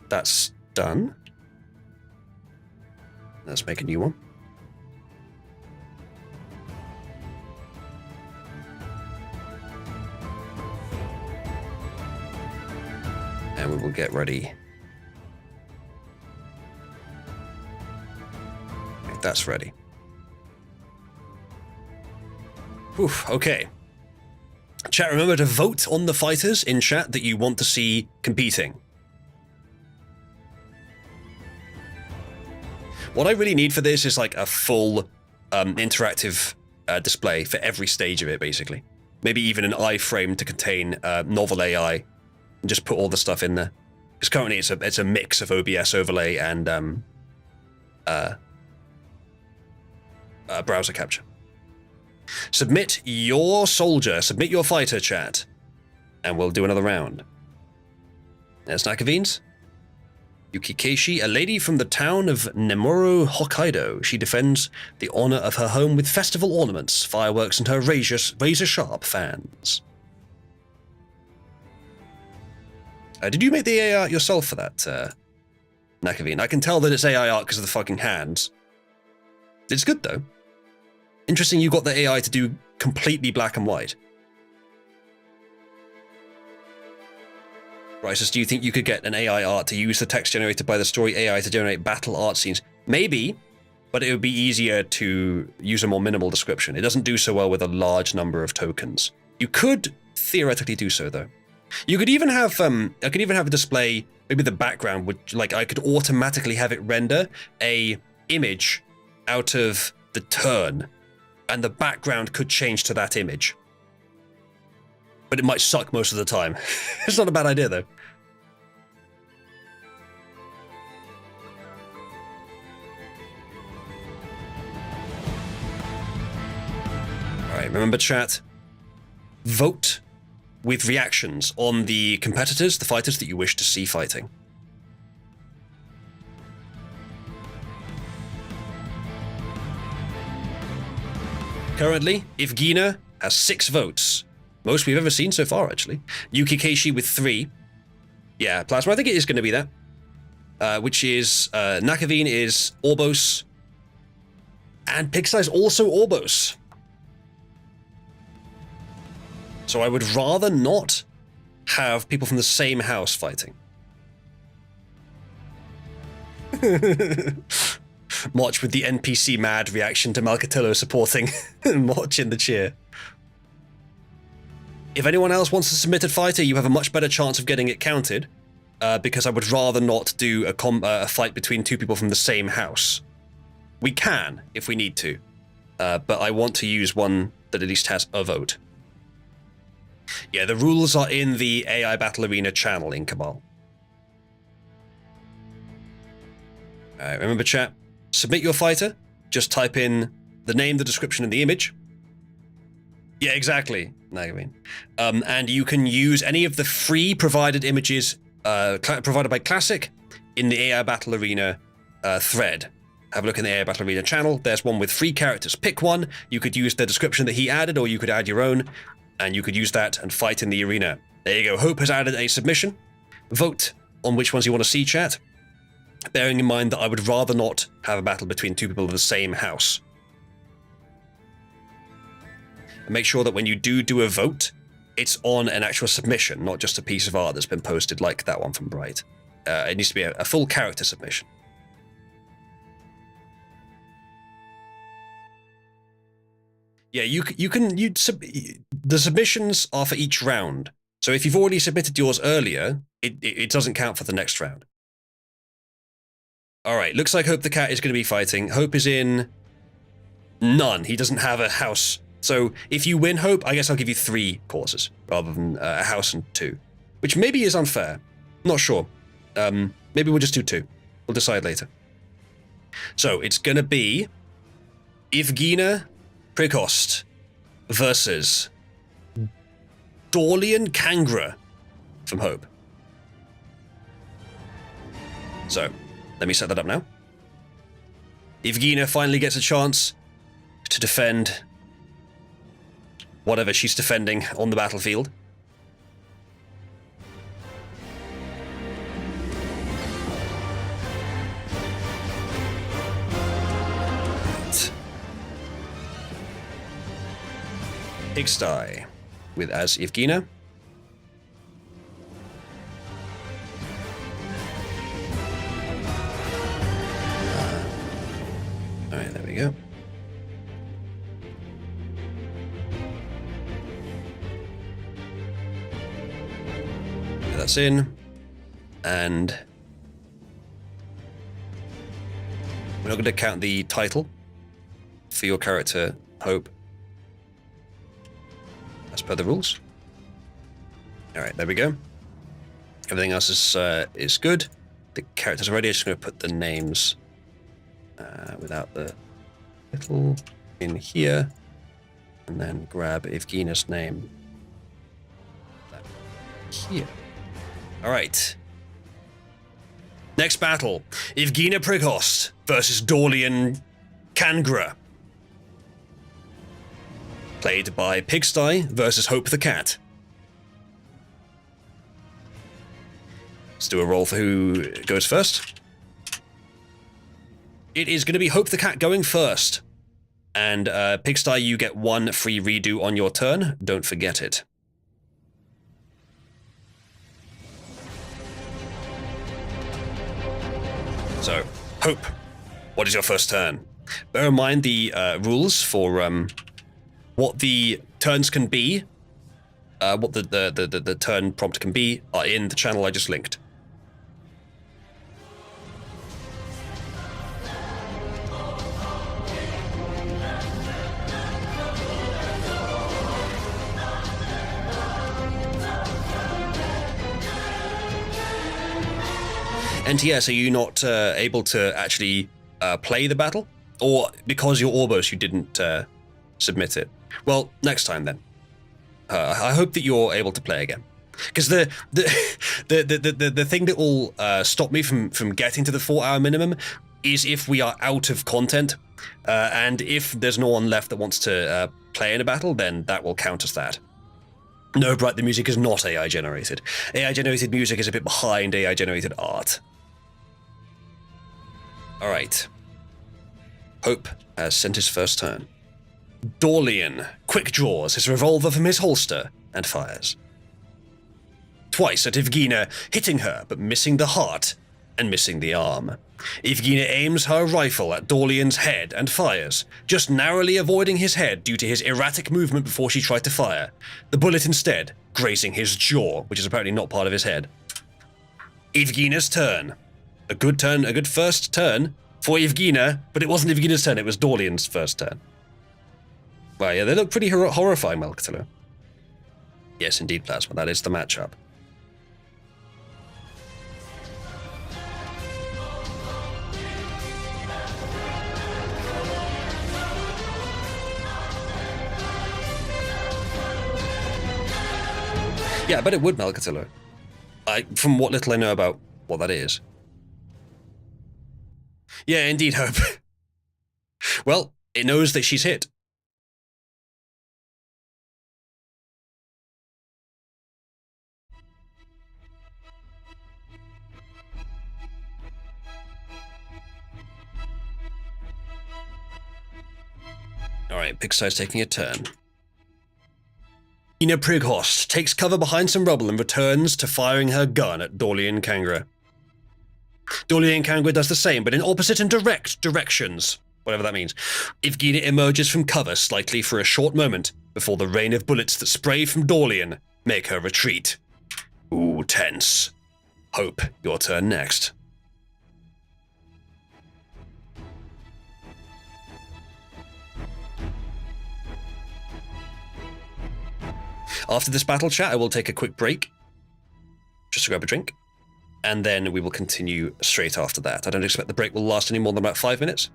S1: That's done. Let's make a new one. And we will get ready. Okay, that's ready. Whew, okay. Chat, remember to vote on the fighters in chat that you want to see competing. What I really need for this is like a full interactive display for every stage of it, basically. Maybe even an iframe to contain novel AI and just put all the stuff in there. Because currently it's a mix of OBS overlay and browser capture. Submit your soldier, submit your fighter, chat, and we'll do another round. There's Nakavines. Yukikeshi, a lady from the town of Nemuro, Hokkaido. She defends the honor of her home with festival ornaments, fireworks, and her razor-sharp fans. Did you make the AI art yourself for that, Nakavine? I can tell that it's AI art because of the fucking hands. It's good, though. Interesting you got the AI to do completely black and white. Rises, do you think you could get an AI art to use the text generated by the story AI to generate battle art scenes? Maybe, but it would be easier to use a more minimal description. It doesn't do so well with a large number of tokens. You could theoretically do so, though. You could even have, I could even have a display, maybe the background would, like, I could automatically have it render a image out of the turn, and the background could change to that image. but it might suck most of the time. It's not a bad idea, though. Alright, remember, chat, vote with reactions on the competitors, the fighters that you wish to see fighting. Currently, Evgena has 6 votes. Most we've ever seen so far, actually. Yukikeshi with 3. Yeah, Plasma, I think it is going to be that. Which is, Nakavine is Orbos. And Pixar is also Orbos. So I would rather not have people from the same house fighting. March with the NPC mad reaction to Malcatillo supporting March in the cheer. If anyone else wants a submitted fighter, you have a much better chance of getting it counted, because I would rather not do a fight between 2 people from the same house. We can, if we need to, but I want to use one that at least has a vote. Yeah, the rules are in the AI Battle Arena channel in Cabal. Alright, remember, chat, submit your fighter, just type in the name, the description, and the image. Yeah, exactly. And you can use any of the free provided images provided by Classic in the AI Battle Arena thread. Have a look in the AI Battle Arena channel. There's one with free characters. Pick one. You could use the description that he added, or you could add your own, and you could use that and fight in the arena. There you go. Hope has added a submission. Vote on which ones you want to see, chat. Bearing in mind that I would rather not have a battle between 2 people of the same house. And make sure that when you do a vote, it's on an actual submission, not just a piece of art that's been posted like that one from Bright. It needs to be a full character submission. Yeah, the submissions are for each round. So if you've already submitted yours earlier, it doesn't count for the next round. All right, looks like Hope the Cat is going to be fighting. Hope is in none. He doesn't have a house. So if you win, Hope, I guess I'll give you 3 courses rather than a house and 2, which maybe is unfair. Not sure. Maybe we'll just do 2. We'll decide later. So it's going to be Evgena Prekost versus Dorian Kangra from Hope. So, let me set that up now. Evgena finally gets a chance to defend whatever she's defending on the battlefield. Pigsty with as Evgena. Alright, there we go. That's in. And we're not going to count the title for your character, Hope, as per the rules. Alright, there we go. Everything else is good. The characters are ready. I'm just going to put the names without the little in here, and then grab Evgena's name here. Alright. Next battle. Evgena Prekost versus Dorian Kangra. Played by Pigsty versus Hope the Cat. Let's do a roll for who goes first. It is going to be Hope the Cat going first. And Pigsty, you get 1 free redo on your turn. Don't forget it. So, Hope, what is your first turn? Bear in mind the rules for what the turns can be, what the turn prompt can be, are in the channel I just linked. NTS, are you not able to actually play the battle? Or because you're Orbos, you didn't submit it? Well, next time then. I hope that you're able to play again. Because the thing that will stop me from getting to the 4-hour minimum is if we are out of content, and if there's no one left that wants to play in a battle, then that will count as that. No, Bright, the music is not AI generated. AI generated music is a bit behind AI generated art. Alright. Hope has sent his first turn. Dorian quick draws his revolver from his holster and fires. Twice at Evgena, hitting her but missing the heart and missing the arm. Evgena aims her rifle at Dorian's head and fires, just narrowly avoiding his head due to his erratic movement before she tried to fire, the bullet instead grazing his jaw, which is apparently not part of his head. Evgena's turn. A good first turn for Evgena, but it wasn't Evgena's turn, it was Dorian's first turn. Well, yeah, they look pretty horrifying, Melkatulu. Yes, indeed, Plasma, that is the matchup. Yeah, I bet it would, Melkatulu. From what little I know about what that is. Yeah, indeed, Hope. Well, it knows that she's hit. Alright, Pigside's taking a turn. Ina Prighost takes cover behind some rubble and returns to firing her gun at Dorian Kangra. Dorian Kangra does the same, but in opposite and direct directions, whatever that means. Evgena emerges from cover slightly for a short moment before the rain of bullets that spray from Dorian make her retreat. Ooh, tense. Hope, your turn next. After this battle chat, I will take a quick break, just to grab a drink, and then we will continue straight after that. I don't expect the break will last any more than about 5 minutes.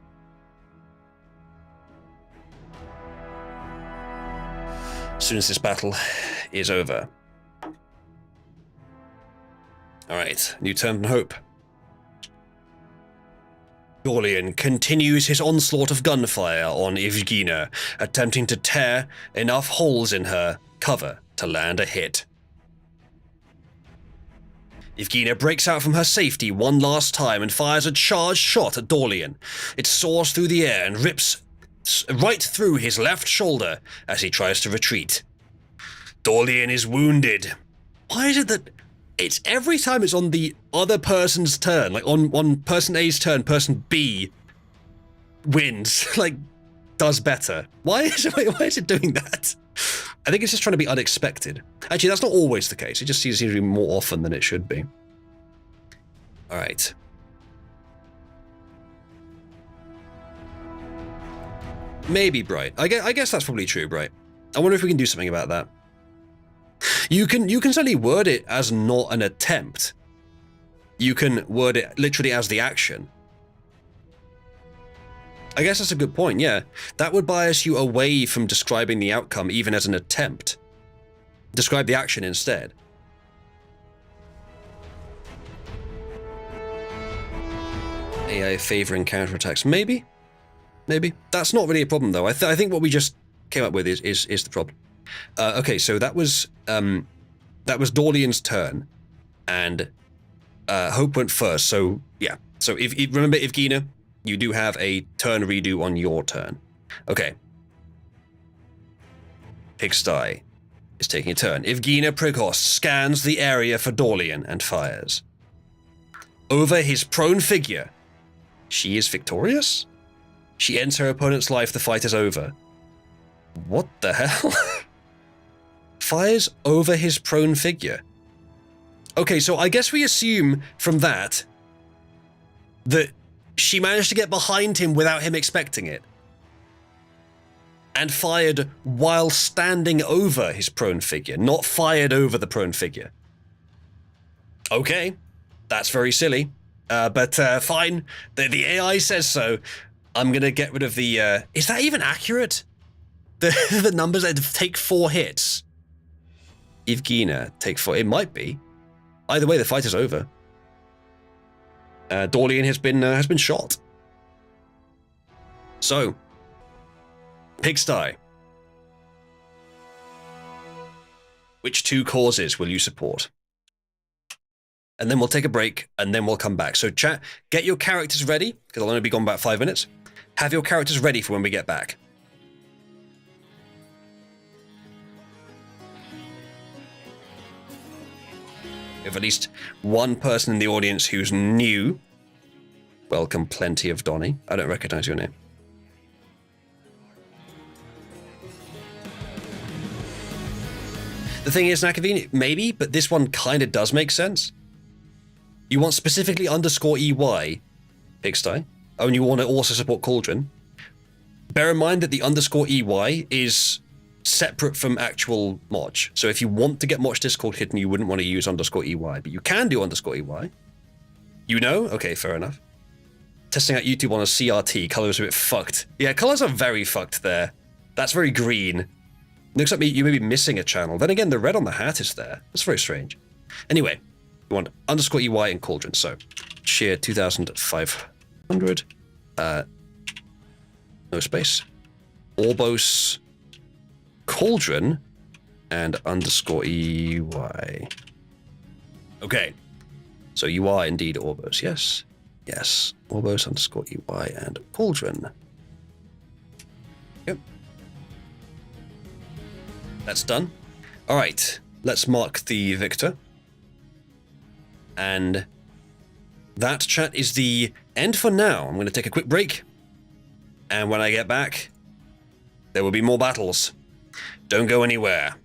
S1: As soon as this battle is over. Alright, new turn from Hope. Dorian continues his onslaught of gunfire on Evgena, attempting to tear enough holes in her cover to land a hit. Evgena breaks out from her safety one last time and fires a charged shot at Dorian. It soars through the air and rips right through his left shoulder as he tries to retreat. Dorian is wounded. Why is it that it's every time it's on the other person's turn, like on person A's turn, person B wins, like does better? Why is it doing that? I think it's just trying to be unexpected. Actually, that's not always the case. It just seems to be more often than it should be. All right. Maybe Bright. I guess that's probably true, Bright. I wonder if we can do something about that. You can certainly word it as not an attempt. You can word it literally as the action. I guess that's a good point, yeah. That would bias you away from describing the outcome even as an attempt. Describe the action instead. AI favoring counterattacks, maybe? Maybe. That's not really a problem though. I think what we just came up with is the problem. Okay, so that was Dorian's turn, and Hope went first. So yeah. So if remember, Evgena, you do have a turn redo on your turn. Okay. Pigsty is taking a turn. Evgena Prighost scans the area for Dorian and fires. Over his prone figure. She is victorious? She ends her opponent's life. The fight is over. What the hell? Fires over his prone figure. Okay, so I guess we assume from that she managed to get behind him without him expecting it. And fired while standing over his prone figure, not fired over the prone figure. Okay, that's very silly. But fine. The AI says so. I'm gonna get rid of the. Is that even accurate? The numbers that take 4 hits. Evgena take 4. It might be. Either way, the fight is over. Dorlian has been shot. So, Pigsty. Which 2 causes will you support? And then we'll take a break, and then we'll come back. So chat, get your characters ready, because I'll only be gone about 5 minutes. Have your characters ready for when we get back. We have at least one person in the audience who's new. Welcome, plenty of Donny. I don't recognize your name. The thing is, Nakavini, maybe, but this one kind of does make sense. You want specifically _EY, Pigsty. Oh, and you want to also support Cauldron. Bear in mind that the _EY is separate from actual Moch. So if you want to get Moch Discord hidden, you wouldn't want to use _EY, but you can do _EY. You know? Okay, fair enough. Testing out YouTube on a CRT, colors are a bit fucked. Yeah, colors are very fucked there. That's very green. Looks like you may be missing a channel. Then again, the red on the hat is there. That's very strange. Anyway, we want _EY and Cauldron. So, cheer 2,500. No space. Orbos, Cauldron, and _EY. Okay. So you are indeed Orbos, yes? Yes. Orbos _EY and Cauldron. Yep. That's done. All right. Let's mark the victor. And that, chat, is the end for now. I'm going to take a quick break. And when I get back, there will be more battles. Don't go anywhere.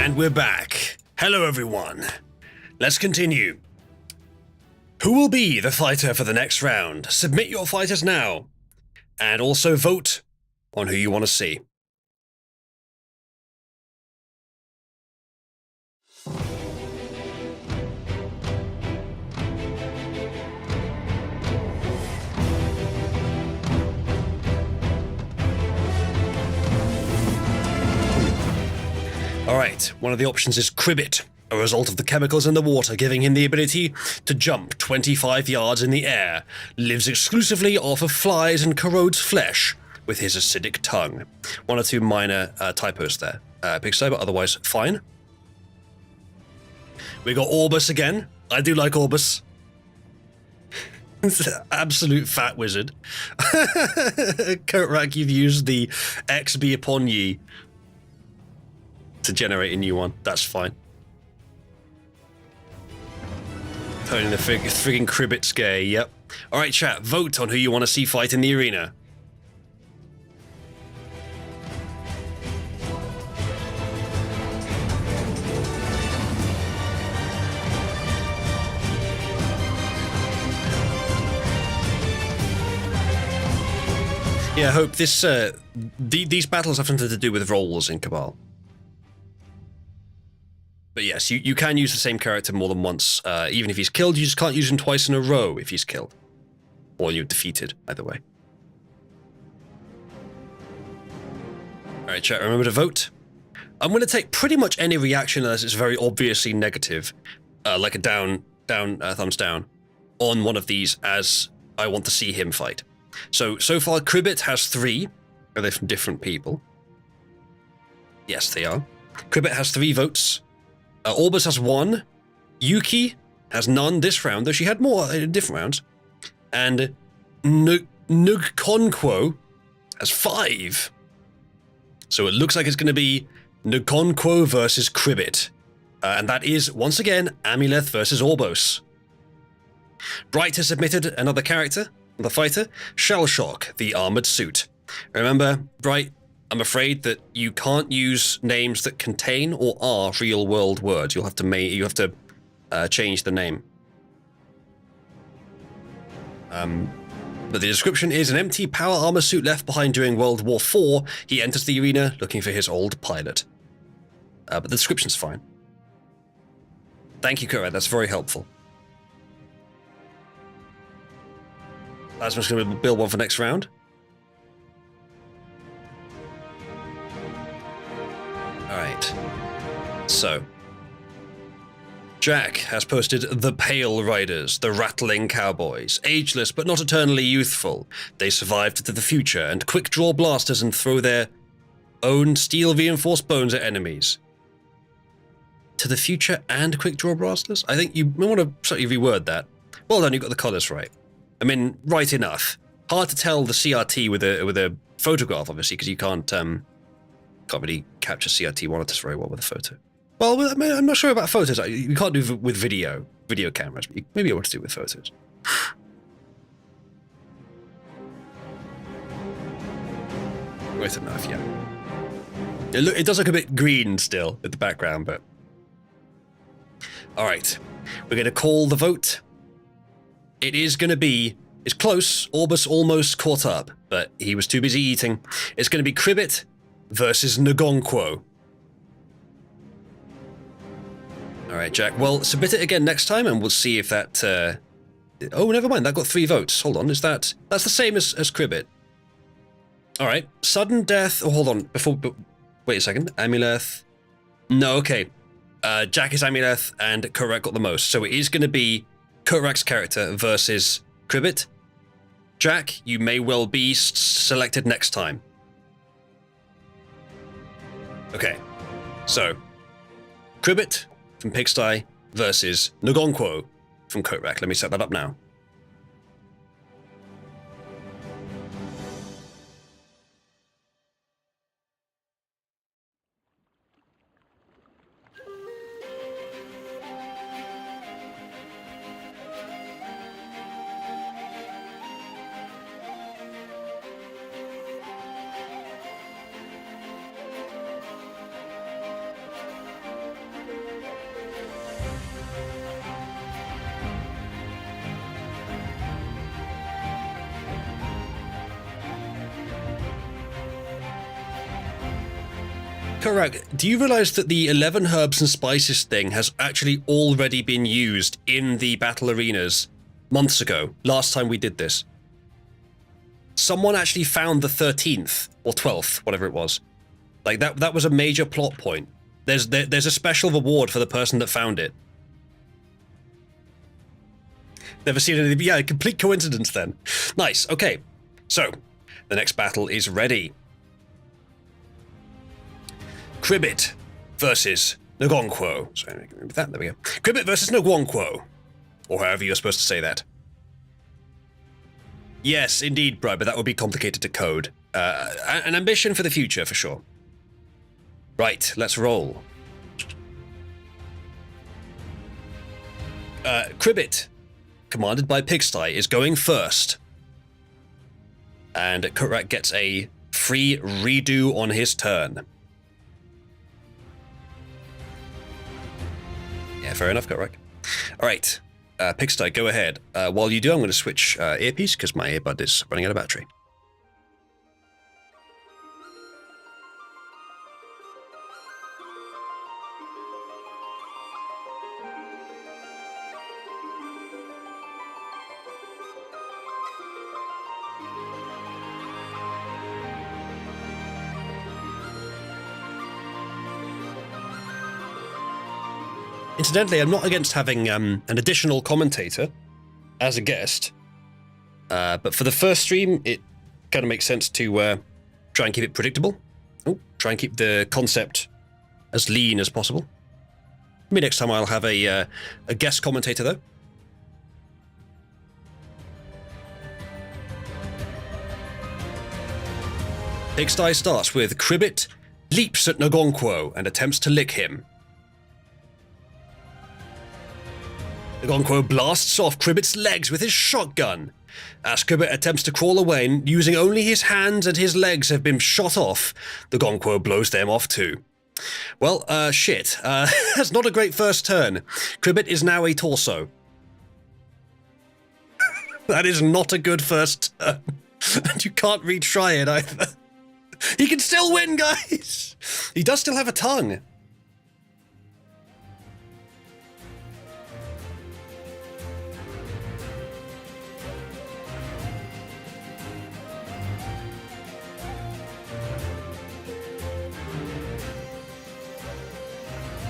S1: And we're back. Hello, everyone. Let's continue. Who will be the fighter for the next round? Submit your fighters now. And also vote on who you want to see. Alright, one of the options is Cribbit, a result of the chemicals in the water giving him the ability to jump 25 yards in the air, lives exclusively off of flies and corrodes flesh with his acidic tongue. One or two minor typos there, Pixie, but otherwise fine. We got Orbus again. I do like Orbus. It's an absolute fat wizard. Kotrak, you've used the X be upon ye to generate a new one. That's fine. Turning the frigging Cribbit scare, yep. Alright, chat, vote on who you want to see fight in the arena. Yeah, I hope this, these battles have something to do with roles in Cabal. But yes, you can use the same character more than once. Even if he's killed, you just can't use him twice in a row if he's killed. Or you're defeated, either way. Alright, chat, remember to vote. I'm going to take pretty much any reaction unless it's very obviously negative, like a thumbs down, on one of these as I want to see him fight. So far, Cribbit has 3. Are they from different people? Yes, they are. Cribbit has 3 votes. Orbus has 1. Yuki has none this round, though she had more in different rounds. And Nugkonquo has 5. So it looks like it's going to be Nugkonquo versus Cribbit. And that is, once again, Amuleth versus Orbos. Bright has submitted another character, the fighter, Shellshock, the armored suit. Remember, Bright, I'm afraid that you can't use names that contain or are real-world words. You'll have to change the name. But the description is an empty power armor suit left behind during World War IV. He enters the arena looking for his old pilot. But the description's fine. Thank you, Kura. That's very helpful. Plasma's going to build one for next round. Alright, so Jack has posted the Pale Riders, the Rattling Cowboys, ageless but not eternally youthful. They survived to the future and quick draw blasters and throw their own steel reinforced bones at enemies. To the future and quick draw blasters? I think you may want to slightly reword that. Well done, you got the colours right. I mean, right enough. Hard to tell the CRT with a photograph, obviously, because you can't really capture CRT monitors very well with a photo. Well, I mean, I'm not sure about photos. You can't do with video cameras. But maybe I want to do it with photos. Right enough, yeah. It does look a bit green still at the background, but... Alright, we're going to call the vote. It is going to be... It's close. Orbus almost caught up, but he was too busy eating. It's going to be Cribbit versus Nugkonquo. Alright, Jack. Well, submit it again next time, and we'll see if that... Oh, never mind. That got 3 votes. Hold on. That's the same as Cribbit. Alright. Sudden death... Oh, hold on. Wait a second. Amuleth... No, okay. Jack is Amuleth, and Kotrak got the most. So it is going to be Kotrak's character versus Cribbit. Jack, you may well be selected next time. Okay. So, Cribbit from Pigsty versus Nugkonquo from Kotrak. Let me set that up now. Correct. Do you realize that the 11 herbs and spices thing has actually already been used in the battle arenas months ago, last time we did this? Someone actually found the 13th or 12th, whatever it was. Like that was a major plot point. There's a special reward for the person that found it. Never seen anything. Yeah, complete coincidence then. Nice. Okay. So, the next battle is ready. Cribbit versus Ngonkwo. Sorry, with that. There we go. Cribbit versus Ngonkwo. Or however you're supposed to say that. Yes, indeed, bro, but that would be complicated to code. An ambition for the future, for sure. Right, let's roll. Cribbit, commanded by Pigsty, is going first. And Kurak gets a free redo on his turn. Yeah, fair enough, Kurak. Alright, Pigsty, go ahead. While you do, I'm going to switch earpiece, because my earbud is running out of battery. Incidentally, I'm not against having an additional commentator as a guest, but for the first stream, it kind of makes sense to try and keep it predictable. Oh, try and keep the concept as lean as possible. Maybe next time I'll have a guest commentator, though. Pigsty starts with Cribbit leaps at Ngonkwo and attempts to lick him. Ngonkwo blasts off Cribbit's legs with his shotgun. As Cribbit attempts to crawl away, using only his hands and his legs have been shot off, the Ngonkwo blows them off too. Well, shit. That's not a great first turn. Cribbit is now a torso. That is not a good first turn. And you can't retry it either. He can still win, guys! He does still have a tongue.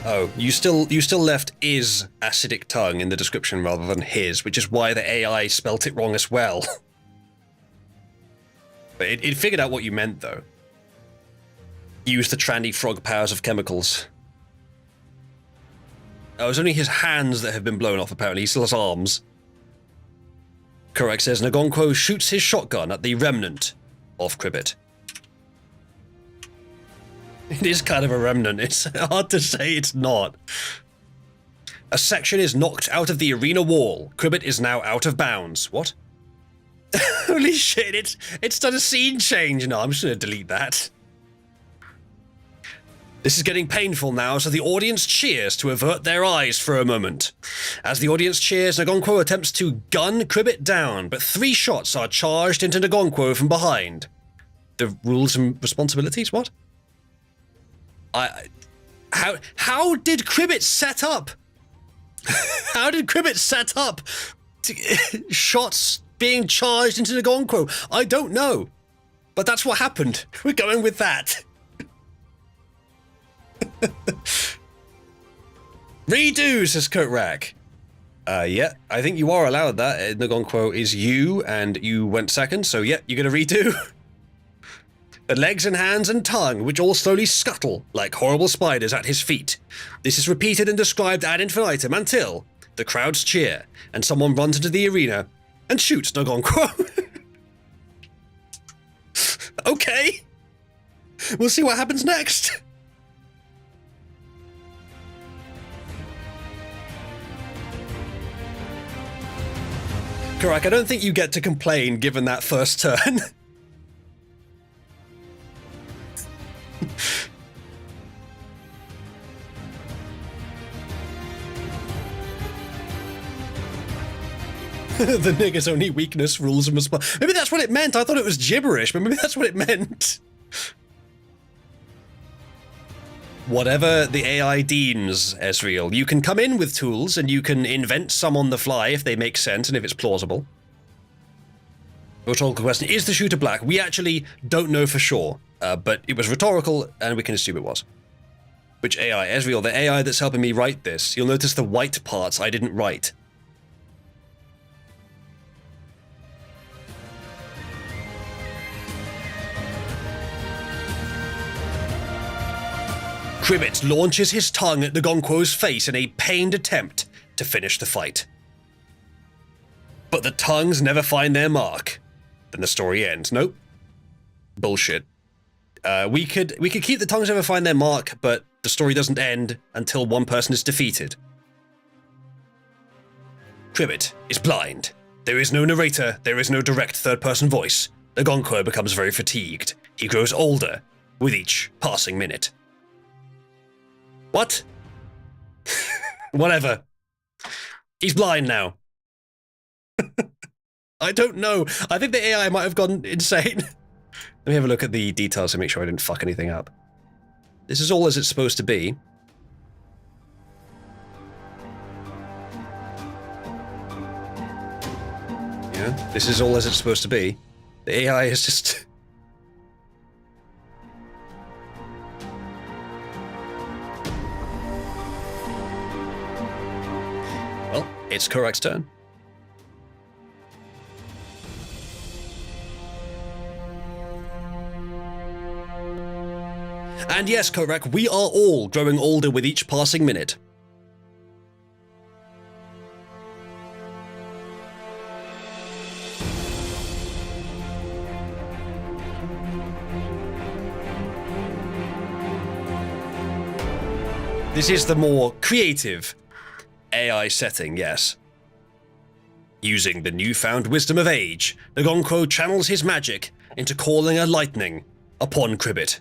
S1: Oh, you still left is acidic tongue in the description rather than his, which is why the AI spelt it wrong as well. But it figured out what you meant, though. Use the tranny frog powers of chemicals. Oh, it's only his hands that have been blown off, apparently. He still has arms. Correct says Ngonkwo shoots his shotgun at the remnant of Cribbit. It is kind of a remnant. It's hard to say it's not. A section is knocked out of the arena wall. Cribbit is now out of bounds. What? Holy shit, it's done a scene change. No, I'm just going to delete that. This is getting painful now, so the audience cheers to avert their eyes for a moment. As the audience cheers, Ngonkwo attempts to gun Cribbit down, but 3 shots are charged into Ngonkwo from behind. The rules and responsibilities? What? How did Cribbit set up? How did Cribbit set up shots being charged into Ngonkwo? I don't know, but that's what happened. We're going with that. Redo, says Kotrak. Yeah, I think you are allowed that. Ngonkwo is you, and you went second, so yeah, you're gonna redo. The legs and hands and tongue, which all slowly scuttle like horrible spiders at his feet. This is repeated and described ad infinitum until the crowds cheer and someone runs into the arena and shoots Ngonkwo. Okay. We'll see what happens next. Karak, I don't think you get to complain given that first turn. The nigger's only weakness, rules and response. Maybe that's what it meant. I thought it was gibberish, but maybe that's what it meant. Whatever the AI deems, Ezreal. You can come in with tools and you can invent some on the fly if they make sense and if it's plausible. Rhetorical question, is the shooter black? We actually don't know for sure, but it was rhetorical and we can assume it was. Which AI? Ezreal, the AI that's helping me write this. You'll notice the white parts I didn't write. Cribbit launches his tongue at Ngonquo's face in a pained attempt to finish the fight. But the tongues never find their mark. Then the story ends. Nope. Bullshit. We could keep the tongues never find their mark, but the story doesn't end until one person is defeated. Cribbit is blind. There is no narrator, there is no direct third-person voice. Ngonquo becomes very fatigued. He grows older with each passing minute. What? Whatever. He's blind now. I don't know. I think the AI might have gone insane. Let me have a look at the details to make sure I didn't fuck anything up. This is all as it's supposed to be. Yeah, this is all as it's supposed to be. The AI is just... Well, it's Korak's turn. And yes, Korak, we are all growing older with each passing minute. This is the more creative AI setting, yes. Using the newfound wisdom of age, Ngonquo channels his magic into calling a lightning upon Cribbit.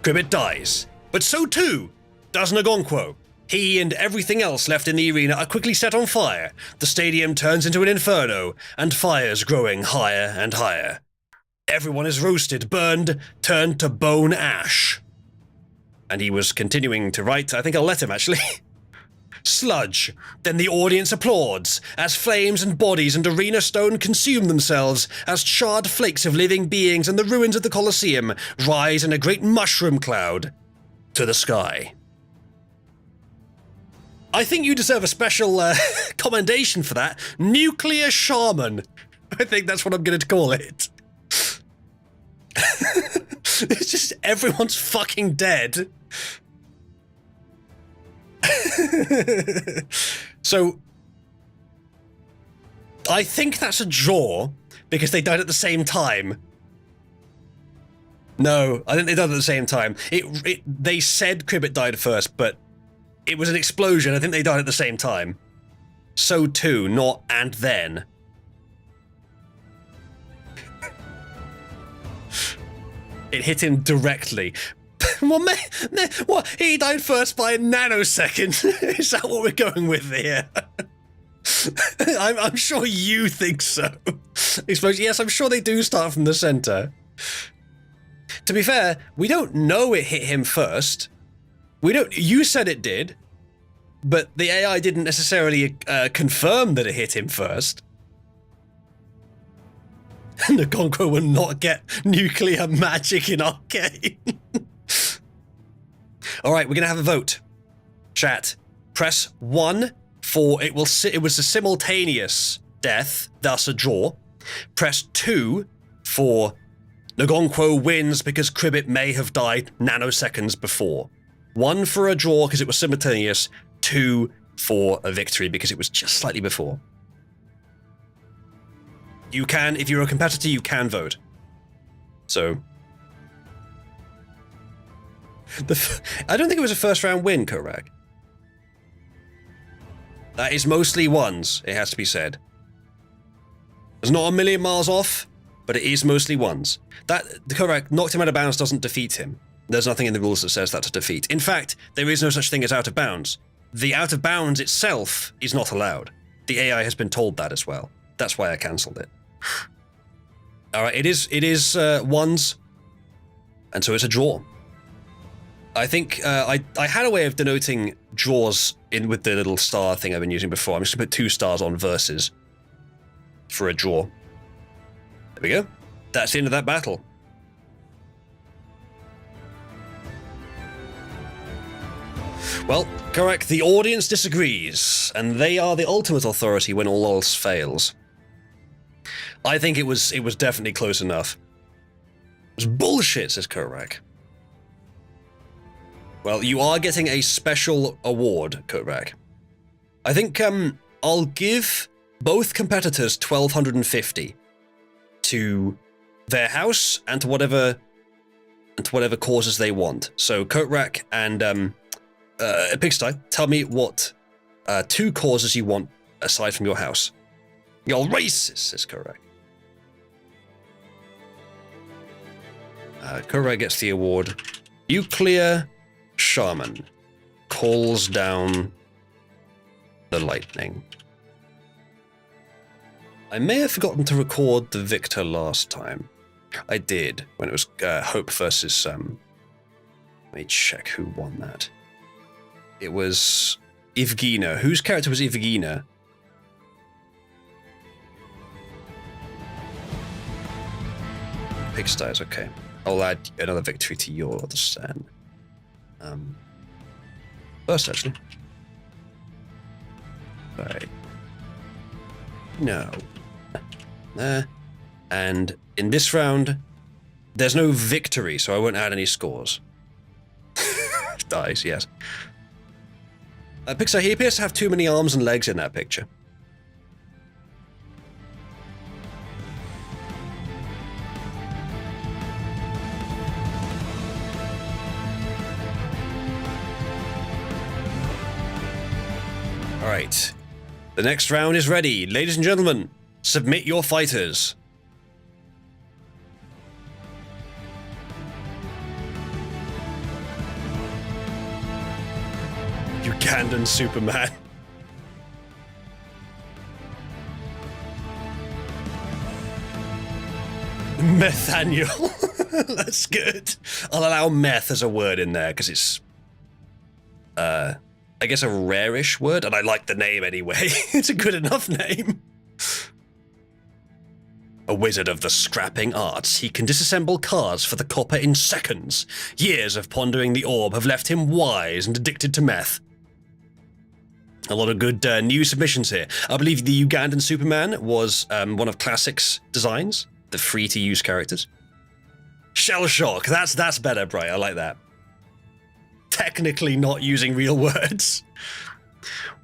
S1: Cribbit dies, but so too does Ngonquo. He and everything else left in the arena are quickly set on fire. The stadium turns into an inferno, and fires growing higher and higher. Everyone is roasted, burned, turned to bone ash. And he was continuing to write. I think I'll let him, actually. Sludge. Then the audience applauds, as flames and bodies and arena stone consume themselves, as charred flakes of living beings and the ruins of the Colosseum rise in a great mushroom cloud to the sky. I think you deserve a special commendation for that. Nuclear Shaman. I think that's what I'm going to call it. It's just everyone's fucking dead. So, I think that's a draw, because they died at the same time. No, I think they died at the same time. They said Cribbit died first, but it was an explosion. I think they died at the same time. So too, not and then. It hit him directly. What? He died first by a nanosecond? Is that what we're going with here? I'm sure you think so. Yes, I'm sure they do start from the center. To be fair, we don't know it hit him first. We don't. You said it did, but the AI didn't necessarily confirm that it hit him first. Ngonquo will not get nuclear magic in Arcane. Alright, we're gonna have a vote. Chat, press 1 for it was a simultaneous death, thus a draw. Press 2 for Ngonquo wins because Cribbit may have died nanoseconds before. 1 for a draw because it was simultaneous, 2 for a victory because it was just slightly before. You can, if you're a competitor, you can vote. So... I don't think it was a first round win, Korak. That is mostly ones, it has to be said. It's not a million miles off, but it is mostly ones. That, Korak, knocked him out of bounds doesn't defeat him. There's nothing in the rules that says that's a defeat. In fact, there is no such thing as out of bounds. The out of bounds itself is not allowed. The AI has been told that as well. That's why I cancelled it. Alright, it is ones, and so it's a draw. I think I had a way of denoting draws in with the little star thing I've been using before. I'm just gonna put 2 stars on versus for a draw. There we go. That's the end of that battle. Well, correct. The audience disagrees, and they are the ultimate authority when all else fails. I think it was definitely close enough. It was bullshit, says Korak. Well, you are getting a special award, Korak. I think I'll give both competitors 1,250 to their house and to whatever causes they want. So Korak and Pigsty, tell me what 2 causes you want aside from your house. You're racist, says Korak. Korak gets the award. Nuclear Shaman calls down the lightning. I may have forgotten to record the victor last time. I did, when it was Hope versus... let me check who won that. It was Ivgina. Whose character was Ivgina? Pigstyes, okay. I'll add another victory to yours, and... first, actually. Right. No. There. And in this round, there's no victory, so I won't add any scores. Dies, yes. Pixar, he appears to have too many arms and legs in that picture. Alright. The next round is ready. Ladies and gentlemen, submit your fighters. Ugandan Superman. Methaniel. That's good. I'll allow meth as a word in there because it's I guess a rare-ish word, and I like the name anyway. It's a good enough name. A wizard of the scrapping arts, he can disassemble cars for the copper in seconds. Years of pondering the orb have left him wise and addicted to meth. A lot of good new submissions here. I believe the Ugandan Superman was one of Classic's designs, the free-to-use characters. Shell shock, that's better, Bright, I like that. Technically not using real words.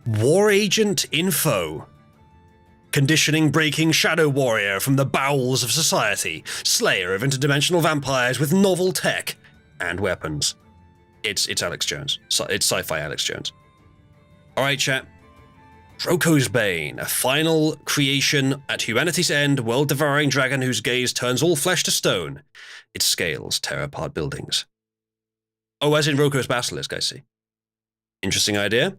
S1: War Agent Info. Conditioning breaking shadow warrior from the bowels of society. Slayer of interdimensional vampires with novel tech and weapons. It's Alex Jones. It's sci-fi Alex Jones. Alright, chat. Droko's Bane, a final creation at humanity's end, world-devouring dragon whose gaze turns all flesh to stone. Its scales tear apart buildings. Oh, as in Roko's Basilisk, I see. Interesting idea.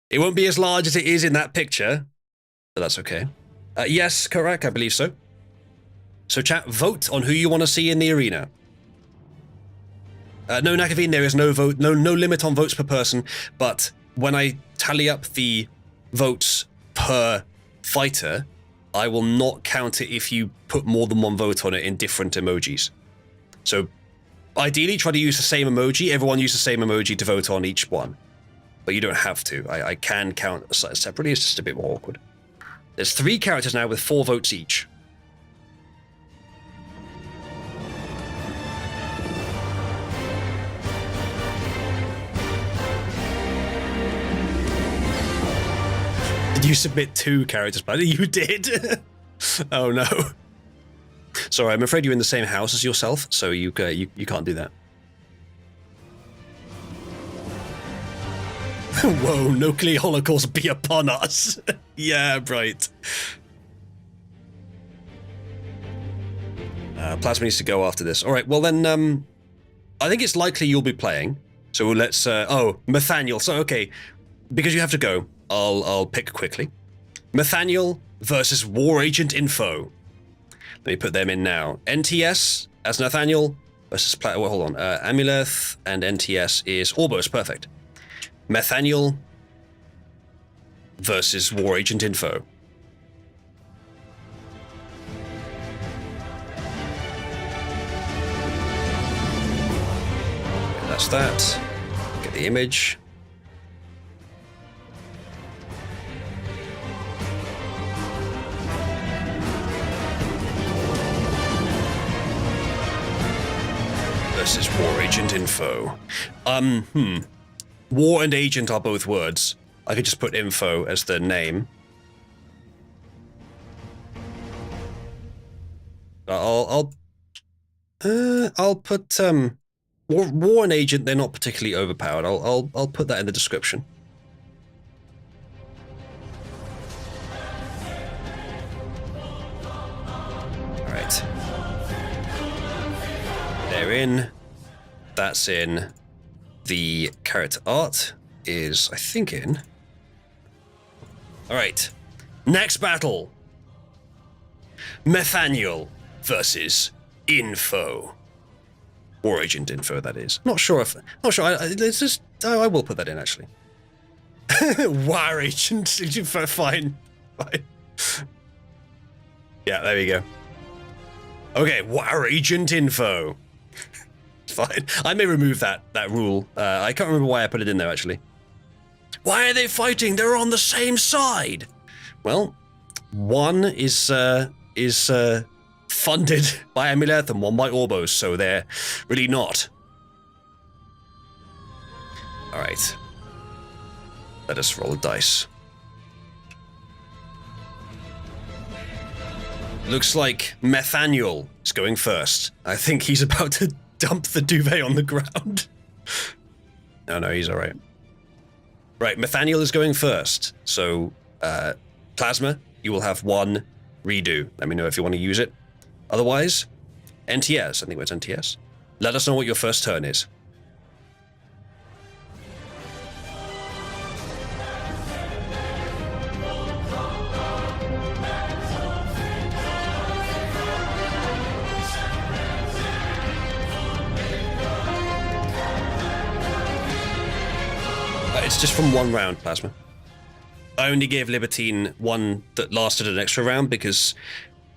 S1: It won't be as large as it is in that picture, but that's okay. Yes, correct, I believe so. So chat, vote on who you want to see in the arena. No, Nakavine, there is no vote, no limit on votes per person, but when I tally up the votes per fighter, I will not count it if you put more than one vote on it in different emojis. So ideally, try to use the same emoji. Everyone use the same emoji to vote on each one. But you don't have to. I can count separately. It's just a bit more awkward. There's 3 characters now with 4 votes each. Did you submit 2 characters, buddy? You did? Oh no. Sorry, I'm afraid you're in the same house as yourself, so you can't do that. Whoa, nuclear holocaust be upon us. Yeah, right. Plasma needs to go after this. All right, well then, I think it's likely you'll be playing. So let's, oh, Nathaniel. So, okay, because you have to go, I'll pick quickly. Nathaniel versus War Agent Info. Let me put them in now. NTS as Nathaniel, versus well, hold on. Amuleth and NTS is Orbos, perfect. Nathaniel versus War Agent Info. That's that. Get the image. Versus War Agent Info. War and Agent are both words. I could just put Info as the name. I'll put War and Agent. They're not particularly overpowered. I'll put that in the description. All right. They're in. That's in. The character art is, I think, in. All right. Next battle. Nathaniel versus Info. War Agent Info, that is. Not sure. It's just. I will put that in, actually. War Agent Info. Fine. Yeah, there we go. Okay, War Agent Info. Fine. I may remove that rule. I can't remember why I put it in there, actually. Why are they fighting? They're on the same side. Well, one is funded by Amuleth and one by Orbos, so they're really not. All right. Let us roll the dice. Looks like Nathaniel is going first. I think he's about to dump the duvet on the ground. No, he's all right. Right, Nathaniel is going first. So, Plasma, you will have one redo. Let me know if you want to use it. Otherwise, NTS, I think it's NTS. Let us know what your first turn is. It's just from one round, Plasma. I only gave Libertine one that lasted an extra round because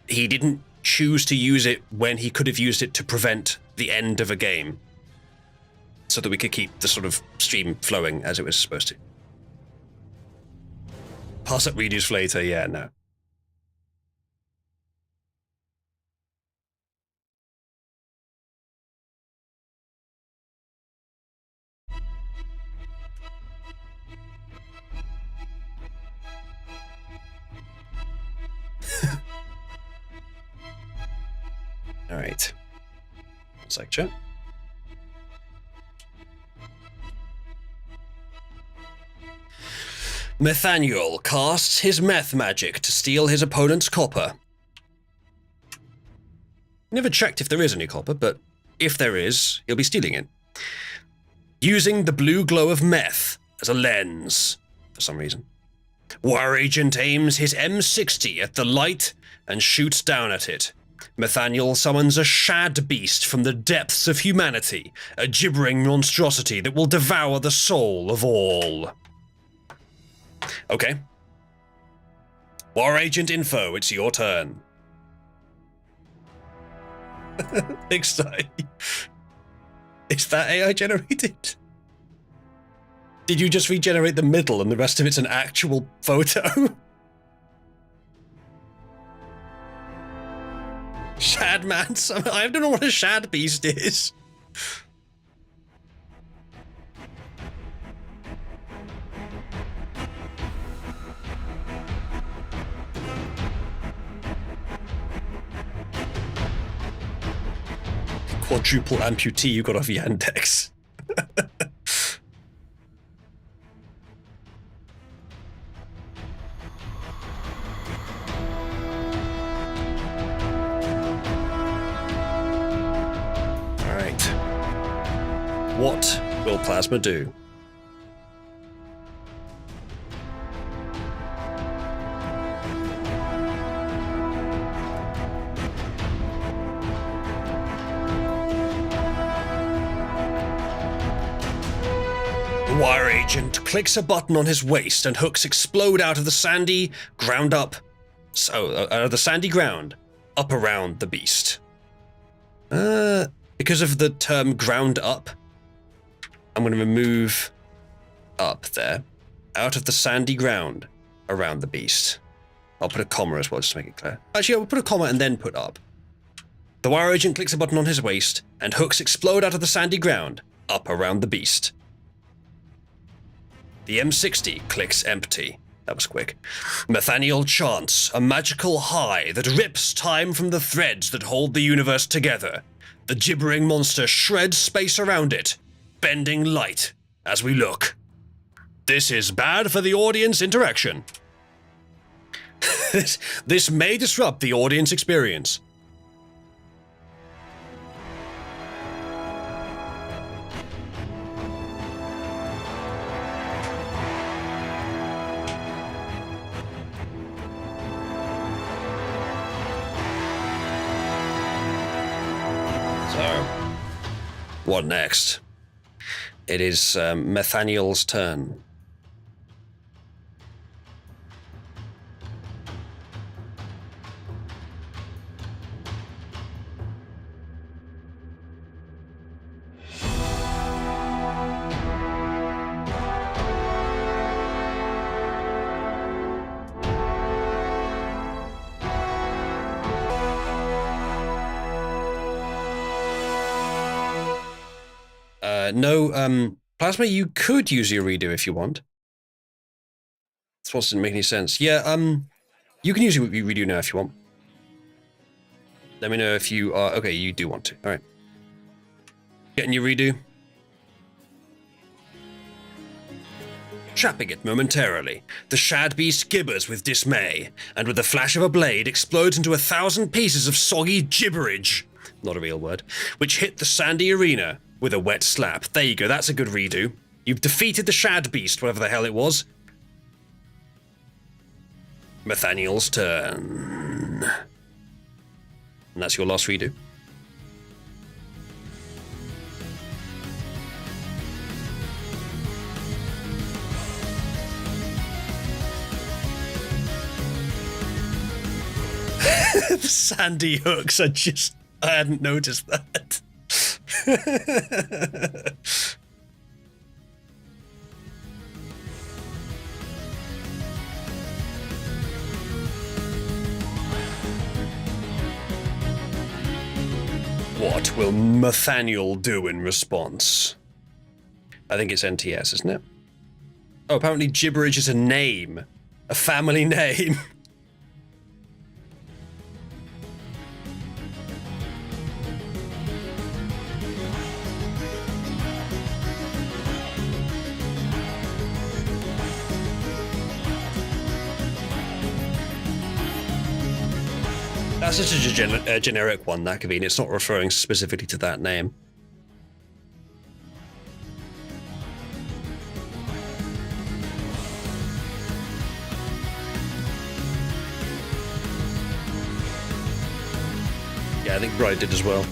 S1: he didn't choose to use it when he could have used it to prevent the end of a game, so that we could keep the sort of stream flowing as it was supposed to. Pass up redos for later, yeah, no. All right. Sec chat. Nathaniel casts his meth magic to steal his opponent's copper. Never checked if there is any copper, but if there is, he'll be stealing it. Using the blue glow of meth as a lens, for some reason. War Agent aims his M60 at the light and shoots down at it. Nathaniel summons a shad beast from the depths of humanity, a gibbering monstrosity that will devour the soul of all. Okay. War Agent Info, it's your turn. Big Sty. Is that AI generated? Did you just regenerate the middle and the rest of it's an actual photo? Shad man, I don't know what a shad beast is. Quadruple amputee you got off Yandex. What will Plasma do? The wire agent clicks a button on his waist and hooks explode out of the sandy ground up. Out of the sandy ground up around the beast. Because of the term ground up, I'm going to remove up there. Out of the sandy ground around the beast. I'll put a comma as well, just to make it clear. Actually, I'll put a comma and then put up. The wire agent clicks a button on his waist, and hooks explode out of the sandy ground, up around the beast. The M60 clicks empty. That was quick. Nathaniel chants a magical high that rips time from the threads that hold the universe together. The gibbering monster shreds space around it, bending light as we look. This is bad for the audience interaction. This may disrupt the audience experience. So, what next? It is Nathaniel's turn. No, Plasma, you could use your redo if you want. This one didn't make any sense. Yeah, you can use your redo now if you want. Let me know if you are... Okay, you do want to. All right. Getting your redo. Trapping it momentarily, the shad beast gibbers with dismay, and with the flash of a blade explodes into 1,000 pieces of soggy gibberage, not a real word, which hit the sandy arena with a wet slap. There you go, that's a good redo. You've defeated the shad beast, whatever the hell it was. Nathaniel's turn. And that's your last redo. The sandy hooks are just... I hadn't noticed that. What will Nathaniel do in response? I think it's NTS, isn't it? Oh, apparently gibberage is a name. A family name. That's just a generic one, that could be, and it's not referring specifically to that name. Yeah, I think Bright did as well.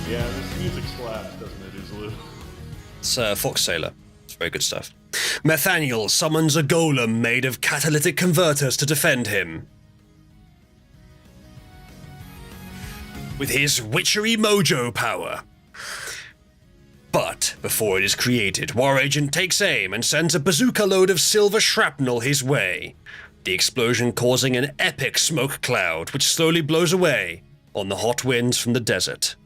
S2: Yeah, this music slaps, doesn't it, Uzulu?
S1: It's Fox Sailor. Very good stuff. Nathaniel summons a golem made of catalytic converters to defend him. With his witchery mojo power. But before it is created, War Agent takes aim and sends a bazooka load of silver shrapnel his way. The explosion causing an epic smoke cloud which slowly blows away on the hot winds from the desert.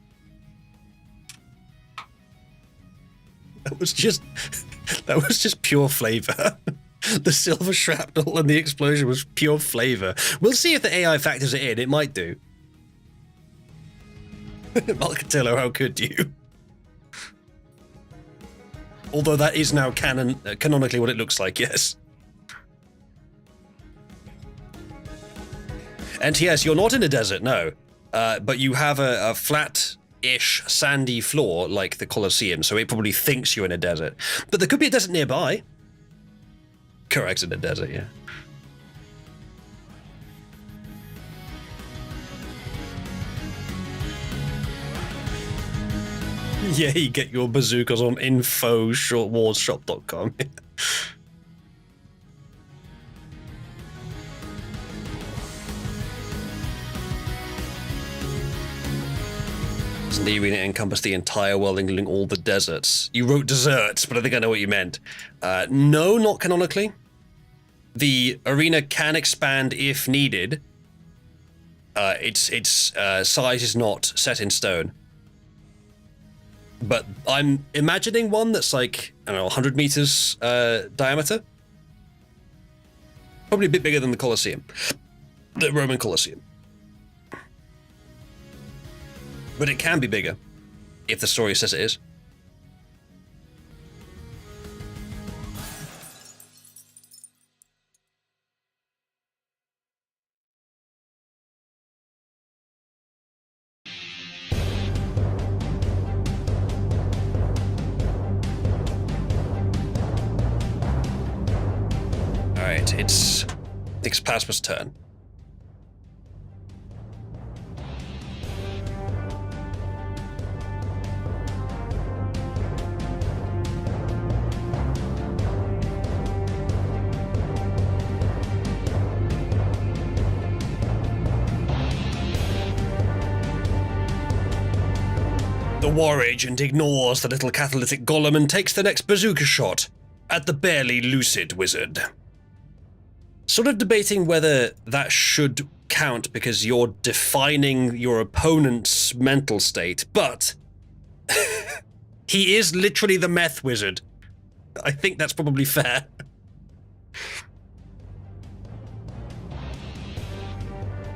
S1: That was just pure flavor. The silver shrapnel and the explosion was pure flavor. We'll see if the AI factors it in. It might do. Malcatillo, how could you? Although that is now canonically what it looks like, yes. And yes, you're not in a desert, no. But you have a flat-ish sandy floor like the Colosseum, so it probably thinks you're in a desert. But there could be a desert nearby. Correct, in a desert, yeah. Yeah, you get your bazookas on info.warsshop.com. Doesn't the arena encompass the entire world, including all the deserts? You wrote deserts, but I think I know what you meant. No, not canonically. The arena can expand if needed. Its size is not set in stone. But I'm imagining one that's like, I don't know, 100 meters diameter. Probably a bit bigger than the Colosseum. The Roman Colosseum. But it can be bigger, if the story says it is. Alright, I think it's Plasma's turn. The war agent ignores the little catalytic golem and takes the next bazooka shot at the barely lucid wizard. Sort of debating whether that should count because you're defining your opponent's mental state, but he is literally the meth wizard. I think that's probably fair.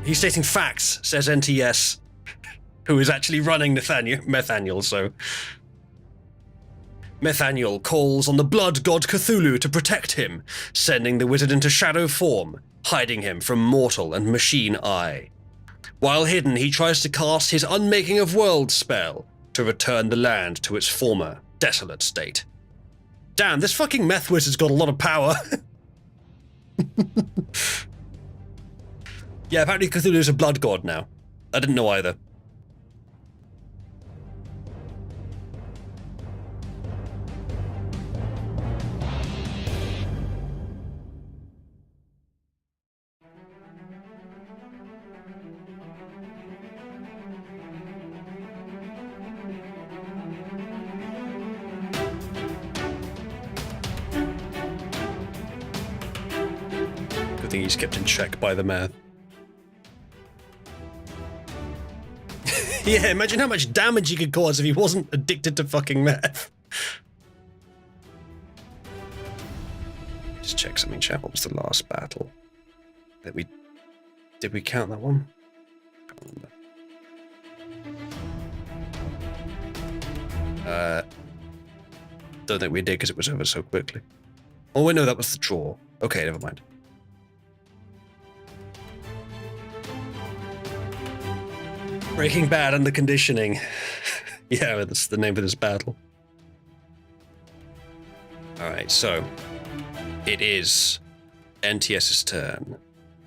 S1: He's stating facts, says NTS, who is actually running Methaniel, so... Methaniel calls on the blood god Cthulhu to protect him, sending the wizard into shadow form, hiding him from mortal and machine eye. While hidden, he tries to cast his Unmaking of Worlds spell to return the land to its former desolate state. Damn, this fucking meth wizard's got a lot of power. Yeah, apparently Cthulhu's a blood god now. I didn't know either. Good thing he's kept in check by the math. Yeah, imagine how much damage he could cause if he wasn't addicted to fucking meth. Just check something, chat. What was the last battle? Did we count that one? Can't remember. Don't think we did because it was over so quickly. Oh wait, no, that was the draw. Okay, never mind. Breaking Bad under conditioning. Yeah, that's the name of this battle. Alright, so it is NTS's turn.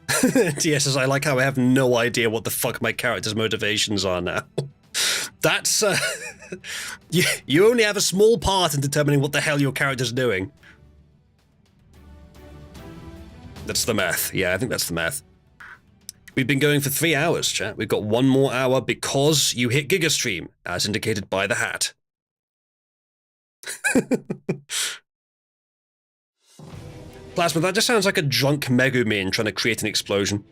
S1: NTS is, I like how I have no idea what the fuck my character's motivations are now. That's, you only have a small part in determining what the hell your character's doing. That's the math. Yeah, I think that's the math. We've been going for 3 hours, chat. We've got 1 more hour because you hit Gigastream, as indicated by the hat. Plasma, that just sounds like a drunk Megumin trying to create an explosion.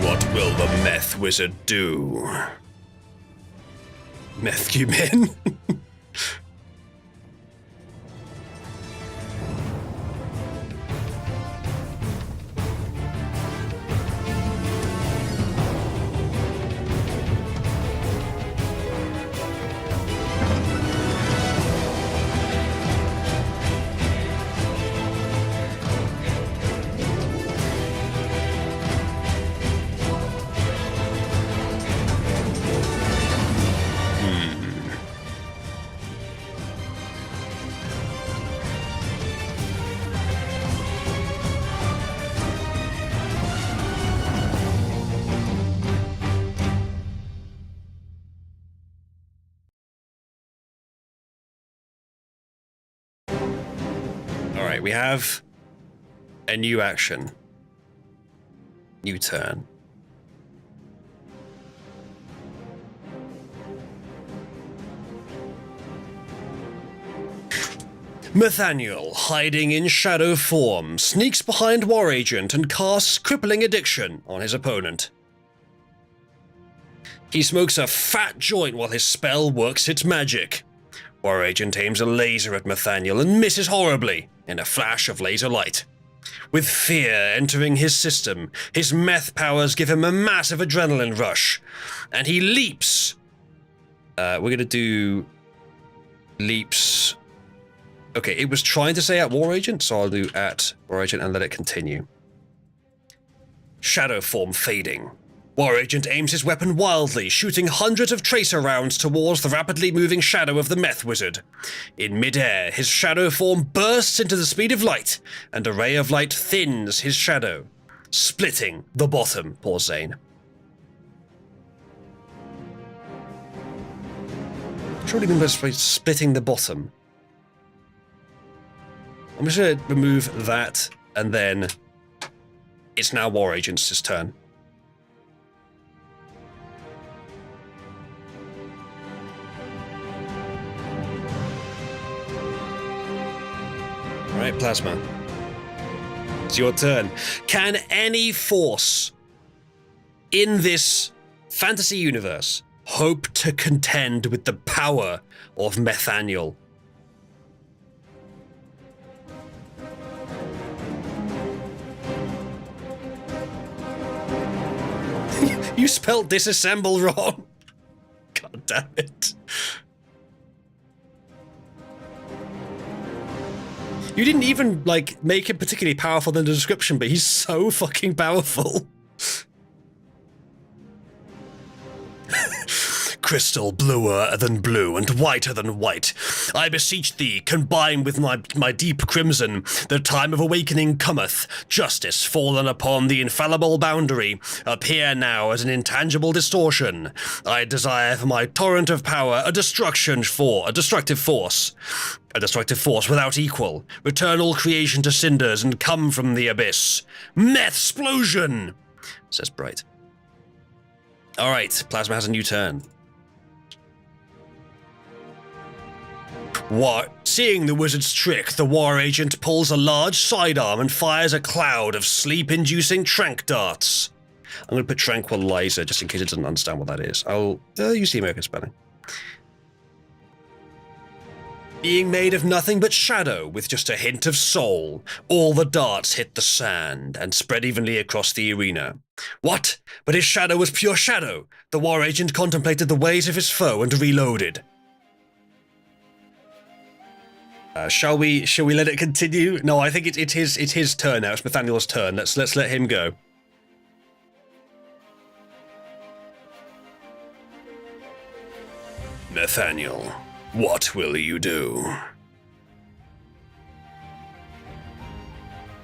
S1: What will the meth wizard do? Meth human. Alright, we have a new action. New turn. Nathaniel, hiding in shadow form, sneaks behind War Agent and casts Crippling Addiction on his opponent. He smokes a fat joint while his spell works its magic. War Agent aims a laser at Nathaniel and misses horribly in a flash of laser light. With fear entering his system, his meth powers give him a massive adrenaline rush, and he leaps. We're gonna do leaps. Okay, it was trying to say at War Agent, so I'll do at War Agent and let it continue. Shadow form fading. War Agent aims his weapon wildly, shooting hundreds of tracer rounds towards the rapidly moving shadow of the meth wizard. In midair, his shadow form bursts into the speed of light, and a ray of light thins his shadow, splitting the bottom, poor Zane. Surely we must be splitting the bottom. I'm just going to remove that, and then it's now War Agent's turn. Alright, Plasma. It's your turn. Can any force in this fantasy universe hope to contend with the power of Nathaniel? You spelled disassemble wrong. God damn it. You didn't even, like, make him particularly powerful in the description, but he's so fucking powerful. Crystal bluer than blue and whiter than white, I beseech thee, combine with my deep crimson. The time of awakening cometh, justice fallen upon the infallible boundary, appear now as an intangible distortion. I desire for my torrent of power a destructive force without equal, return all creation to cinders and come from the abyss. Methsplosion, says Bright. Alright, Plasma has a new turn. Seeing the wizard's trick, the War Agent pulls a large sidearm and fires a cloud of sleep-inducing trank darts. I'm going to put tranquilizer just in case it doesn't understand what that is. I'll use the American spelling. Being made of nothing but shadow with just a hint of soul, all the darts hit the sand and spread evenly across the arena. What? But his shadow was pure shadow. The War Agent contemplated the ways of his foe and reloaded. Shall we let it continue? No, I think it's his turn now. It's Nathaniel's turn. Let's let him go. Nathaniel, what will you do?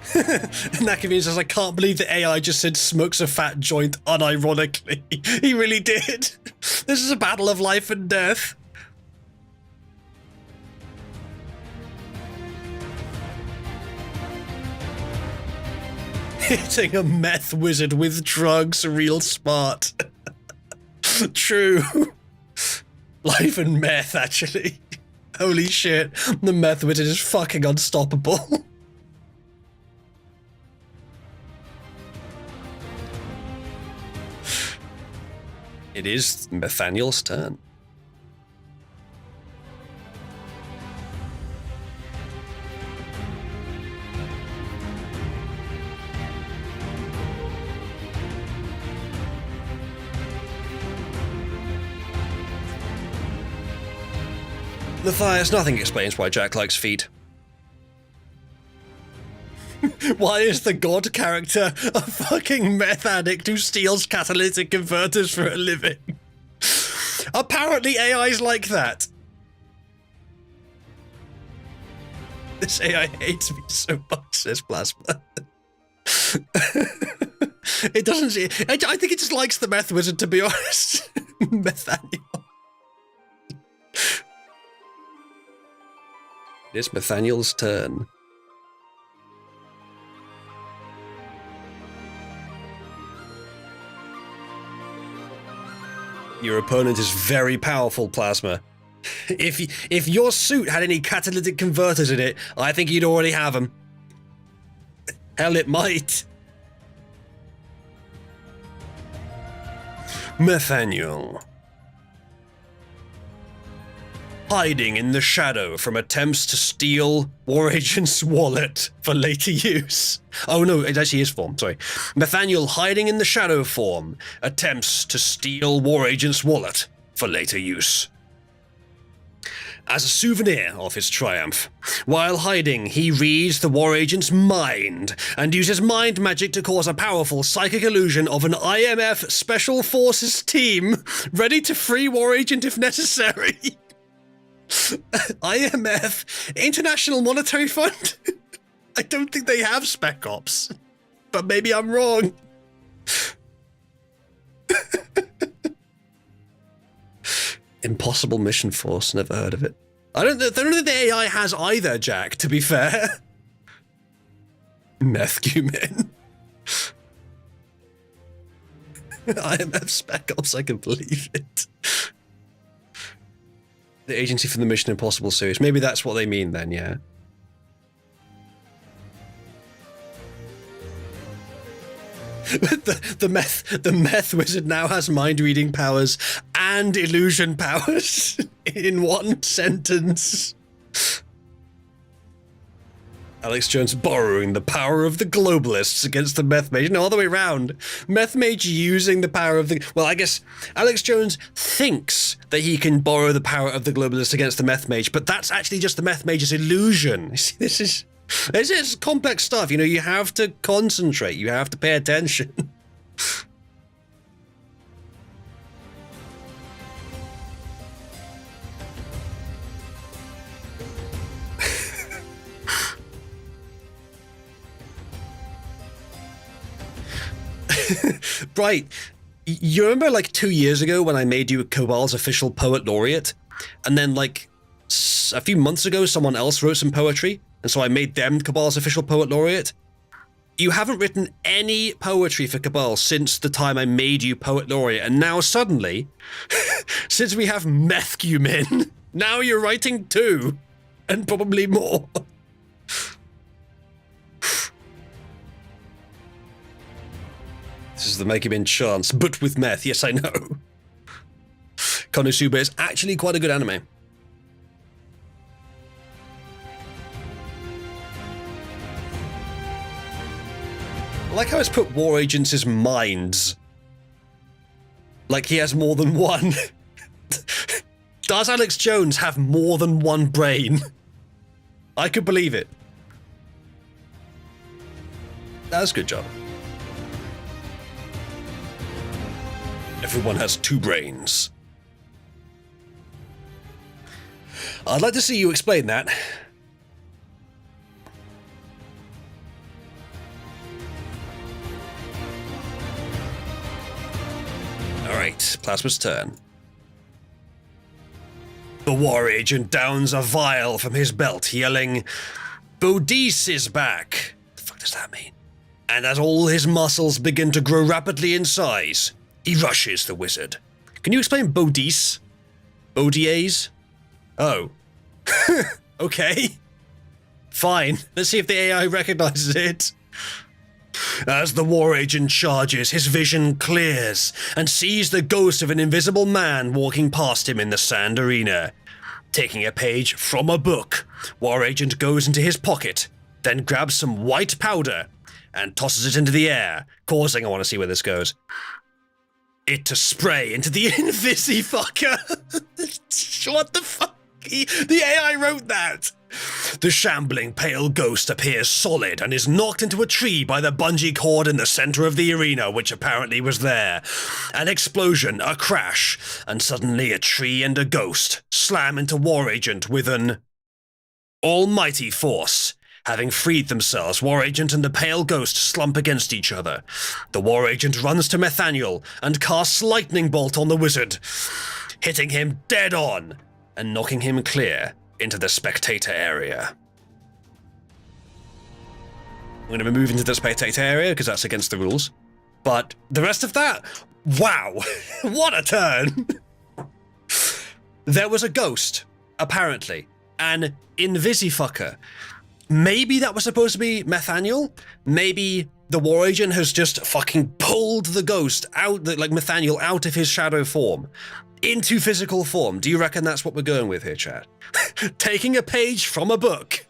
S1: Nakavine says, I can't believe the AI just said smokes a fat joint unironically. He really did. This is a battle of life and death. Hitting a meth wizard with drugs, real smart. True. Life and meth, actually. Holy shit. The meth wizard is fucking unstoppable. It is Nathaniel's turn. Matthias, nothing explains why Jack likes feet. Why is the god character a fucking meth addict who steals catalytic converters for a living? Apparently AI's like that. This AI hates me so much, says Plasma. It doesn't... I think it just likes the meth wizard, to be honest. Nathaniel. It's Nathaniel's turn. Your opponent is very powerful, Plasma. If your suit had any catalytic converters in it, I think you'd already have them. Hell, it might. Nathaniel. Hiding in the shadow from attempts to steal War Agent's wallet for later use. Oh no, it actually is form, sorry. Nathaniel hiding in the shadow form attempts to steal War Agent's wallet for later use. As a souvenir of his triumph, while hiding, he reads the War Agent's mind and uses mind magic to cause a powerful psychic illusion of an IMF Special Forces team ready to free War Agent if necessary. IMF, International Monetary Fund? I don't think they have Spec Ops, but maybe I'm wrong. Impossible Mission Force, never heard of it. I don't think the AI has either, Jack, to be fair. Methcumen. IMF Spec Ops, I can believe it. The agency from the Mission Impossible series. Maybe that's what they mean then, yeah. The meth wizard now has mind reading powers and illusion powers in one sentence. Alex Jones borrowing the power of the globalists against the meth mage. No, all the way around. Meth mage using the power of the... Well, I guess Alex Jones thinks that he can borrow the power of the globalists against the meth mage, but that's actually just the meth mage's illusion. You see, this is complex stuff. You know, you have to concentrate. You have to pay attention. Right. You remember like 2 years ago when I made you Cabal's official poet laureate? And then like a few months ago, someone else wrote some poetry, and so I made them Cabal's official poet laureate? You haven't written any poetry for Cabal since the time I made you poet laureate, and now suddenly, since we have Methcumen, now you're writing too, and probably more. This is the Methcumen chance, but with meth, yes I know. Konosuba is actually quite a good anime. I like how it's put War Agents' minds. Like he has more than one. Does Alex Jones have more than one brain? I could believe it. That's a good job. Everyone has two brains. I'd like to see you explain that. Alright, Plasma's turn. The War Agent downs a vial from his belt, yelling, "Bodice is back!" What the fuck does that mean? And as all his muscles begin to grow rapidly in size, he rushes the wizard. Can you explain Bodice? ODAs? Oh. Okay. Fine. Let's see if the AI recognizes it. As the War Agent charges, his vision clears and sees the ghost of an invisible man walking past him in the sand arena. Taking a page from a book, War Agent goes into his pocket, then grabs some white powder and tosses it into the air, causing, I want to see where this goes, it to spray into the Invisifucker. What the fuck? The AI wrote that. The shambling pale ghost appears solid and is knocked into a tree by the bungee cord in the center of the arena, which apparently was there. An explosion, a crash, and suddenly a tree and a ghost slam into War Agent with an almighty force. Having freed themselves, War Agent and the pale ghost slump against each other. The War Agent runs to Nathaniel and casts Lightning Bolt on the wizard, hitting him dead on and knocking him clear into the spectator area. I'm going to move into the spectator area because that's against the rules. But the rest of that, Wow, what a turn! There was a ghost, apparently, an invisifucker. Maybe that was supposed to be Nathaniel? Maybe the war agent has just fucking pulled the ghost out, like Nathaniel, out of his shadow form into physical form. Do you reckon that's what we're going with here, Chad? Taking a page from a book.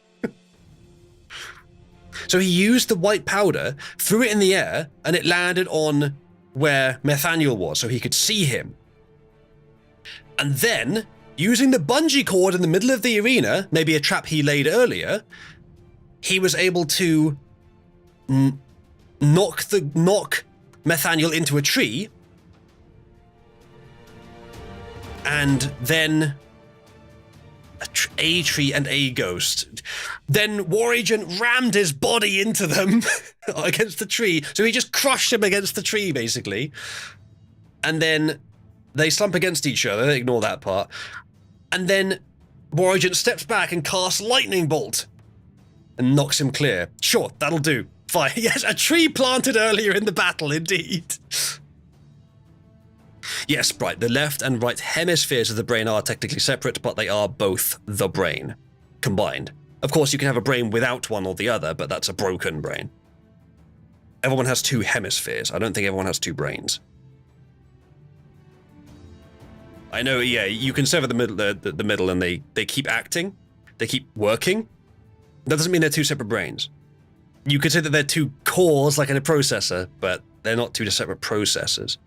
S1: So he used the white powder, threw it in the air, and it landed on where Nathaniel was, so he could see him. And then, using the bungee cord in the middle of the arena, maybe a trap he laid earlier, he was able to knock Nathaniel into a tree, and then a tree and a ghost. Then War Agent rammed his body into them against the tree, so he just crushed him against the tree, basically. And then they slump against each other, ignore that part. And then War Agent steps back and casts Lightning Bolt and knocks him clear. Sure, that'll do. Fine. Yes, a tree planted earlier in the battle, indeed. Yes, right, the left and right hemispheres of the brain are technically separate, but they are both the brain, combined. Of course, you can have a brain without one or the other, but that's a broken brain. Everyone has two hemispheres. I don't think everyone has two brains. I know, yeah, you can sever the middle and they keep acting, they keep working. That doesn't mean they're two separate brains. You could say that they're two cores, like in a processor, but they're not two separate processors.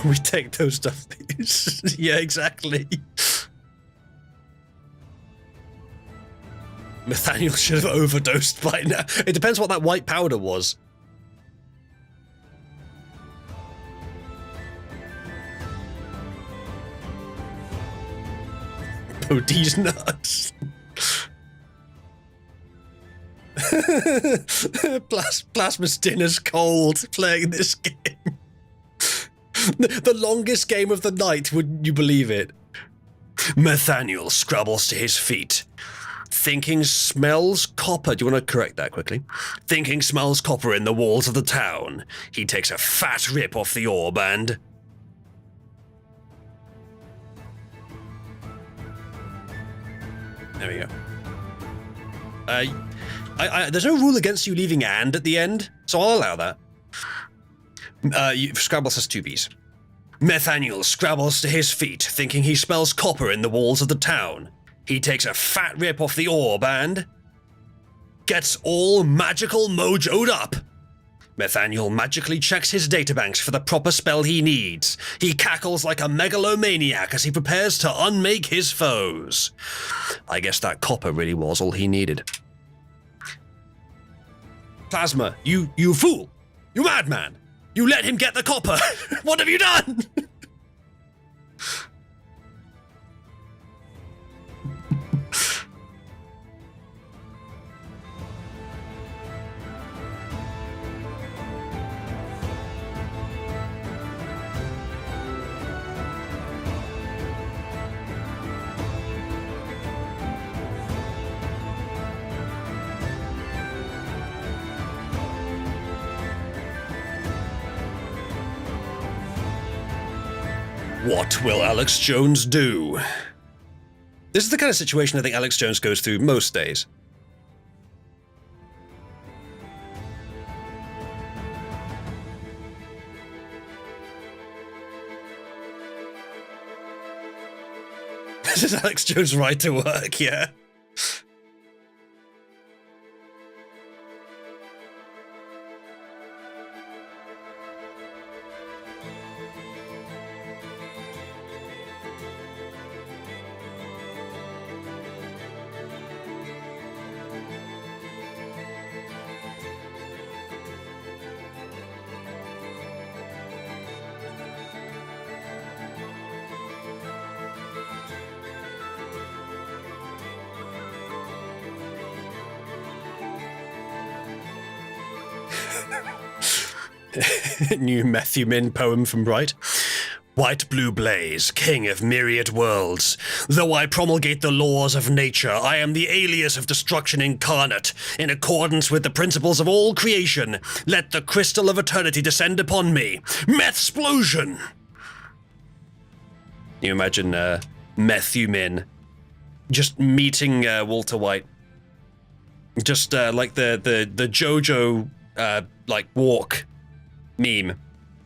S1: We take those stuff. Yeah, exactly. Nathaniel should have overdosed by now. It depends what that white powder was. Bodhi's nuts. Plasma's dinner's cold playing this game. The longest game of the night, wouldn't you believe it? Nathaniel scrabbles to his feet. Thinking smells copper. Do you want to correct that quickly? Thinking smells copper in the walls of the town. He takes a fat rip off the orb and... There we go. There's no rule against you leaving "and" at the end, so I'll allow that. Scrabble says 2 Bs. Nathaniel scrabbles to his feet, thinking he smells copper in the walls of the town. He takes a fat rip off the orb and... gets all magical mojoed up. Nathaniel magically checks his databanks for the proper spell he needs. He cackles like a megalomaniac as he prepares to unmake his foes. I guess that copper really was all he needed. Plasma, you fool! You madman! You let him get the copper! What have you done? What will Alex Jones do? This is the kind of situation I think Alex Jones goes through most days. This is Alex Jones' right to work, yeah. New Matthew Min poem from Bright. White-blue blaze, king of myriad worlds. Though I promulgate the laws of nature, I am the alias of destruction incarnate. In accordance with the principles of all creation, let the crystal of eternity descend upon me. Methsplosion! You imagine Methumin just meeting Walter White. Just like the JoJo like walk meme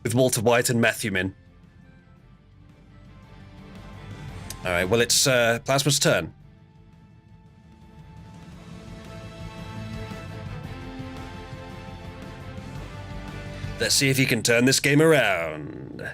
S1: with Walter White and Methumin. All right, well, it's Plasma's turn. Let's see if he can turn this game around.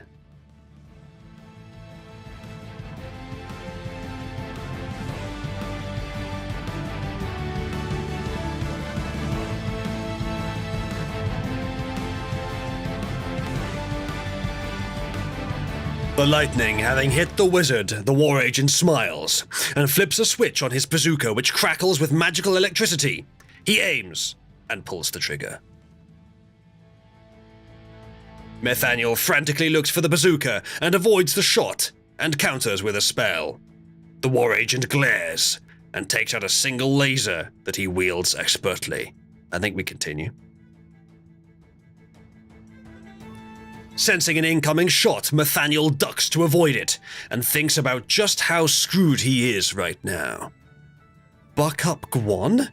S1: The lightning having hit the wizard, the war agent smiles and flips a switch on his bazooka which crackles with magical electricity. He aims and pulls the trigger. Nathaniel frantically looks for the bazooka and avoids the shot and counters with a spell. The war agent glares and takes out a single laser that he wields expertly. I think we continue. Sensing an incoming shot, Nathaniel ducks to avoid it and thinks about just how screwed he is right now. Buck up Guan?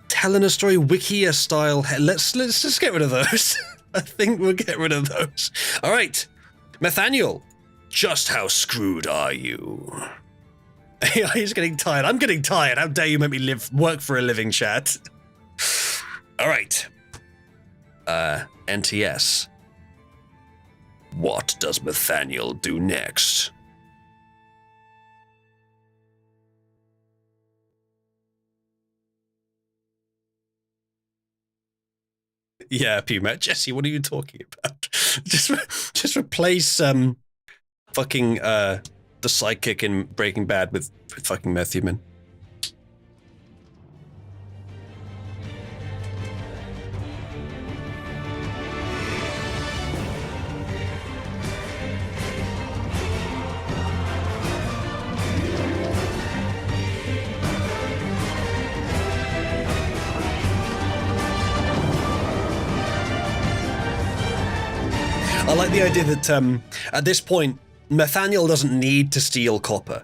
S1: Telling a story Wikia style. Let's just get rid of those. I think we'll get rid of those. All right, Nathaniel, just how screwed are you? He's getting tired. I'm getting tired. How dare you make me work for a living, chat? All right. NTS. What does Nathaniel do next? Yeah, Puma. Jesse, what are you talking about? just replace fucking the sidekick in Breaking Bad with fucking Methuman. I like the idea that at this point, Nathaniel doesn't need to steal copper.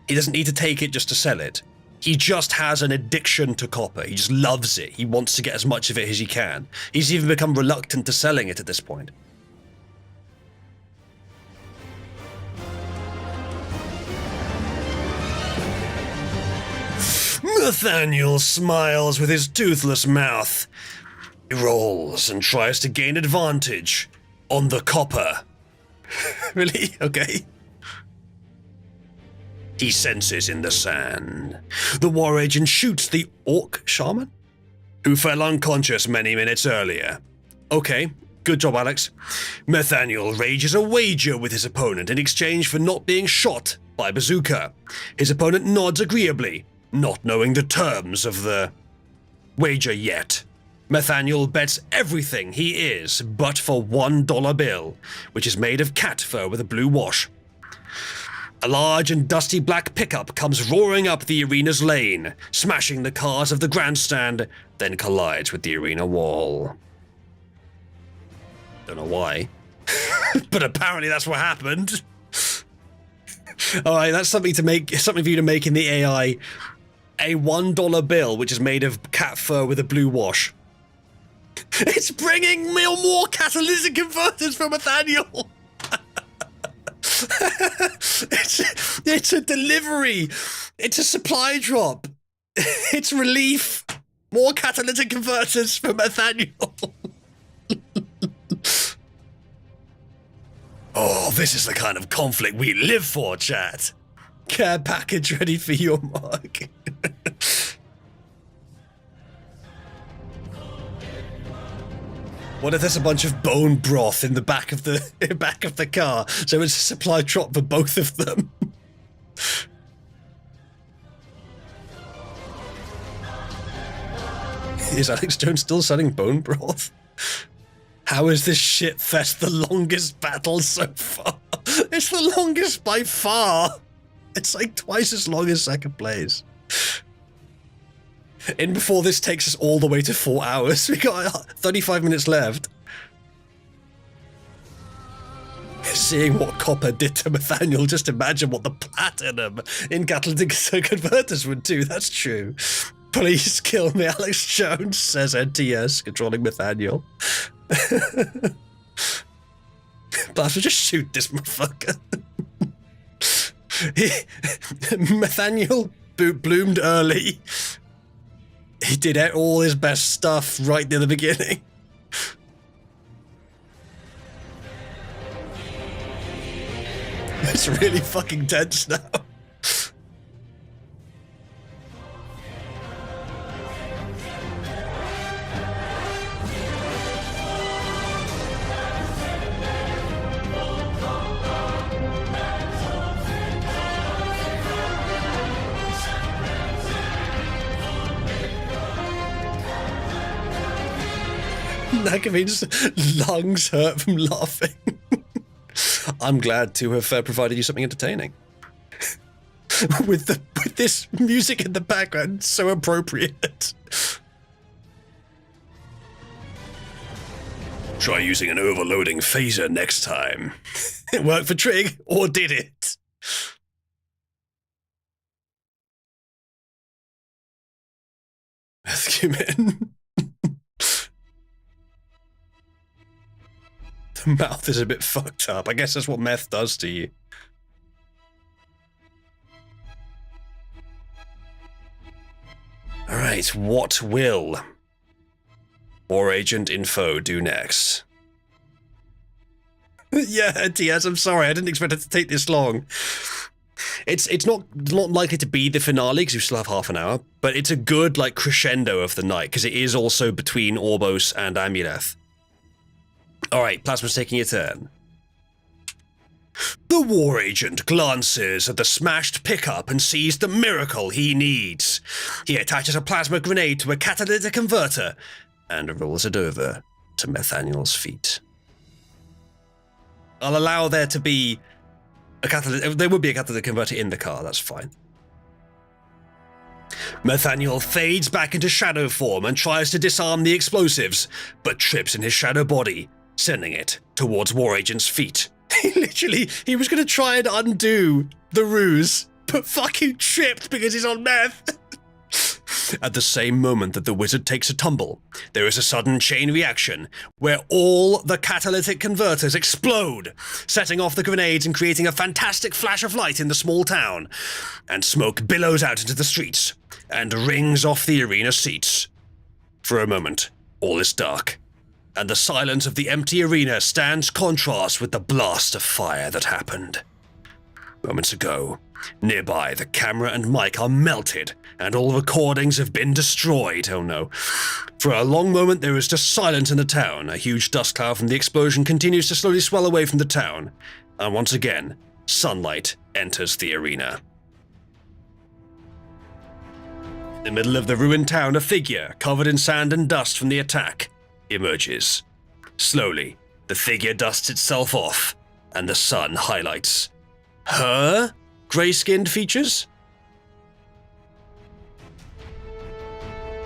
S1: He doesn't need to take it just to sell it. He just has an addiction to copper. He just loves it. He wants to get as much of it as he can. He's even become reluctant to selling it at this point. Nathaniel smiles with his toothless mouth. He rolls and tries to gain advantage on the copper. Really? Okay. He senses in the sand. The war agent shoots the orc shaman, who fell unconscious many minutes earlier. Okay, good job, Alex. Nathaniel rages a wager with his opponent in exchange for not being shot by bazooka. His opponent nods agreeably, not knowing the terms of the wager yet. Nathaniel bets everything he is, but for $1 bill, which is made of cat fur with a blue wash. A large and dusty black pickup comes roaring up the arena's lane, smashing the cars of the grandstand, then collides with the arena wall. Don't know why, but apparently that's what happened. All right, that's something for you to make in the AI. A $1 bill, which is made of cat fur with a blue wash. It's bringing more catalytic converters from Nathaniel. It's a delivery. It's a supply drop. It's relief. More catalytic converters from Nathaniel. Oh, this is the kind of conflict we live for, chat. Care package ready for your mark. What if there's a bunch of bone broth in the back of the car, so it's a supply drop for both of them? Is Alex Jones still selling bone broth? How is this shit fest the longest battle so far? It's the longest by far. It's like twice as long as second place. And before this takes us all the way to 4 hours, we got 35 minutes left. Seeing what copper did to Nathaniel, just imagine what the platinum in catalytic converters would do. That's true. Please kill me, Alex Jones, says NTS, controlling Nathaniel. Blast, just shoot this motherfucker. Nathaniel bloomed early. He did all his best stuff right near the beginning. It's really fucking tense now. Nakavin's lungs hurt from laughing. I'm glad to have provided you something entertaining. with this music in the background, so appropriate. Try using an overloading phaser next time. It worked for Trig, or did it? Human. The mouth is a bit fucked up. I guess that's what meth does to you. Alright, what will War Agent Info do next? Yeah, Diaz, I'm sorry. I didn't expect it to take this long. It's not likely to be the finale because you still have half an hour, but it's a good like crescendo of the night because it is also between Orbos and Amuleth. Alright, Plasma's taking a turn. The War Agent glances at the smashed pickup and sees the miracle he needs. He attaches a plasma grenade to a catalytic converter and rolls it over to Nathaniel's feet. I'll allow there to be a catalytic... There would be a catalytic converter in the car, that's fine. Nathaniel fades back into shadow form and tries to disarm the explosives, but trips in his shadow body, sending it towards War Agent's feet. He was going to try and undo the ruse, but fucking tripped because he's on meth. At the same moment that the wizard takes a tumble, there is a sudden chain reaction where all the catalytic converters explode, setting off the grenades and creating a fantastic flash of light in the small town, and smoke billows out into the streets and rings off the arena seats. For a moment, all is dark, and the silence of the empty arena stands contrast with the blast of fire that happened. Moments ago, nearby, the camera and mic are melted, and all recordings have been destroyed. Oh no. For a long moment, there is just silence in the town. A huge dust cloud from the explosion continues to slowly swell away from the town. And once again, sunlight enters the arena. In the middle of the ruined town, a figure, covered in sand and dust from the attack, emerges. Slowly, the figure dusts itself off, and the sun highlights her grey-skinned features.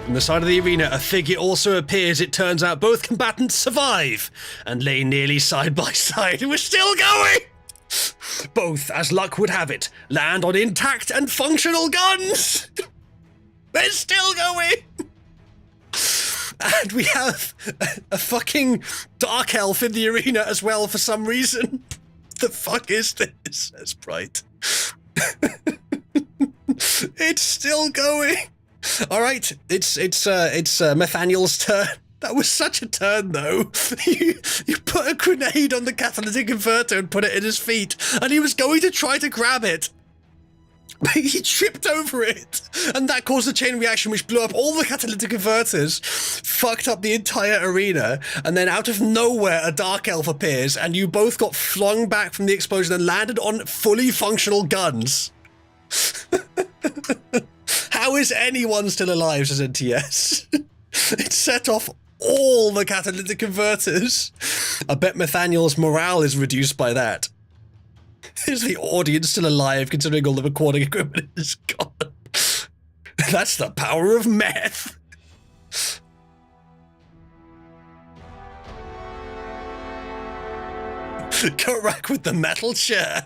S1: From the side of the arena, a figure also appears. It turns out both combatants survive and lay nearly side by side. We're still going! Both, as luck would have it, land on intact and functional guns! They're still going! And we have a fucking dark elf in the arena as well for some reason. The fuck is this? That's bright. It's still going. All right, it's Nathaniel's turn. That was such a turn, though. You put a grenade on the catalytic converter and put it in his feet, and he was going to try to grab it. He tripped over it, and that caused a chain reaction which blew up all the catalytic converters, fucked up the entire arena, and then out of nowhere a dark elf appears, and you both got flung back from the explosion and landed on fully functional guns. How is anyone still alive, says NTS? It set off all the catalytic converters. I bet Nathaniel's morale is reduced by that. Is the audience still alive considering all the recording equipment is gone? That's the power of meth. Karak with the metal chair.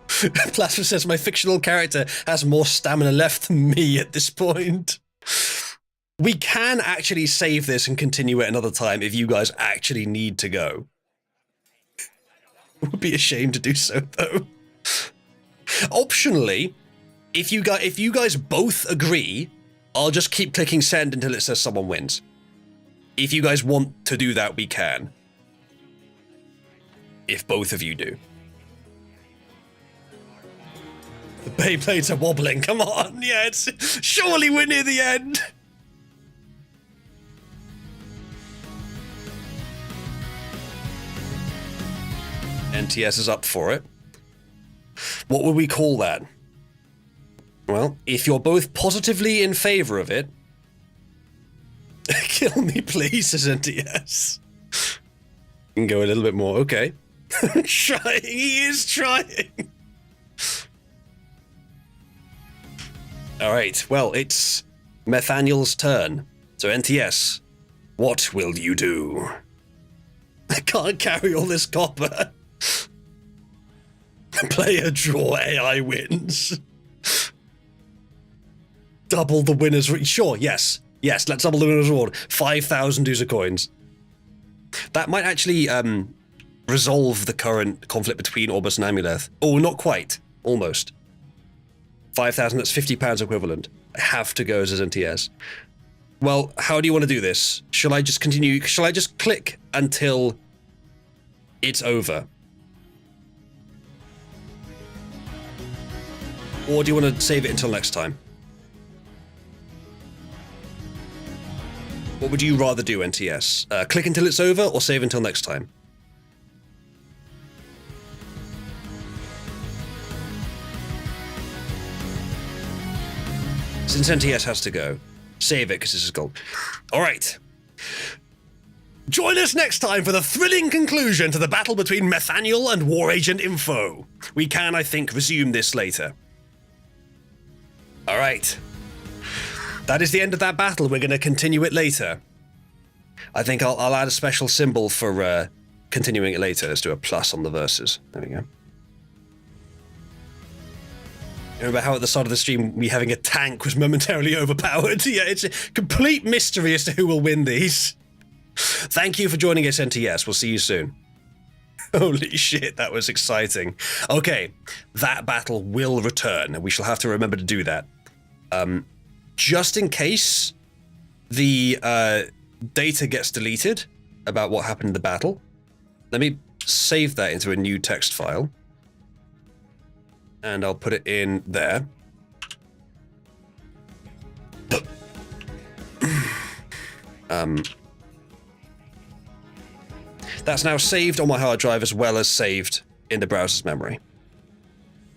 S1: Plasma says my fictional character has more stamina left than me at this point. We can actually save this and continue it another time if you guys actually need to go. It would be a shame to do so, though. Optionally, if you guys both agree, I'll just keep clicking send until it says someone wins. If you guys want to do that, we can. If both of you do. The Beyblades are wobbling, come on, yeah, surely we're near the end. NTS is up for it. What would we call that? Well, if you're both positively in favor of it, kill me please, says NTS. You can go a little bit more, okay. Trying, he is trying. Alright, well, it's Nathaniel's turn. So NTS, what will you do? I can't carry all this copper. Player draw, AI wins. Double the winner's sure, yes. Yes, let's double the winner's reward. 5,000 user coins. That might actually resolve the current conflict between Orbis and Amuleth. Oh, not quite. Almost. 5,000, that's £50 equivalent. I have to go as NTS. Well, how do you want to do this? Shall I just continue? Shall I just click until it's over? Or do you want to save it until next time? What would you rather do, NTS? Click until it's over or save until next time? Since NTS has to go, save it because this is gold. All right. Join us next time for the thrilling conclusion to the battle between Nathaniel and War Agent Info. We can, I think, resume this later. All right. That is the end of that battle. We're going to continue it later. I think I'll add a special symbol for continuing it later. Let's do a plus on the verses. There we go. Remember how at the start of the stream, me having a tank was momentarily overpowered? Yeah, it's a complete mystery as to who will win these. Thank you for joining us, NTS. We'll see you soon. Holy shit, that was exciting. Okay, that battle will return, and we shall have to remember to do that. Just in case the data gets deleted about what happened in the battle, let me save that into a new text file. And I'll put it in there. That's now saved on my hard drive as well as saved in the browser's memory.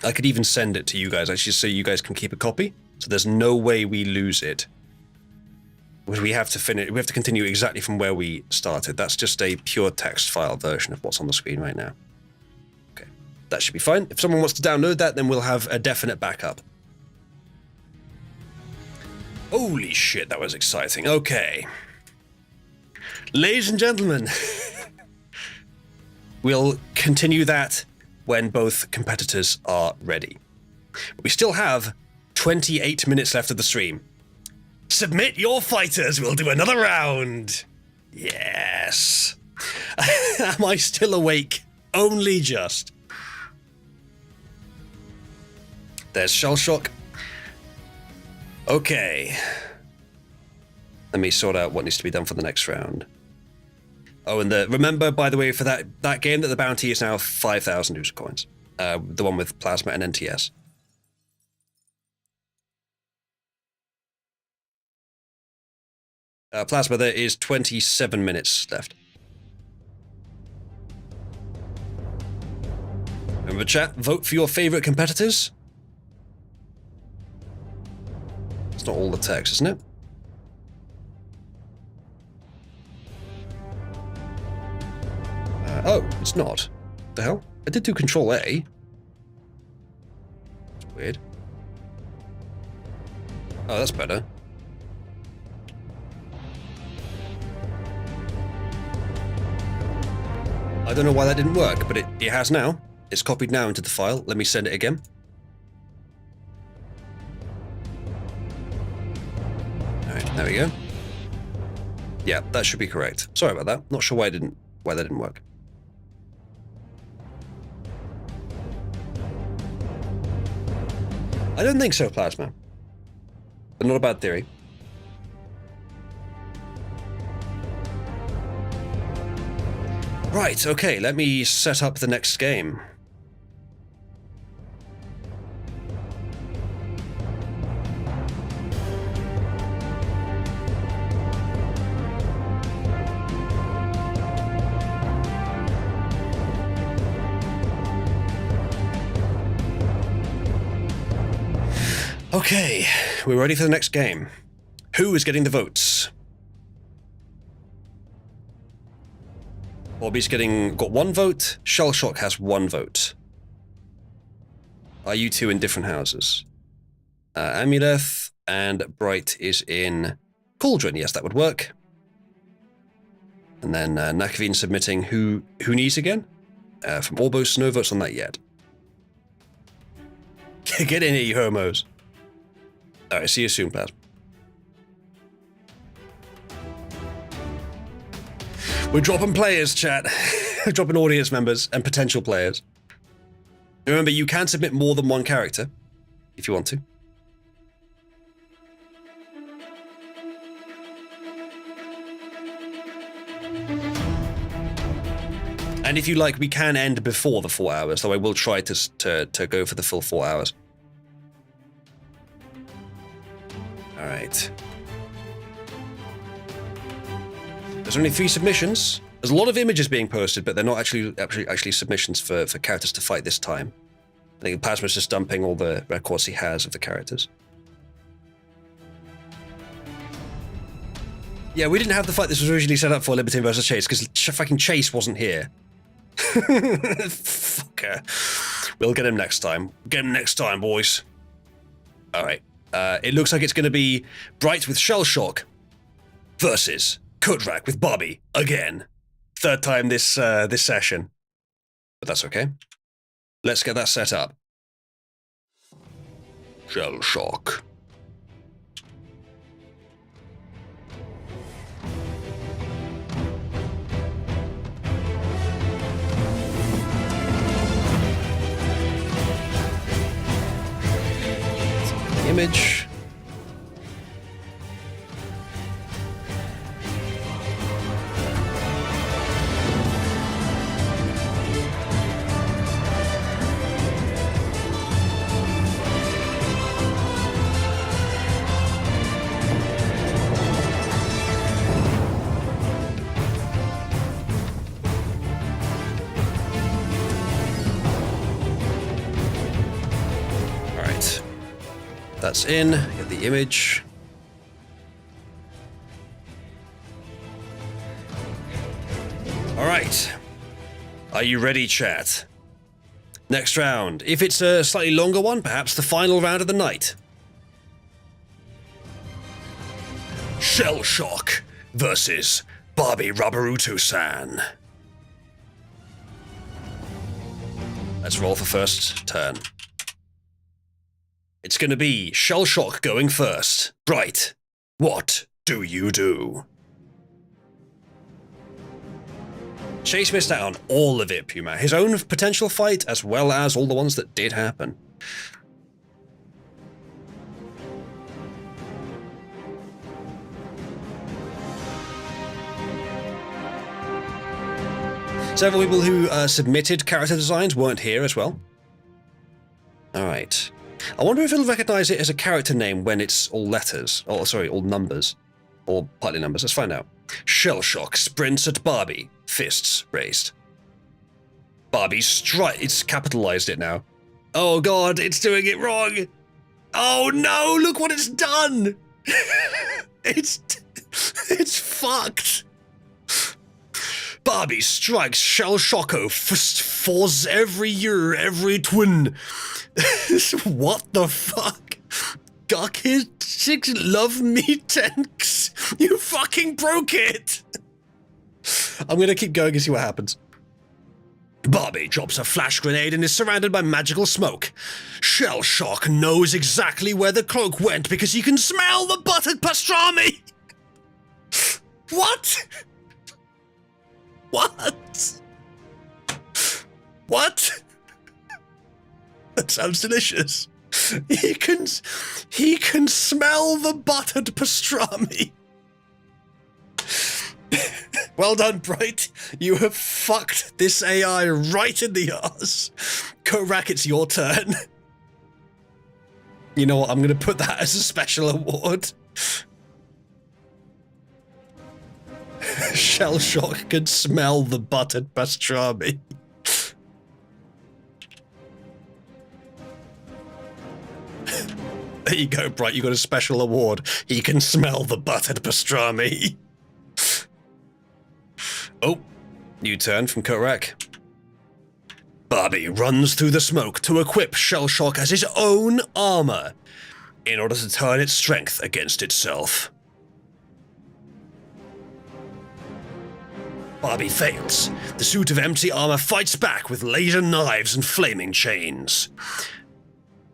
S1: I could even send it to you guys actually so you guys can keep a copy. So there's no way we lose it. We have to finish. We have to continue exactly from where we started. That's just a pure text file version of what's on the screen right now. Okay, that should be fine. If someone wants to download that, then we'll have a definite backup. Holy shit, that was exciting. Okay. Ladies and gentlemen, we'll continue that when both competitors are ready. We still have 28 minutes left of the stream. Submit your fighters, we'll do another round. Yes. Am I still awake? Only just. There's Shell Shock. Okay. Let me sort out what needs to be done for the next round. Oh, and remember, by the way, for that game that the bounty is now 5,000 user coins. The one with Plasma and NTS. Plasma, there is 27 minutes left. Remember, chat, vote for your favorite competitors. It's not all the text, isn't it? Oh, it's not. The hell? I did do Control A. It's weird. Oh, that's better. I don't know why that didn't work, but it has now. It's copied now into the file. Let me send it again. Alright, there we go. Yeah, that should be correct. Sorry about that. Not sure why that didn't work. I don't think so, Plasma. But not a bad theory. Right, okay, let me set up the next game. Okay, we're ready for the next game. Who is getting the votes? Bobby's got 1 vote. Shellshock has 1 vote. Are you two in different houses? Amuleth and Bright is in Cauldron. Yes, that would work. And then Nakavine submitting who needs again? From Orbos, no votes on that yet. Get in here, you homos. Alright, see you soon, Plasma. We're dropping players, chat. Dropping audience members and potential players. Remember, you can submit more than 1 character, if you want to. And if you like, we can end before the 4 hours, though I will try to go for the full 4 hours. Alright. There's only 3 submissions. There's a lot of images being posted, but they're not actually submissions for characters to fight this time. I think Plasma's just dumping all the records he has of the characters. Yeah, we didn't have the fight this was originally set up for, Libertine versus Chase, because fucking Chase wasn't here. Fucker. We'll get him next time. Get him next time, boys. Alright. It looks like it's going to be Bright with Shellshock versus Kodrak with Bobby again. 3rd time this session. But that's okay. Let's get that set up. Shellshock. Image. That's in, get the image. All right. Are you ready, chat? Next round. If it's a slightly longer one, perhaps the final round of the night. Shellshock versus Bobby Rabaruto-san. Let's roll for first turn. It's gonna be Shellshock going first. Bright, what do you do? Chase missed out on all of it, Puma. His own potential fight, as well as all the ones that did happen. Several people who submitted character designs weren't here as well. Alright. I wonder if it'll recognize it as a character name when it's all letters. Oh, sorry, all numbers. Or partly numbers. Let's find out. Shellshock sprints at Barbie. Fists raised. Barbie strike. It's capitalized it now. Oh god, it's doing it wrong. Oh no, look what it's done. It's fucked. Barbie strikes Shell Shocko force every year, every twin. What the fuck? Guck his 6 love me tanks. You fucking broke it. I'm gonna keep going and see what happens. Barbie drops a flash grenade and is surrounded by magical smoke. Shell Shock knows exactly where the cloak went because he can smell the buttered pastrami. What? What? What? That sounds delicious. He can smell the buttered pastrami. Well done, Bright. You have fucked this AI right in the arse. Korak, it's your turn. You know what? I'm going to put that as a special award. Shell Shock can smell the buttered pastrami. There you go, Bright. You got a special award. He can smell the buttered pastrami. Oh, new turn from Korak. Barbie runs through the smoke to equip Shell Shock as his own armor in order to turn its strength against itself. Barbie fails. The suit of empty armor fights back with laser knives and flaming chains.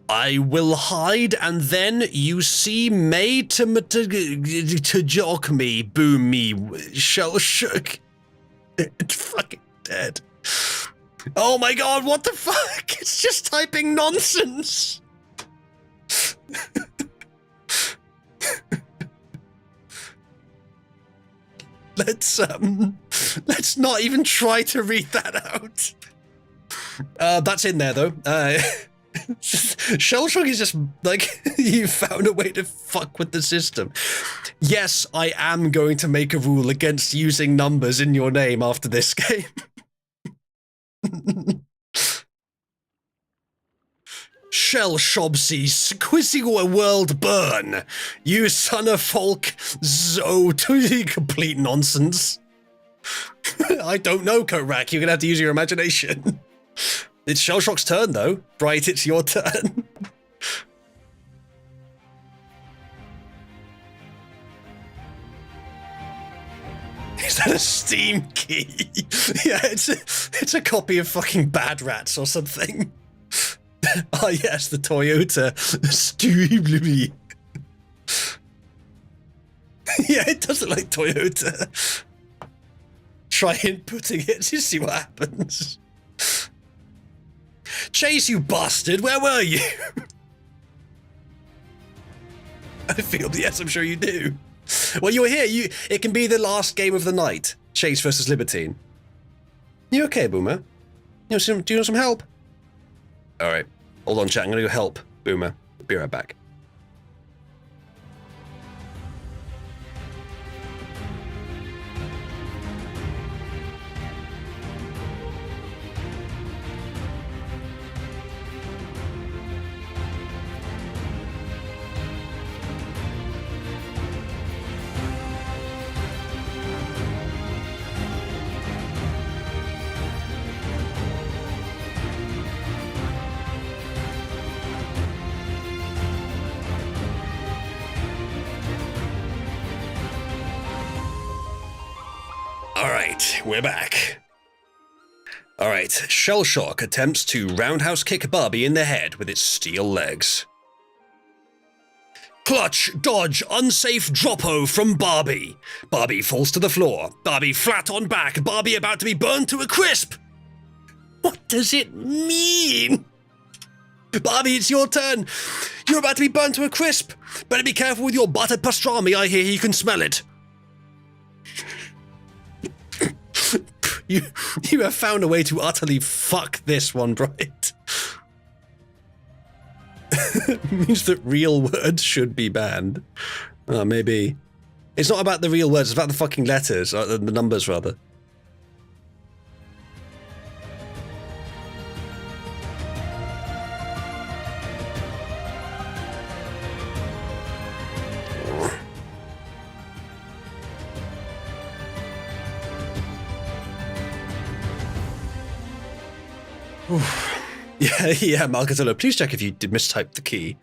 S1: I will hide, and then you see May to jock me, boom me, Shell Shook. It's fucking dead. Oh my god, what the fuck? It's just typing nonsense. Let's not even try to read that out. That's in there though. Shell Shock is just like, you found a way to fuck with the system. Yes, I am going to make a rule against using numbers in your name after this game. Shell Shobsy, squizzy world burn. You son of folk, zo to complete nonsense. I don't know, Korak. You're gonna have to use your imagination. It's Shell Shock's turn, though. Bright, it's your turn. Is that a Steam key? Yeah, it's a copy of fucking Bad Rats or something. Ah, yes, the Toyota. Steam. Yeah, it does look like Toyota. Try inputting it to see what happens. Chase, you bastard! Where were you? I feel, yes, I'm sure you do. Well, you were here. It can be the last game of the night. Chase versus Libertine. You okay, Boomer? Do you want some help? All right. Hold on, chat. I'm gonna go help Boomer. Be right back. Alright, we're back. Alright, Shell Shock attempts to roundhouse kick Barbie in the head with its steel legs. Clutch, dodge, unsafe droppo from Barbie. Barbie falls to the floor. Barbie flat on back. Barbie about to be burned to a crisp. What does it mean? Barbie, it's your turn. You're about to be burned to a crisp. Better be careful with your buttered pastrami. I hear you can smell it. You have found a way to utterly fuck this one, Bright. Means that real words should be banned. Maybe. It's not about the real words, it's about the fucking letters, or the numbers, rather. Yeah, Marcatello, please check if you did mistype the key.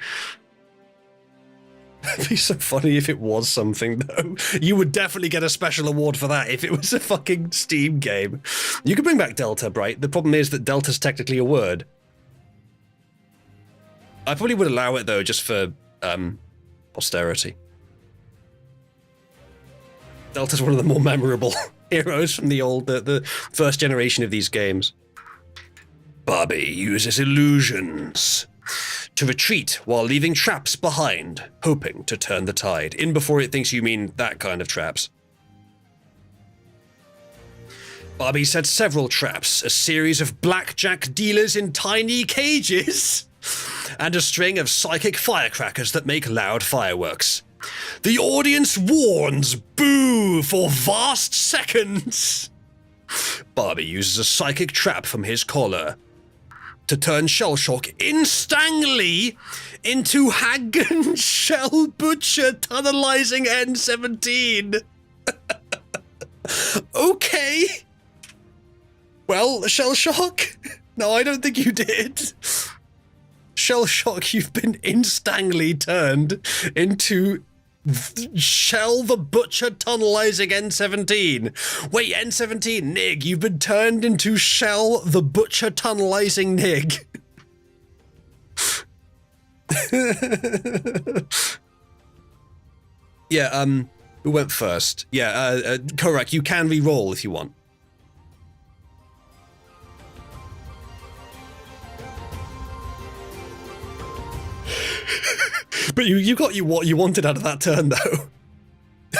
S1: It'd be so funny if it was something, though. You would definitely get a special award for that if it was a fucking Steam game. You could bring back Delta, Bright. The problem is that Delta's technically a word. I probably would allow it, though, just for, posterity. Delta's one of the more memorable heroes from the first generation of these games. Barbie uses illusions to retreat while leaving traps behind, hoping to turn the tide. In before it thinks you mean that kind of traps. Barbie set several traps, a series of blackjack dealers in tiny cages, and a string of psychic firecrackers that make loud fireworks. The audience warns, boo, for vast seconds. Barbie uses a psychic trap from his collar to turn Shellshock instantly into Hagen Shell Butcher tunnelizing N17. Okay. Well, Shellshock? No, I don't think you did. Shellshock, you've been instantly turned into Shell the Butcher tunnelizing N17. Wait, N17, Nig, you've been turned into Shell the Butcher tunnelizing Nig. Yeah, who went first? Yeah, Korak, you can re-roll if you want. But you got what you wanted out of that turn, though.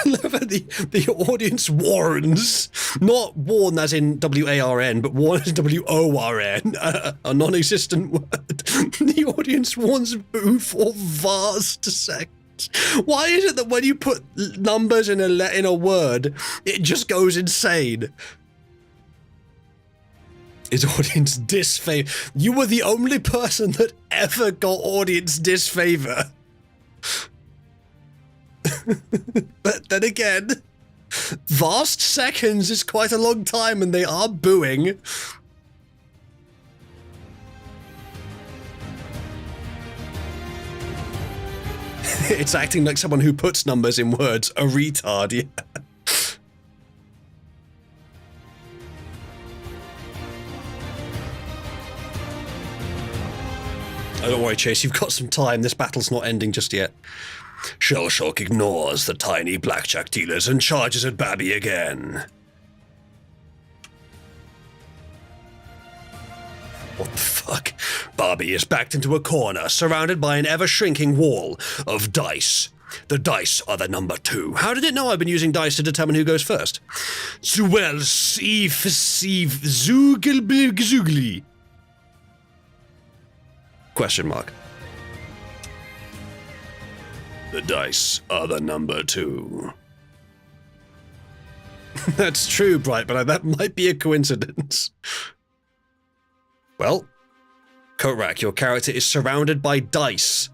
S1: the audience warns, not warn as in W-A-R-N, but warn as W-O-R-N, a non-existent word. The audience warns boo for vast seconds. Why is it that when you put numbers in a word, it just goes insane? Is audience disfavor? You were the only person that ever got audience disfavor. But then again, vast seconds is quite a long time and they are booing. It's acting like someone who puts numbers in words, a retard, yeah. Oh, don't worry, Chase, you've got some time. This battle's not ending just yet. Shellshock ignores the tiny blackjack dealers and charges at Babby again. What the fuck? Barbie is backed into a corner, surrounded by an ever-shrinking wall of dice. The dice are the number 2. How did it know I've been using dice to determine who goes first? Zuel Siv Zugelbigzugli. Question mark. The dice are the number 2. That's true, Bright, but that might be a coincidence. Well, Korak, your character is surrounded by dice.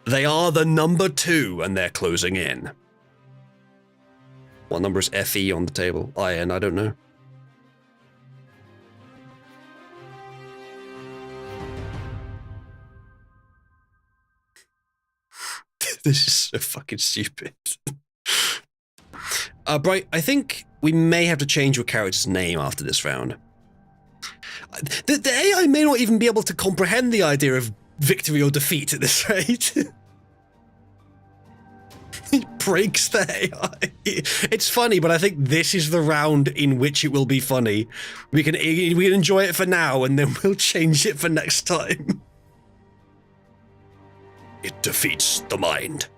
S1: They are the number 2, and they're closing in. What number is FE on the table? IN, I don't know. This is so fucking stupid. Bright, I think we may have to change your character's name after this round. The AI may not even be able to comprehend the idea of victory or defeat at this rate. He breaks the AI. It's funny, but I think this is the round in which it will be funny. We can enjoy it for now, and then we'll change it for next time. It defeats the mind.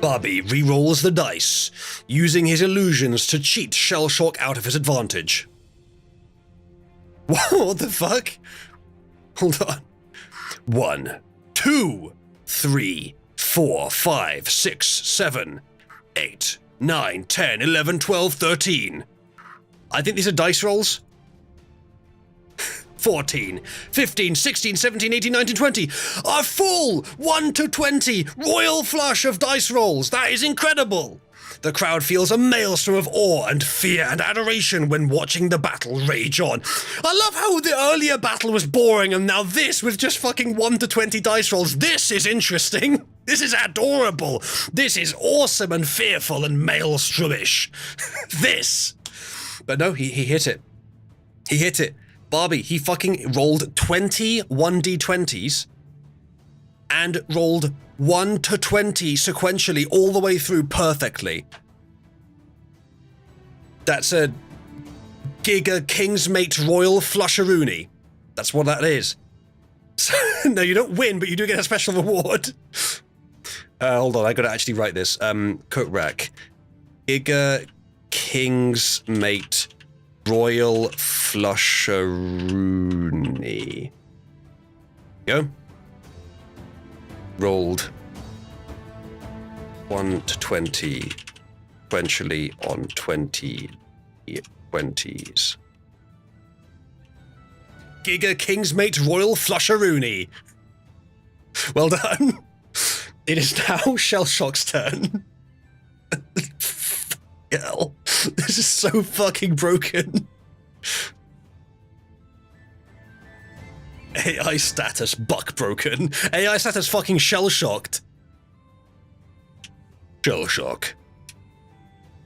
S1: Barbie re-rolls the dice, using his illusions to cheat Shellshock out of his advantage. What the fuck? Hold on. 1, 2, 3, 4, 5, 6, 7, 8, 9, 10, 11, 12, 13. I think these are dice rolls. 14, 15, 16, 17, 18, 19, 20. A full 1 to 20 royal flush of dice rolls. That is incredible. The crowd feels a maelstrom of awe and fear and adoration when watching the battle rage on. I love how the earlier battle was boring and now this with just fucking 1 to 20 dice rolls. This is interesting. This is adorable. This is awesome and fearful and maelstromish. This. But no, he hit it. He hit it. Barbie, he fucking rolled 20 1d20s and rolled 1 to 20 sequentially all the way through perfectly. That's a Giga Kingsmate Royal Flusheroonie. That's what that is. So, no, you don't win, but you do get a special reward. Hold on, I gotta actually write this. Coat rack. Giga Kingsmate Royal Flusheroonie. Go. Rolled 1 to 20 sequentially on 20 20s. Giga Kingsmate Royal Flusheroonie. Well done. It is now Shellshock's turn. Hell, this is so fucking broken. AI status buck broken. AI status fucking shell-shocked. Shellshock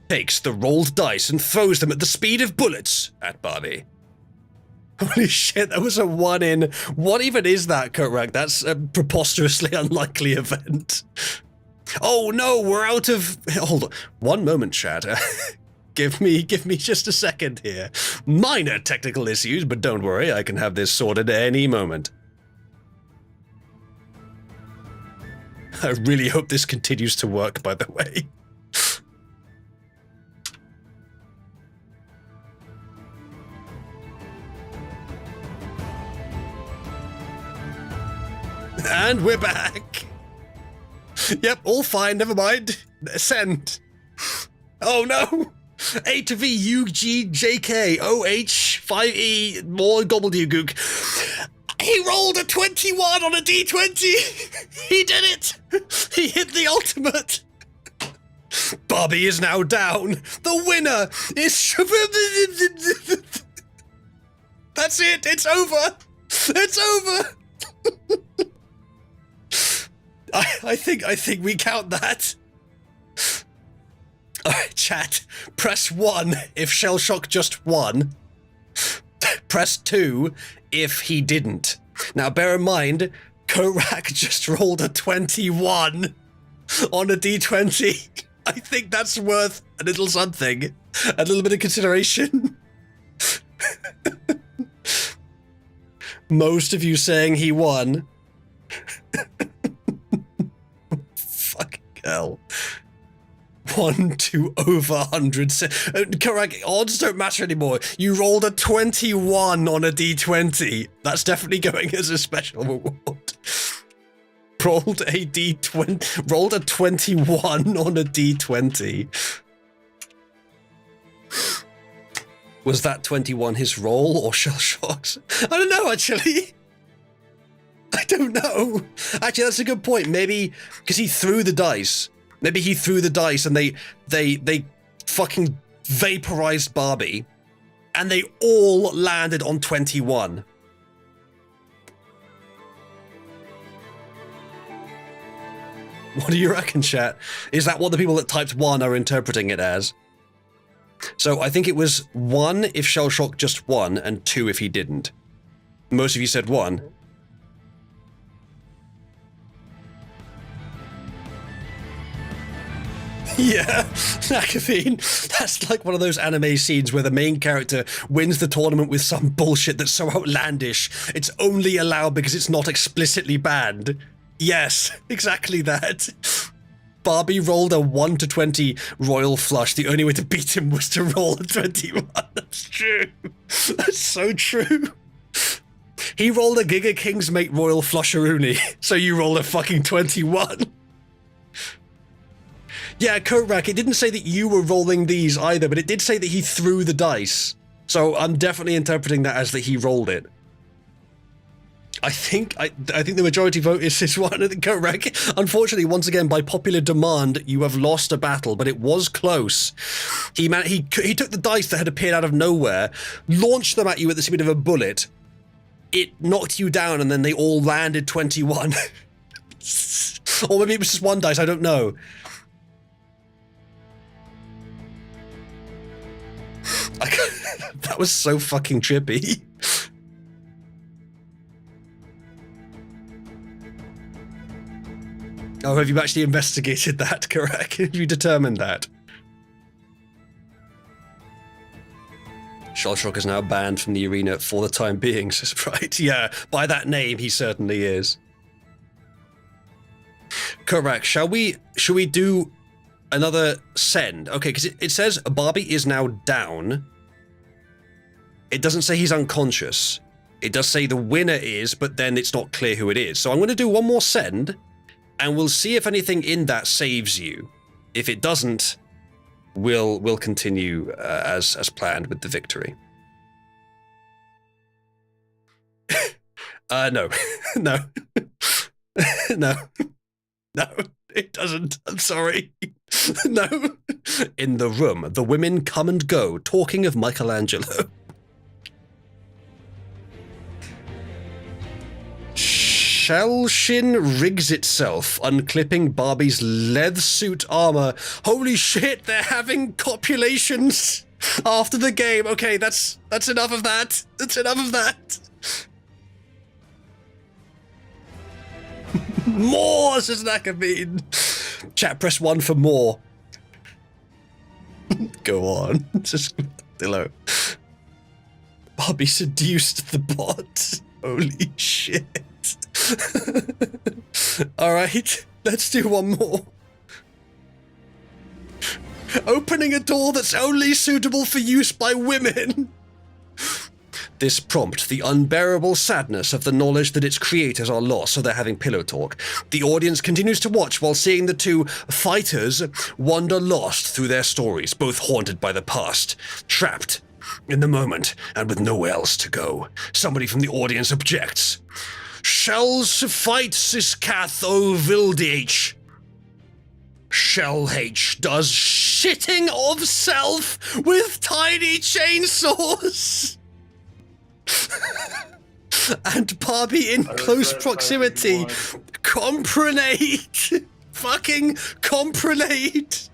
S1: takes the rolled dice and throws them at the speed of bullets at Barbie. Holy shit, that was a 1 in. What even is that, Korak? That's a preposterously unlikely event. Oh no, we're out of... Hold on. One moment, chat. Give me just a second here. Minor technical issues, but don't worry, I can have this sorted at any moment. I really hope this continues to work, by the way. And we're back. Yep, all fine, never mind. Send. Oh no! A to V, U, G, J, K, O, H, 5E, more gobbledygook. He rolled a 21 on a D20! He did it! He hit the ultimate! Barbie is now down. The winner is... That's it, it's over! It's over! I think we count that. Alright, chat. Press 1 if Shellshock just won. Press 2 if he didn't. Now bear in mind, Korak just rolled a 21 on a D20. I think that's worth a little something. A little bit of consideration. Most of you saying he won. Fucking hell. 1 to over 100. Correct, odds don't matter anymore. You rolled a 21 on a D20. That's definitely going as a special reward. Rolled a D20. Rolled a 21 on a D20. Was that 21 his roll or Shellshock's? I don't know, actually. I don't know. Actually, that's a good point. Maybe because he threw the dice. Maybe he threw the dice and they fucking vaporized Barbie and they all landed on 21. What do you reckon, chat? Is that what the people that typed 1 are interpreting it as? So I think it was 1 if Shellshock just won and 2 if he didn't. Most of you said 1. Yeah, Nakavine. That's like one of those anime scenes where the main character wins the tournament with some bullshit that's so outlandish, it's only allowed because it's not explicitly banned. Yes, exactly that. Barbie rolled a 1 to 20 royal flush. The only way to beat him was to roll a 21. That's true. That's so true. He rolled a Giga Kingsmate Royal Flusheroonie, so you rolled a fucking 21. Yeah, Korak, it didn't say that you were rolling these either, but it did say that he threw the dice. So I'm definitely interpreting that as that he rolled it. I think the majority vote is this one correct. Unfortunately, once again, by popular demand, you have lost a battle, but it was close. He took the dice that had appeared out of nowhere, launched them at you at the speed of a bullet. It knocked you down, and then they all landed 21. Or maybe it was just one dice, I don't know. That was so fucking trippy. Oh, have you actually investigated that, correct? Have you determined that? Shellshock is now banned from the arena for the time being, says Bright. Yeah, by that name, he certainly is. Correct. Should we do another send? Okay, because it says Barbie is now down. It doesn't say he's unconscious. It does say the winner is, but then it's not clear who it is. So I'm going to do one more send, and we'll see if anything in that saves you. If it doesn't, we'll continue as planned with the victory. No. No. No. No, it doesn't. I'm sorry. No. In the room, the women come and go, talking of Michelangelo. Shellshin rigs itself, unclipping Barbie's leather suit armor. Holy shit, they're having copulations after the game. Okay, that's enough of that. That's enough of that. More, says Nakabine. Chat, press 1 for more. Go on. Just below. Barbie seduced the bot. Holy shit. Alright, let's do one more. Opening a door that's only suitable for use by women. This prompts the unbearable sadness of the knowledge that its creators are lost, so they're having pillow talk. The audience continues to watch while seeing the two fighters wander lost through their stories, both haunted by the past, trapped in the moment, and with nowhere else to go. Somebody from the audience objects. Shall fight Siskath o Vildh. Shell H does shitting of self with tiny chainsaws. And Barbie in close proximity. Comprenate. Fucking comprenate.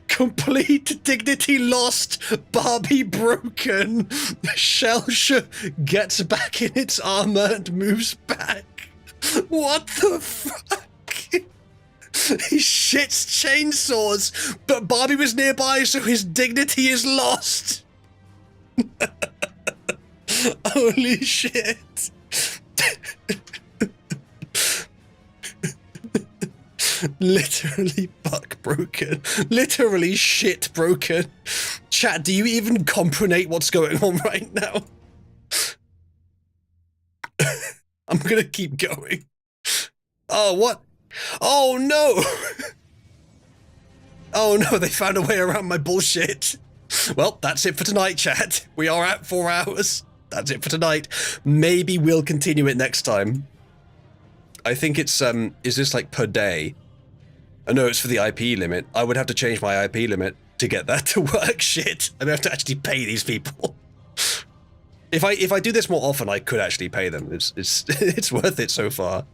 S1: Complete dignity lost. Barbie broken. Shellsh gets back in its armor and moves back. What the fuck? He shits chainsaws, but Barbie was nearby, so his dignity is lost. Holy shit. Literally buck broken. Literally shit broken. Chat, do you even comprehend what's going on right now? I'm gonna keep going. Oh, what? Oh, no! Oh, no, they found a way around my bullshit. Well, that's it for tonight, chat. We are at 4 hours. That's it for tonight. Maybe we'll continue it next time. I think it's, is this like per day? I know it's for the IP limit. I would have to change my IP limit to get that to work. Shit. I have to actually pay these people. If I do this more often, I could actually pay them. It's worth it so far.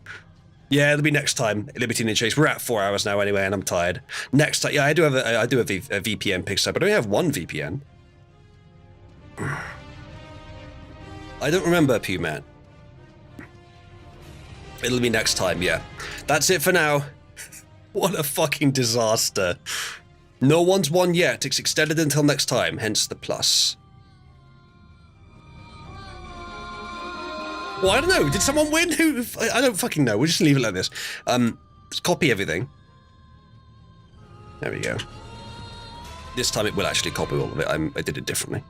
S1: Yeah, it'll be next time. Libertine and Chase. We're at 4 hours now anyway, and I'm tired. Next time, yeah, I do have a VPN pixel, but I only have one VPN. I don't remember, Pewman. It'll be next time, yeah. That's it for now. What a fucking disaster. No one's won yet. It's extended until next time, hence the plus. Well, I don't know. Did someone win? Who? I don't fucking know. We'll just leave it like this. Let's copy everything. There we go. This time it will actually copy all of it. I did it differently.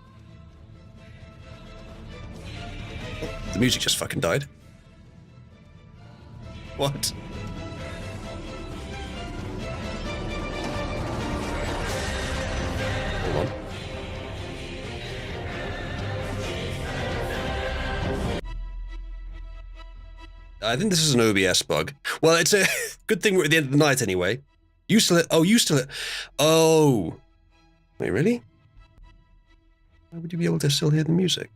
S1: The music just fucking died. What? Hold on. I think this is an OBS bug. Well, it's a good thing we're at the end of the night anyway. You still... Oh. Wait, really? Why would you be able to still hear the music?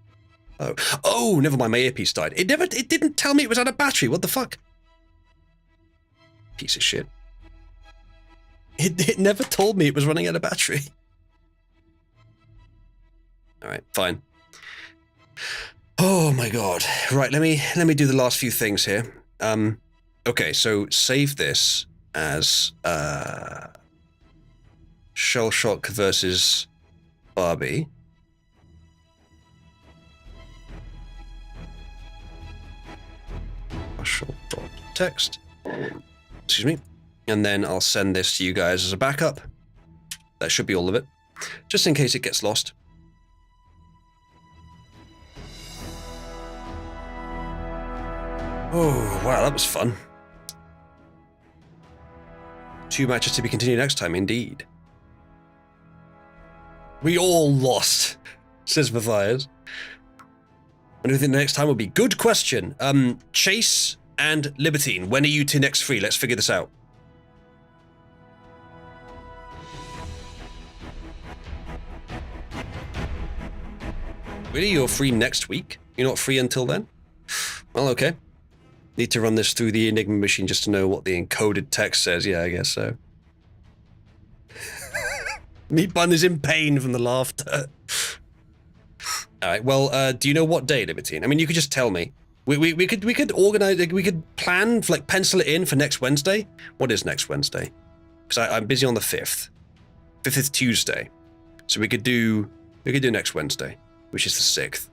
S1: Oh, never mind, my earpiece died. It didn't tell me it was out of battery. What the fuck? Piece of shit. It never told me it was running out of battery. Alright, fine. Oh my god. Right, let me do the last few things here. Okay, so save this as Shell Shock versus Barbie. Text. Excuse me. And then I'll send this to you guys as a backup. That should be all of it. Just in case it gets lost. Oh, wow, that was fun. 2 matches to be continued next time, indeed. We all lost, says Matthias. And who think the next time will be? Good question. Chase and Libertine, when are you two next free? Let's figure this out. Really, you're free next week? You're not free until then? Well, okay. Need to run this through the Enigma machine just to know what the encoded text says. Yeah, I guess so. Meat Bun is in pain from the laughter. Alright, well, do you know what day, Libertine? I mean, you could just tell me. We could organize, we could plan, like, pencil it in for next Wednesday. What is next Wednesday? Because I'm busy on the 5th. 5th is Tuesday. So we could do next Wednesday, which is the 6th.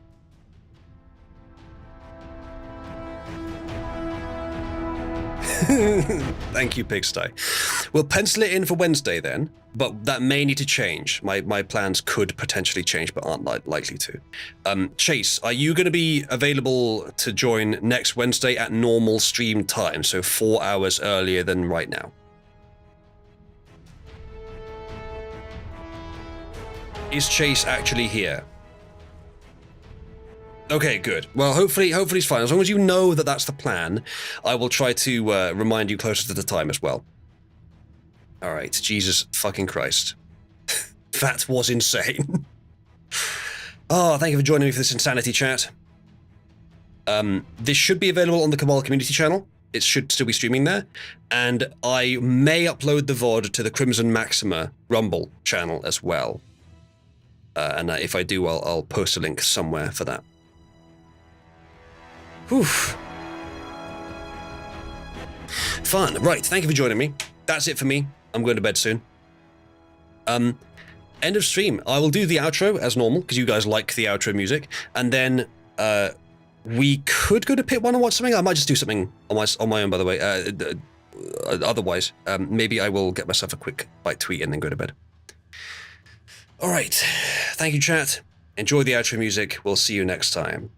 S1: Thank you, Pigsty. We'll pencil it in for Wednesday then, but that may need to change. My plans could potentially change, but aren't likely to. Chase, are you going to be available to join next Wednesday at normal stream time, so 4 hours earlier than right now? Is Chase actually here? Okay, good. Well, hopefully it's fine. As long as you know that that's the plan, I will try to remind you closer to the time as well. All right, Jesus fucking Christ. That was insane. Oh, thank you for joining me for this insanity chat. This should be available on the Cabal community channel. It should still be streaming there. And I may upload the VOD to the Crimson Maxima Rumble channel as well. And if I do, I'll post a link somewhere for that. Whew. Fun. Right, thank you for joining me. That's it for me. I'm going to bed soon. End of stream. I will do the outro as normal, because you guys like the outro music. And then we could go to Pit 1 and watch something. I might just do something on my own, by the way. Otherwise, maybe I will get myself a quick bite to eat and then go to bed. All right. Thank you, chat. Enjoy the outro music. We'll see you next time.